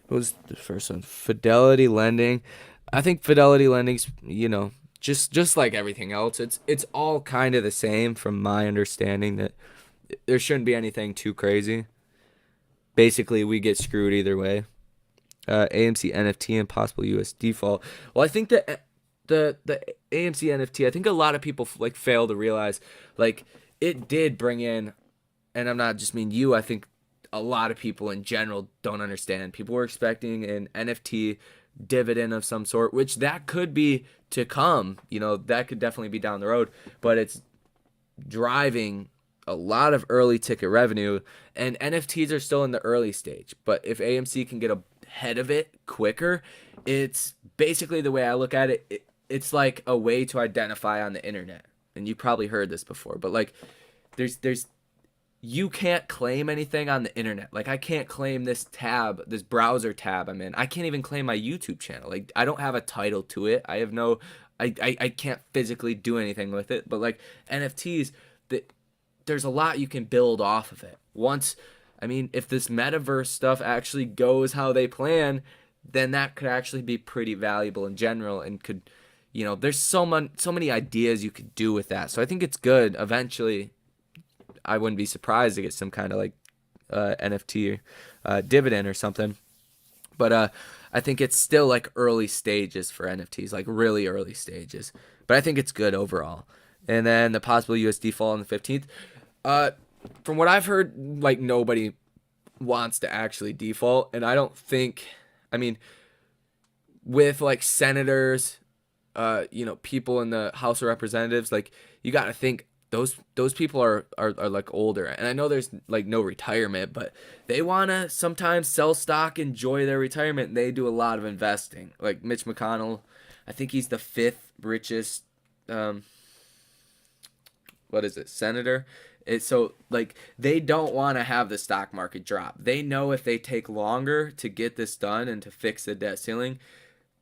was the first one? Fidelity Lending. I think Fidelity Lending's, just like everything else, it's all kind of the same from my understanding, that there shouldn't be anything too crazy. Basically, we get screwed either way. AMC NFT and possible US default. Well, I think that the AMC NFT, I think a lot of people fail to realize it did bring in, and I'm not just mean you, I think a lot of people in general don't understand. People were expecting an NFT dividend of some sort, which that could be to come. That could definitely be down the road, but it's driving a lot of early ticket revenue, and NFTs are still in the early stage. But if AMC can get ahead of it quicker, it's basically, the way I look at it, it's like a way to identify on the internet. And you probably heard this before, but there's you can't claim anything on the internet. I can't claim this browser tab I'm in. I can't even claim my YouTube channel. I don't have a title to it. I have no, I can't physically do anything with it. But NFTs, there's a lot you can build off of it. If this metaverse stuff actually goes how they plan, then that could actually be pretty valuable in general, and could, there's so many ideas you could do with that. So I think it's good. Eventually, I wouldn't be surprised to get some kind of NFT dividend or something. But I think it's still early stages for NFTs, really early stages. But I think it's good overall. And then the possible US default on the 15th. From what I've heard, nobody wants to actually default. And I don't think, with senators, people in the House of Representatives, you got to think those people are older. And I know there's no retirement, but they want to sometimes sell stock, enjoy their retirement, and they do a lot of investing. Mitch McConnell, I think he's the 5th richest, senator. They don't want to have the stock market drop. They know if they take longer to get this done and to fix the debt ceiling,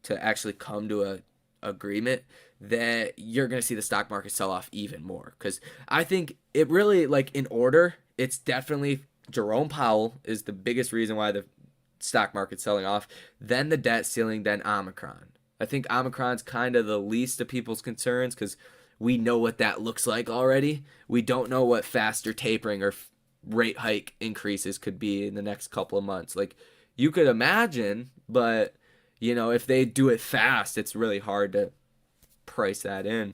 to actually come to a agreement, that you're going to see the stock market sell off even more. Because I think it really, in order, it's definitely Jerome Powell is the biggest reason why the stock market's selling off, then the debt ceiling, then Omicron. I think Omicron's kind of the least of people's concerns, because we know what that looks like already. We don't know what faster tapering or rate hike increases could be in the next couple of months. You could imagine, but if they do it fast, it's really hard to price that in.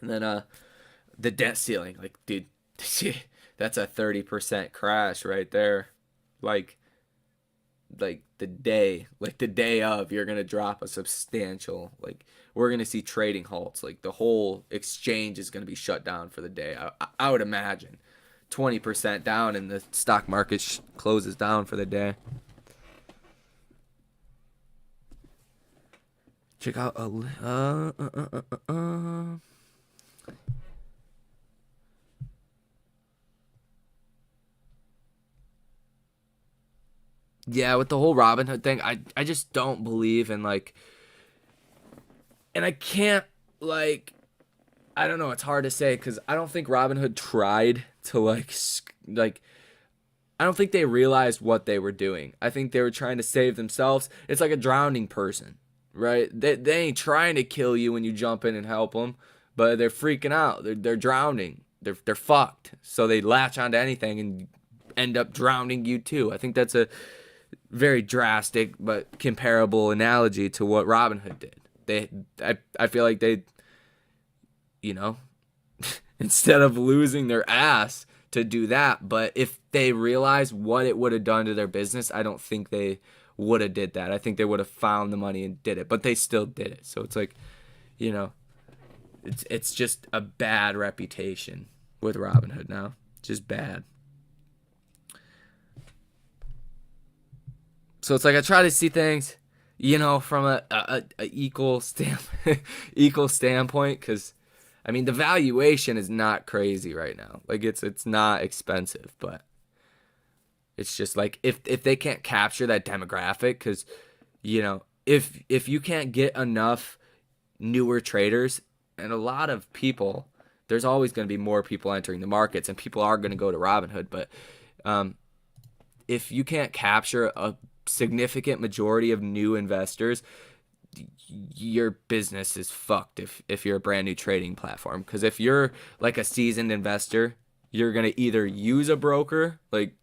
And then the debt ceiling, dude, that's a 30% crash right there. The day of, you're gonna drop a substantial, we're gonna see trading halts. The whole exchange is gonna be shut down for the day. I would imagine 20% down, and the stock market closes down for the day. Check out yeah, with the whole Robin Hood thing, I just don't believe in like, and I can't like, I don't know, it's hard to say because I don't think Robin Hood tried to like I don't think they realized what they were doing. I think they were trying to save themselves. It's like a drowning person, right? They ain't trying to kill you when you jump in and help them, but they're freaking out. They're drowning. They're fucked. So they latch onto anything and end up drowning you too. I think that's a very drastic but comparable analogy to what Robin Hood did. I feel like they, you know, instead of losing their ass to do that, but if they realized what it would have done to their business, I don't think they would have did that. I think they would have found the money and did it, but they still did it. So it's like, you know, it's just a bad reputation with Robin Hood now. Just bad. So it's like I try to see things, you know, from a equal equal standpoint, because I mean the valuation is not crazy right now. Like it's not expensive, but it's just like if they can't capture that demographic, because you know if you can't get enough newer traders and a lot of people, there's always going to be more people entering the markets, and people are going to go to Robinhood, but if you can't capture a significant majority of new investors, your business is fucked if you're a brand new trading platform. Because if you're like a seasoned investor, you're going to either use a broker, like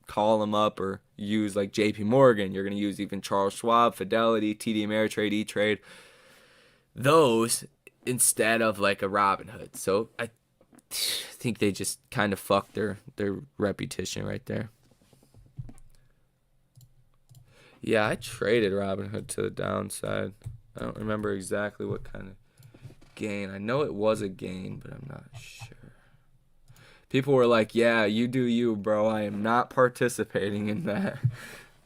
call them up, or use like JP Morgan. You're going to use even Charles Schwab, Fidelity, TD Ameritrade, E-Trade, those instead of like a Robinhood. So I think they just kind of fucked their reputation right there. Yeah, I traded Robinhood to the downside. I don't remember exactly what kind of gain. I know it was a gain, but I'm not sure. People were like, yeah, you do you, bro. I am not participating in that.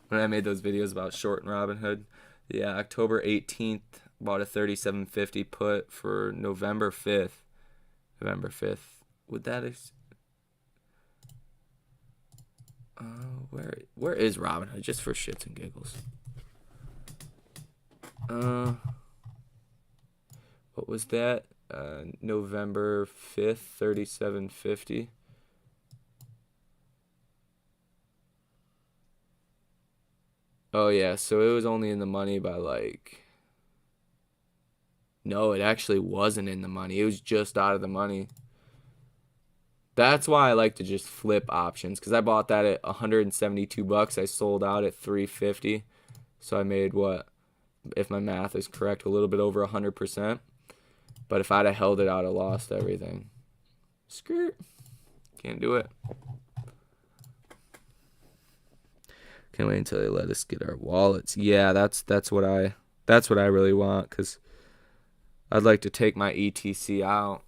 When I made those videos about shorting Robinhood. Yeah, October 18th, bought a 37.50 put for November 5th. November 5th. Would that... where is Robinhood? Just for shits and giggles. What was that? November 5th, 37.50. Oh yeah, so it was only in the money by like... No, it actually wasn't in the money. It was just out of the money. That's why I like to just flip options, because I bought that at $172. I sold out at $350. So I made what, if my math is correct, a little bit over 100%. But if I'd have held it out, I lost everything. Skirt. Can't do it. Can't wait until they let us get our wallets. Yeah, that's what I really want, because I'd like to take my ETC out.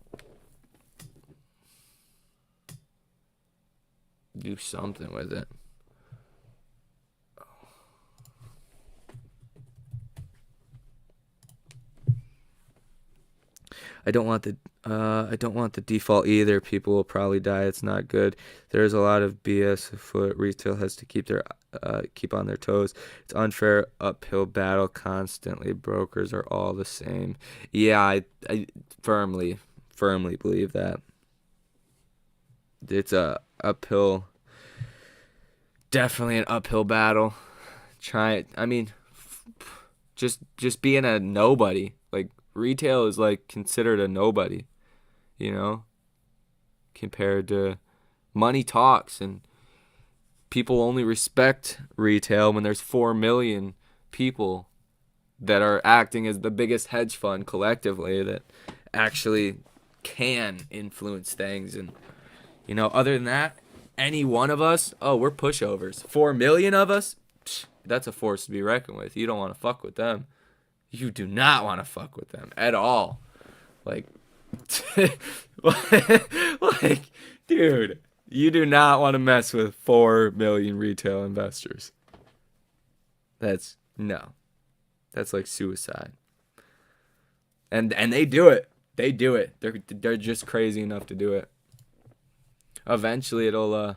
Do something with it. I don't want the default either. People will probably die. It's not good. There's a lot of BS afoot. Retail has to keep on their toes. It's unfair uphill battle constantly. Brokers are all the same. Yeah, I firmly believe that. It's a uphill, definitely an uphill battle. Just being a nobody. Like, retail is like considered a nobody, you know, compared to money talks, and people only respect retail when there's 4 million people that are acting as the biggest hedge fund collectively that actually can influence things. And you know, other than that, any one of us, we're pushovers. 4 million of us, that's a force to be reckoned with. You don't want to fuck with them. You do not want to fuck with them at all. Like, like, dude, you do not want to mess with 4 million retail investors. That's like suicide. And they do it. They do it. They're just crazy enough to do it. Eventually, it'll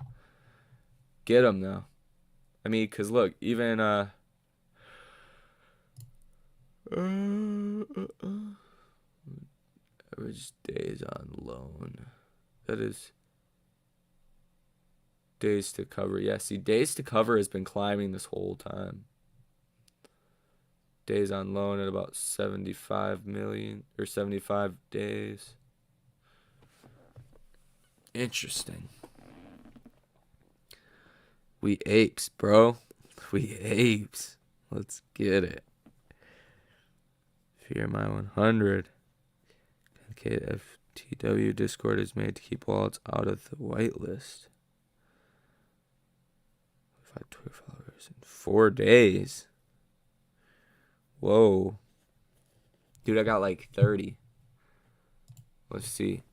get them though. I mean, cause look, even average days on loan. That is days to cover. Yeah, see, days to cover has been climbing this whole time. Days on loan at about 75 million or 75 days. Interesting. We apes, bro. We apes. Let's get it. Fear my 100. KFTW Discord is made to keep wallets out of the whitelist. 5 Twitter followers in 4 days. Whoa. Dude, I got like 30. Let's see.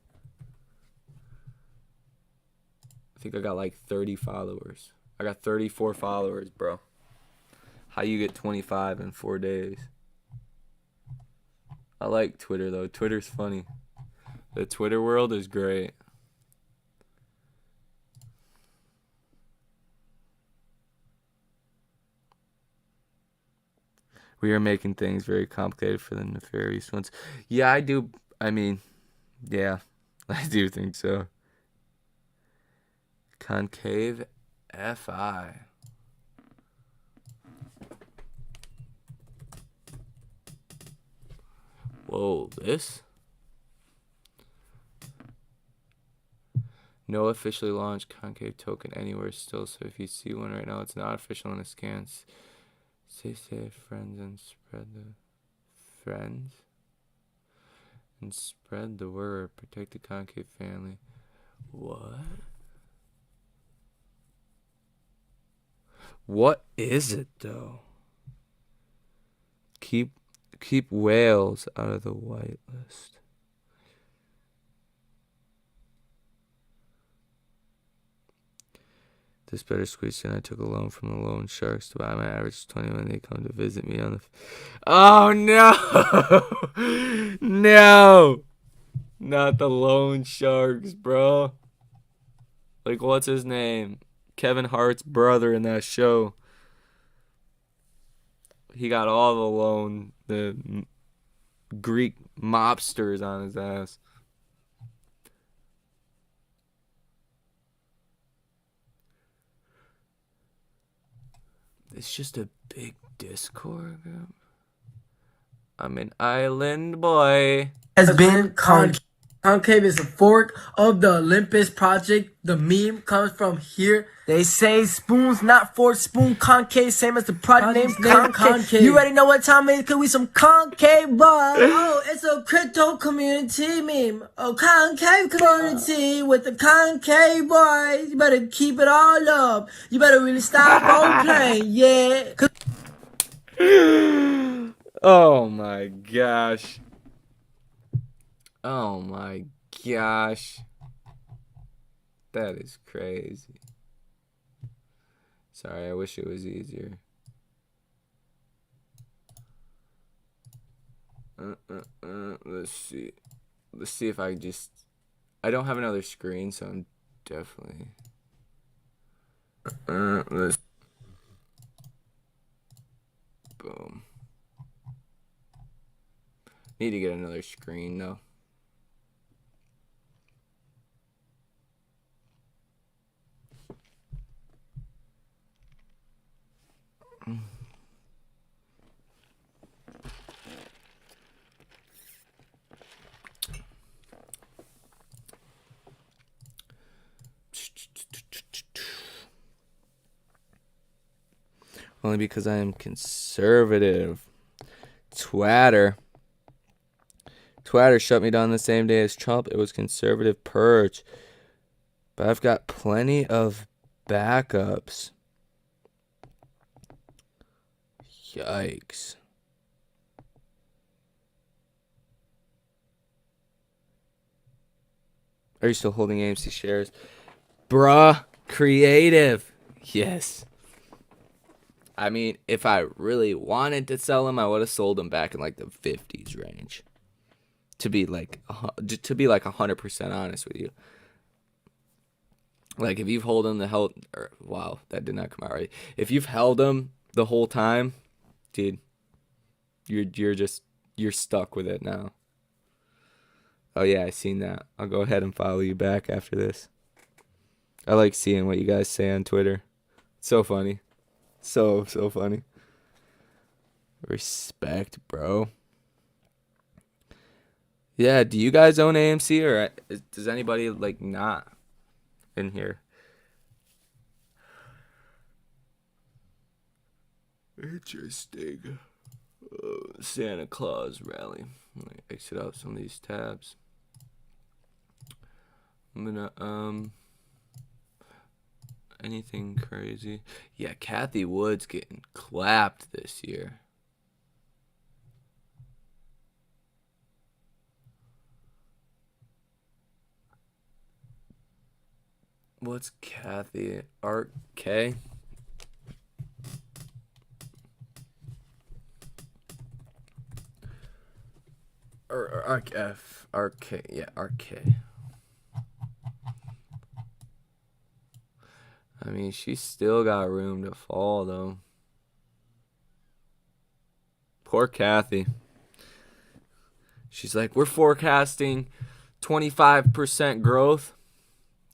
I think I got like 30 followers. I got 34 followers, bro. How you get 25 in 4 days? I like Twitter, though. Twitter's funny. The Twitter world is great. We are making things very complicated for the nefarious ones. Yeah, I do. I mean, yeah, I do think so. Concave FI. Whoa, this? No officially launched concave token anywhere still, so if you see one right now, it's not official in a scan. Stay safe, friends, and spread the friends. And spread the word. Protect the concave family. What? What is it, though? Keep whales out of the whitelist. This better squeeze in. I took a loan from the loan sharks to buy my average 20 when they come to visit me on the... Oh, no! No! Not the loan sharks, bro. Like, what's his name? Kevin Hart's brother in that show. He got all the Greek mobsters on his ass. It's just a big Discord group. I'm an island boy. Has been concave. Concave is a fork of the Olympus project. The meme comes from here. They say spoons, not forks. Spoon concave, same as the project name concave. You already know what time it is, cause we some concave boys. Oh, it's a crypto community meme. A concave community with the concave boys. You better keep it all up. You better really stop role playing, yeah. Oh my gosh. Oh my gosh. That is crazy. Sorry, I wish it was easier. Let's see. Let's see if I just... I don't have another screen, so I'm definitely... Let's... Boom. Need to get another screen, though. Only because I am conservative. Twatter shut me down the same day as Trump. It was conservative purge. But I've got plenty of backups. Yikes. Are you still holding AMC shares? Bruh, creative. Yes. I mean, if I really wanted to sell them, I would have sold them back in like the 50s range. To be like 100% honest with you. Like if you've held them wow, that did not come out right. If you've held them the whole time, dude, you're stuck with it now. Oh yeah, I seen that. I'll go ahead and follow you back after this. I like seeing what you guys say on Twitter. So funny. So funny. Respect, bro. Yeah, do you guys own AMC or does anybody like not in here? Interesting. Santa Claus rally. Let me exit out some of these tabs. I'm gonna anything crazy? Yeah, Kathy Wood's getting clapped this year. What's Kathy? Art K? Or Arc F. RK. Yeah, RK. I mean, she's still got room to fall, though. Poor Kathy. She's like, we're forecasting 25% growth.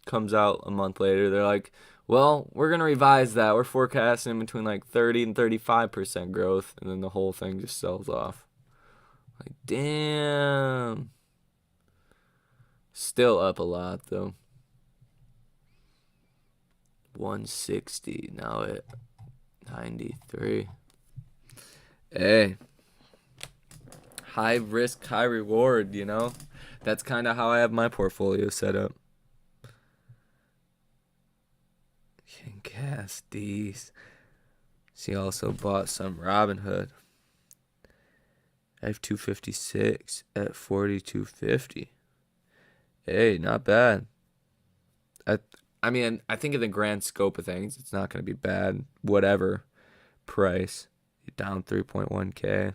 Comes out a month later. They're like, well, we're going to revise that. We're forecasting between like 30 and 35% growth. And then the whole thing just sells off. Like, damn. Still up a lot, though. 160. Now at 93. Hey. High risk, high reward, you know? That's kind of how I have my portfolio set up. Can cast these. She also bought some Robinhood. I have 256 at 42.50. Hey, not bad. I mean, I think in the grand scope of things, it's not going to be bad. Whatever price. You're down 3.1K.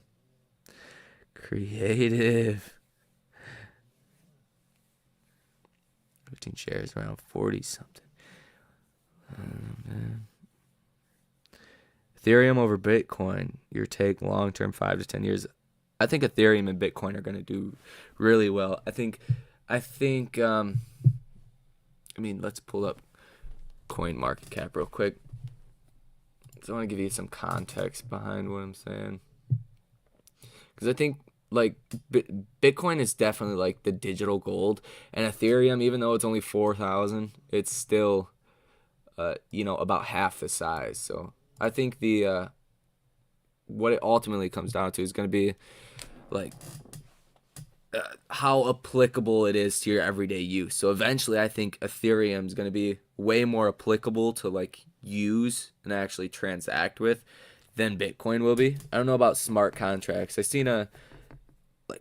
Creative. 15 shares, around 40 something. Ethereum over Bitcoin. Your take long term, 5 to 10 years. I think Ethereum and Bitcoin are going to do really well. I mean, let's pull up Coin Market Cap real quick. So I want to give you some context behind what I'm saying. Because I think like Bitcoin is definitely like the digital gold, and Ethereum, even though it's only 4,000, it's still, about half the size. So I think what it ultimately comes down to is going to be like how applicable it is to your everyday use. So eventually, I think Ethereum is going to be way more applicable to like use and actually transact with than Bitcoin will be. I don't know about smart contracts. I seen a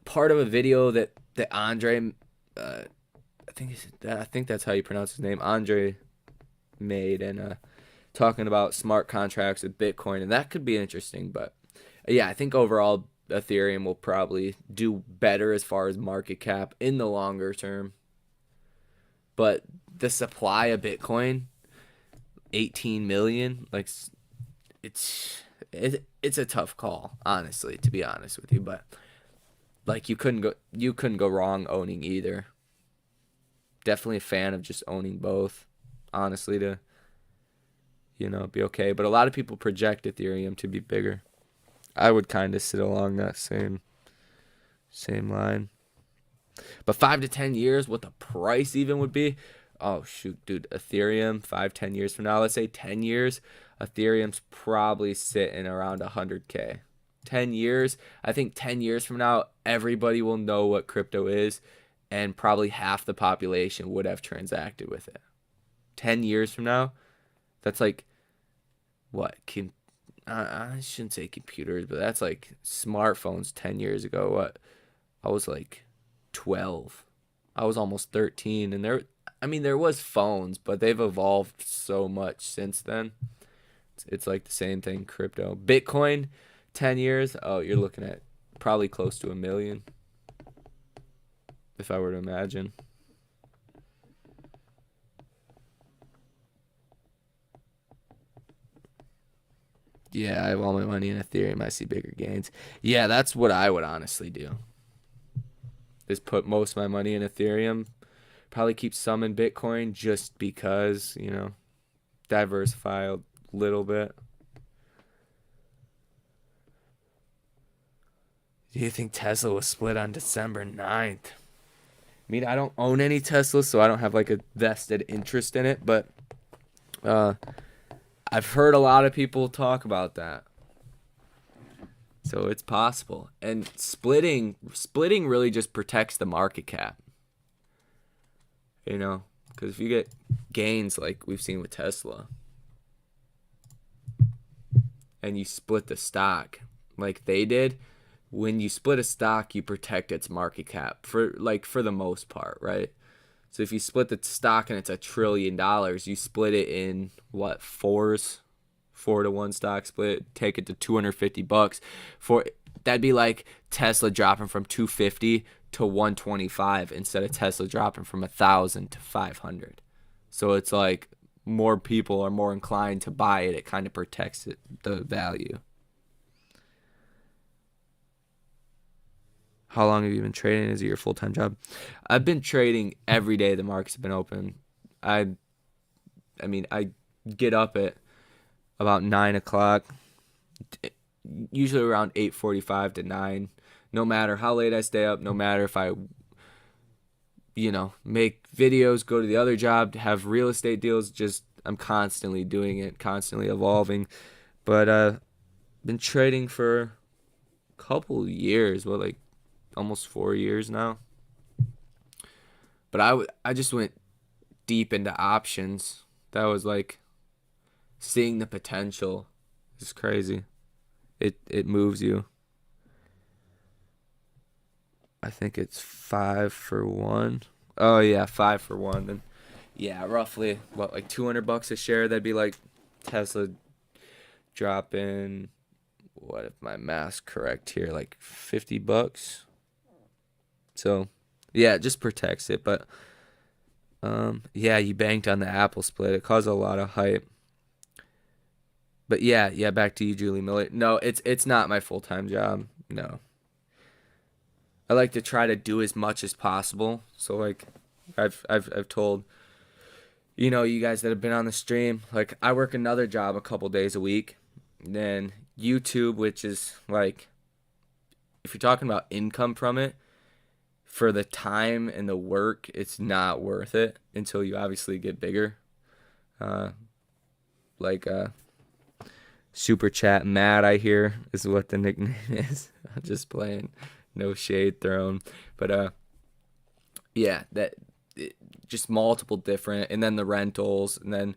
part of a video that Andre, I think that's how you pronounce his name, Andre made, and talking about smart contracts with Bitcoin, and that could be interesting. But yeah, I think overall Ethereum will probably do better as far as market cap in the longer term. But the supply of Bitcoin, 18 million, like it's a tough call, honestly, to be honest with you. But like you couldn't go wrong owning either. Definitely a fan of just owning both, honestly, to be okay. But a lot of people project Ethereum to be bigger. I would kind of sit along that same line. But 5 to 10 years, what the price even would be? Oh, shoot, dude. Ethereum, 5-10 years from now, let's say 10 years, Ethereum's probably sitting around 100K. 10 years, I think 10 years from now, everybody will know what crypto is, and probably half the population would have transacted with it. 10 years from now, that's like, what? I shouldn't say computers, but that's like smartphones 10 years ago. What? I was like 12. I was almost 13, and there was phones, but they've evolved so much since then. It's like the same thing, crypto. Bitcoin, 10 years, oh, you're looking at probably close to 1 million, if I were to imagine. Yeah, I have all my money in Ethereum. I see bigger gains. Yeah, that's what I would honestly do. Is put most of my money in Ethereum. Probably keep some in Bitcoin just because, diversify a little bit. Do you think Tesla was split on December 9th? I mean, I don't own any Tesla, so I don't have like a vested interest in it, but uh, I've heard a lot of people talk about that. So it's possible. And splitting really just protects the market cap. Because if you get gains like we've seen with Tesla and you split the stock like they did, when you split a stock, you protect its market cap for the most part, right? So if you split the stock and it's $1 trillion, you split it in what, 4-to-1 stock split, take it to $250 for that'd be like Tesla dropping from 250 to 125 instead of Tesla dropping from 1,000 to 500. So it's like more people are more inclined to buy it. It kind of protects the value. How long have you been trading? Is it your full-time job? I've been trading every day the markets have been open. I mean, I get up at about 9 o'clock, usually around 8:45 to 9. No matter how late I stay up, no matter if I, make videos, go to the other job, have real estate deals, just I'm constantly doing it, constantly evolving. But been trading for a couple years, like almost 4 years now. But I just went deep into options. That was like seeing the potential. It's crazy. It moves you. I think it's 5 for 1. Oh yeah, 5 for 1. Then yeah, roughly what, like $200 a share. That'd be like Tesla dropping, what if my math's correct here, like $50. So yeah, it just protects it. But yeah, you banked on the Apple split. It caused a lot of hype. But yeah, back to you, Julie Miller. No, it's not my full-time job. No. I like to try to do as much as possible. So like I've told you guys that have been on the stream, like I work another job a couple days a week. And then YouTube, which is like, if you're talking about income from it, for the time and the work, it's not worth it until you obviously get bigger. Like Super Chat Matt, I hear, is what the nickname is. I'm just playing, no shade thrown, but yeah, just multiple different, and then the rentals, and then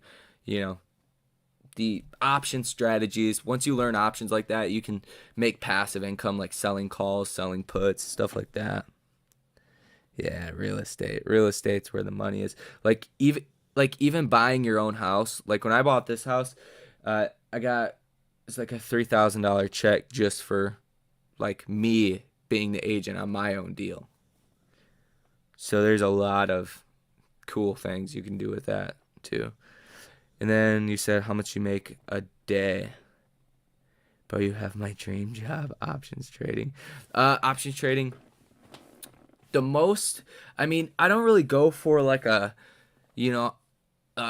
the option strategies. Once you learn options like that, you can make passive income, like selling calls, selling puts, stuff like that. Yeah, real estate's where the money is. Even buying your own house, like when I bought this house, I got, it's like a $3,000 check just for like me being the agent on my own deal. So there's a lot of cool things you can do with that too. And then you said how much you make a day. But you have my dream job, options trading. Options trading, the most, I mean, I don't really go for like a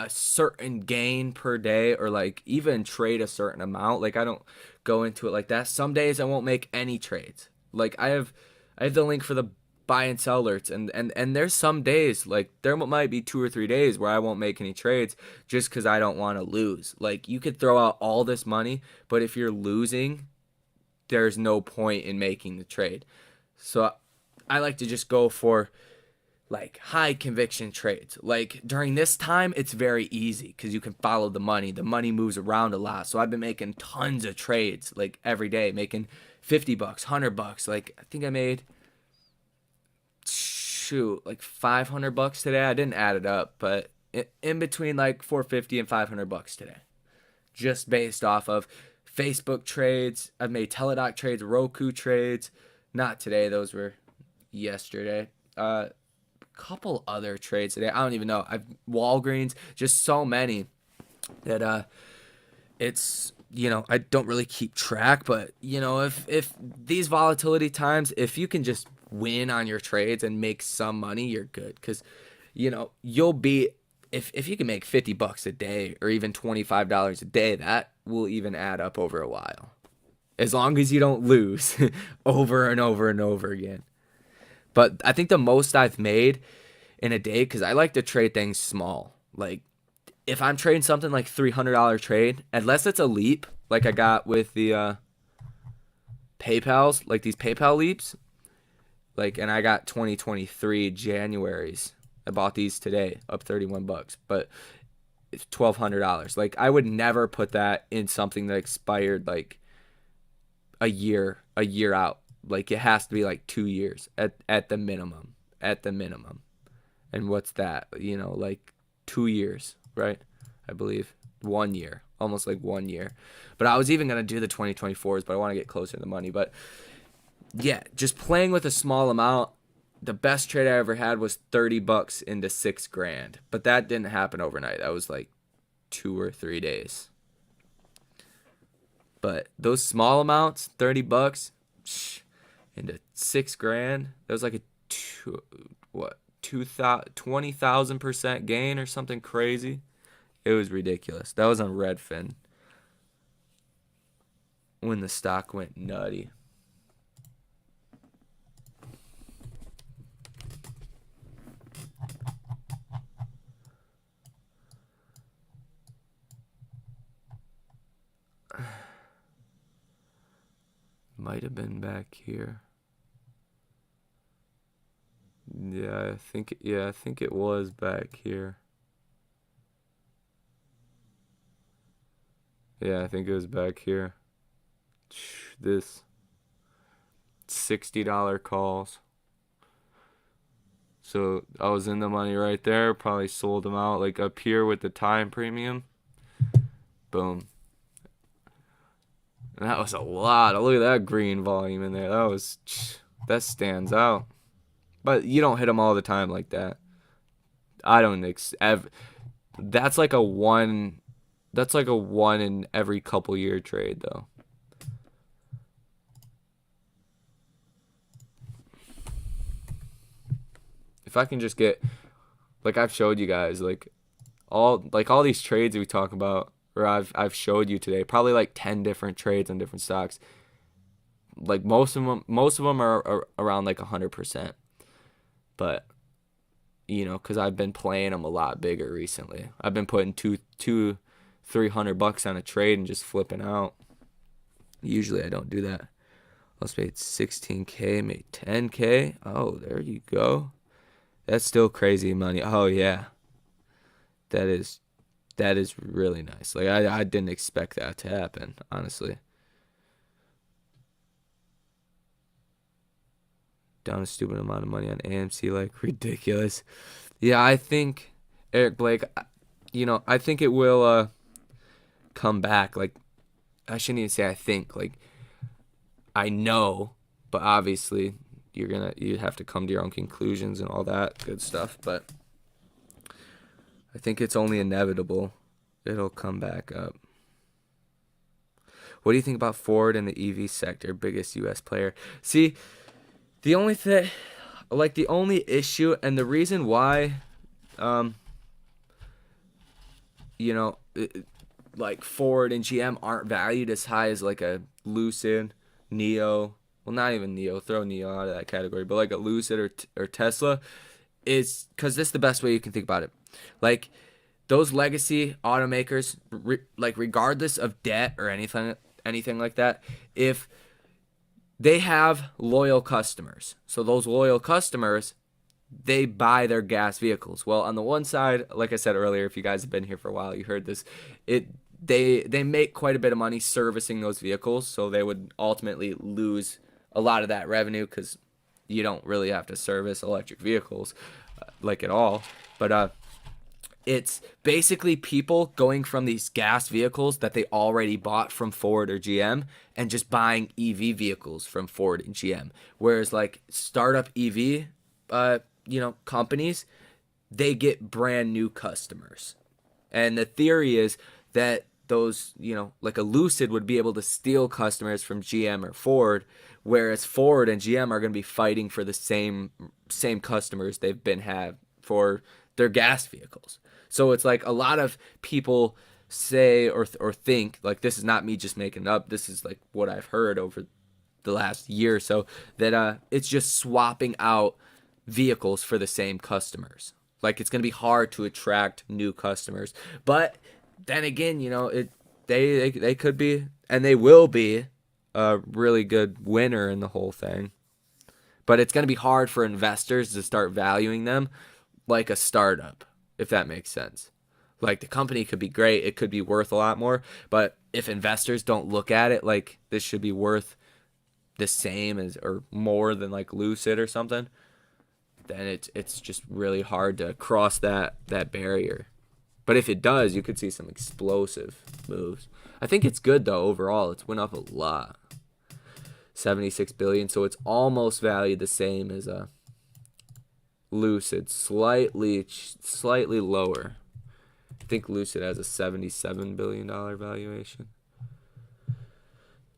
certain gain per day, or like even trade a certain amount. Like I don't go into it like that. Some days I won't make any trades. Like I have the link for the buy and sell alerts, and there's some days, like there might be 2 or 3 days where I won't make any trades just because I don't want to lose. Like you could throw out all this money, but if you're losing, there's no point in making the trade. So I like to just go for like high conviction trades. Like during this time, it's very easy because you can follow the money. The money moves around a lot. So I've been making tons of trades like every day, making $50, $100. Like I think I made like $500 today. I didn't add it up, but in between like $450 and $500 today, just based off of Facebook trades. I've made Teledoc trades, Roku trades. Not today; those were yesterday. Couple other trades today. I don't even know. I've Walgreens, just so many that it's I don't really keep track, but if these volatility times, if you can just win on your trades and make some money, you're good. Because you'll be if you can make $50 a day or even $25 a day, that will even add up over a while. As long as you don't lose over and over and over again. But I think the most I've made in a day, because I like to trade things small. Like if I'm trading something like $300 trade, unless it's a leap, like I got with the PayPal's, like these PayPal leaps, like, and I got 2023 Januaries. I bought these today, up $31, but it's $1,200. Like I would never put that in something that expired like a year out. Like it has to be like 2 years at the minimum, And what's that? Like 2 years, right? I believe 1 year, almost like 1 year. But I was even going to do the 2024s, but I want to get closer to the money. But yeah, just playing with a small amount. The best trade I ever had was $30 into $6,000, but that didn't happen overnight. That was like 2 or 3 days. But those small amounts, $30 into $6,000, that was like a 20,000% gain or something crazy. It was ridiculous. That was on Redfin when the stock went nutty. Might have been back here. Yeah, I think it was back here. Yeah, I think it was back here. This $60 calls. So I was in the money right there. Probably sold them out like up here with the time premium. Boom. And that was a lot. Look at that green volume in there. That stands out. But you don't hit them all the time like that. I don't that's like a one. That's like a one in every couple year trade though. If I can just get, like I've showed you guys, like all these trades we talk about, or I've showed you today, probably like 10 different trades on different stocks. Like most of them are around like 100%. But because I've been playing them a lot bigger recently. I've been putting $300 on a trade and just flipping out. Usually I don't do that. Let's made 16K, made 10K. Oh, there you go. That's still crazy money. Oh yeah, that is really nice. Like I didn't expect that to happen, honestly. Down a stupid amount of money on AMC, like ridiculous. Yeah, I think Eric Blake. I think it will come back. Like I shouldn't even say I think. Like I know, but obviously you have to come to your own conclusions and all that good stuff. But I think it's only inevitable. It'll come back up. What do you think about Ford in the EV sector, biggest U.S. player? See, the only issue and the reason why, like Ford and GM aren't valued as high as like a Lucid, Neo. Well, not even Neo. Throw Neo out of that category, but like a Lucid or Tesla, is because this is the best way you can think about it. Like those legacy automakers, like regardless of debt or anything like that, if they have loyal customers, so those loyal customers, they buy their gas vehicles. Well, on the one side, like I said earlier, if you guys have been here for a while, you heard this. They make quite a bit of money servicing those vehicles, so they would ultimately lose a lot of that revenue because you don't really have to service electric vehicles like at all. But it's basically people going from these gas vehicles that they already bought from Ford or GM and just buying EV vehicles from Ford and GM. Whereas like startup EV, companies, they get brand new customers. And the theory is that those, like a Lucid would be able to steal customers from GM or Ford, whereas Ford and GM are going to be fighting for the same customers they've been have for their gas vehicles. So it's like a lot of people say or think, like, this is not me just making it up, this is like what I've heard over the last year or so, that it's just swapping out vehicles for the same customers. Like, it's going to be hard to attract new customers. But then again, they could be, and they will be, a really good winner in the whole thing. But it's going to be hard for investors to start valuing them like a startup, if that makes sense. Like, the company could be great, it could be worth a lot more, but if investors don't look at it like this should be worth the same as or more than like Lucid or something, then it's just really hard to cross that barrier. But if it does, you could see some explosive moves. I think it's good though overall. It's went up a lot. 76 billion, so it's almost valued the same as a Lucid, slightly lower. I think Lucid has a $77 billion valuation.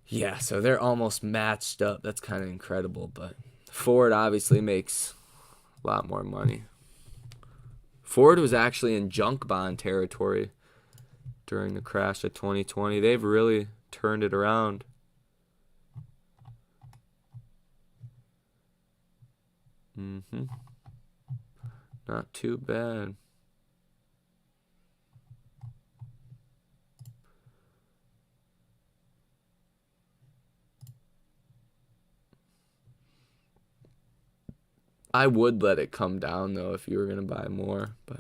Yeah, so they're almost matched up. That's kind of incredible, but Ford obviously makes a lot more money. Ford was actually in junk bond territory during the crash of 2020. They've really turned it around. Not too bad. I would let it come down though if you were gonna buy more, but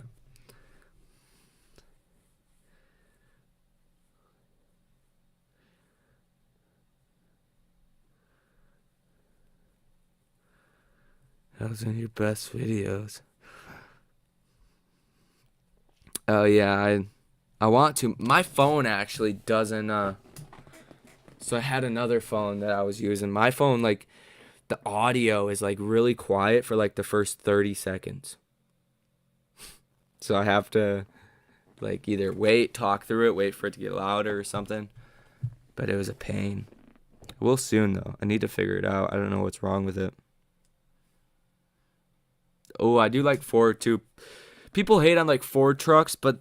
those are your best videos. Oh yeah, I want to. My phone actually doesn't. So I had another phone that I was using. My phone, like, the audio is like really quiet for like the first 30 seconds. So I have to like either talk through it, wait for it to get louder or something. But it was a pain. We'll soon though. I need to figure it out. I don't know what's wrong with it. Oh, I do like Ford too. People hate on like Ford trucks, but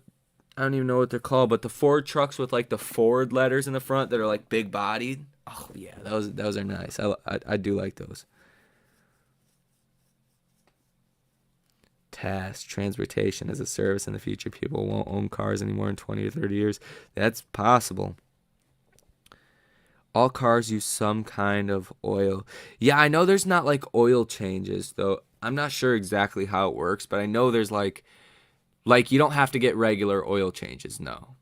I don't even know what they're called. But the Ford trucks with like the Ford letters in the front that are like big bodied. Oh yeah, those are nice. I do like those. Task, transportation as a service in the future. People won't own cars anymore in 20 or 30 years. That's possible. All cars use some kind of oil. Yeah, I know there's not like oil changes though. I'm not sure exactly how it works, but I know there's like you don't have to get regular oil changes. No,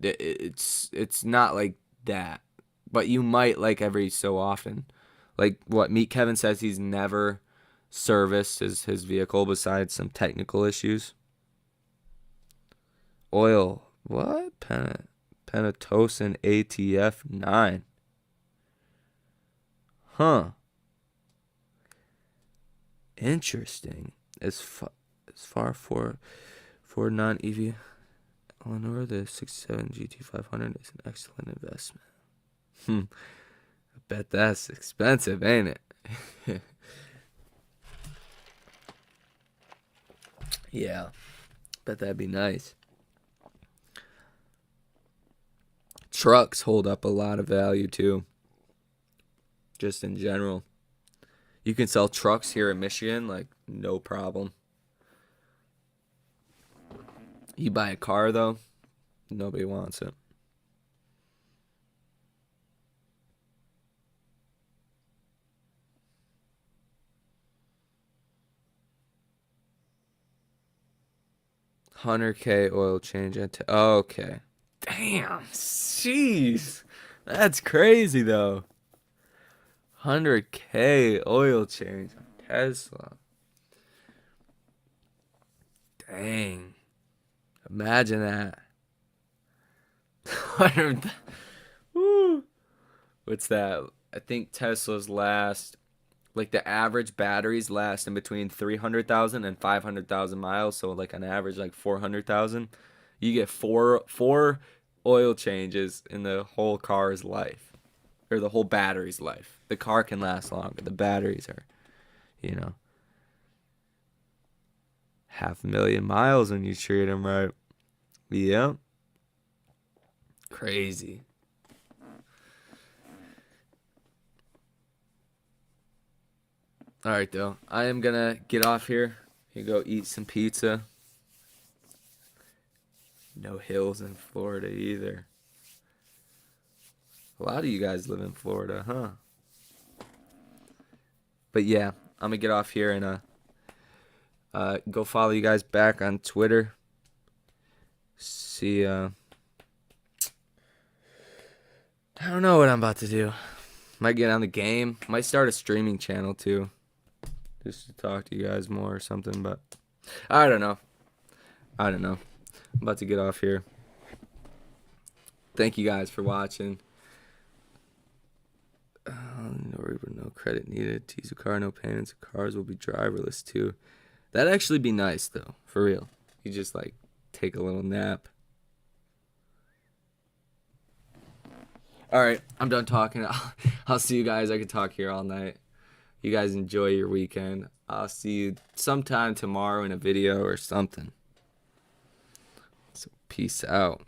it's not like that. But you might like every so often. Like what Meet Kevin says, he's never serviced his vehicle besides some technical issues. Oil. What? Pentosan ATF 9. Huh. Interesting. As far for non-EV Eleanor, the 67 GT500 is an excellent investment. I bet that's expensive, ain't it? Yeah. Bet that'd be nice. Trucks hold up a lot of value too. Just in general. You can sell trucks here in Michigan like no problem. You buy a car though, nobody wants it. $100K oil change. Okay. Damn. Jeez. That's crazy though. $100K oil change on Tesla. Dang. Imagine that. 100. Woo. What's that? I think Tesla's last, like the average batteries last in between 300,000 and 500,000 miles. So like on average, like 400,000. You get four oil changes in the whole car's life, or the whole battery's life. The car can last longer. The batteries are, you know, 500,000 miles when you treat them right. Yep. Crazy. All right, though. I am going to get off here and go eat some pizza. No hills in Florida either. A lot of you guys live in Florida, huh? But yeah, I'm going to get off here and go follow you guys back on Twitter. See, I don't know what I'm about to do. Might get on the game. Might start a streaming channel too. Just to talk to you guys more or something, but I don't know. I'm about to get off here. Thank you guys for watching. No credit needed. Tease a car, no payments. Cars will be driverless too. That'd actually be nice though, for real. You just like take a little nap. All right, I'm done talking. I'll see you guys. I could talk here all night. You guys enjoy your weekend. I'll see you sometime tomorrow in a video or something. So peace out.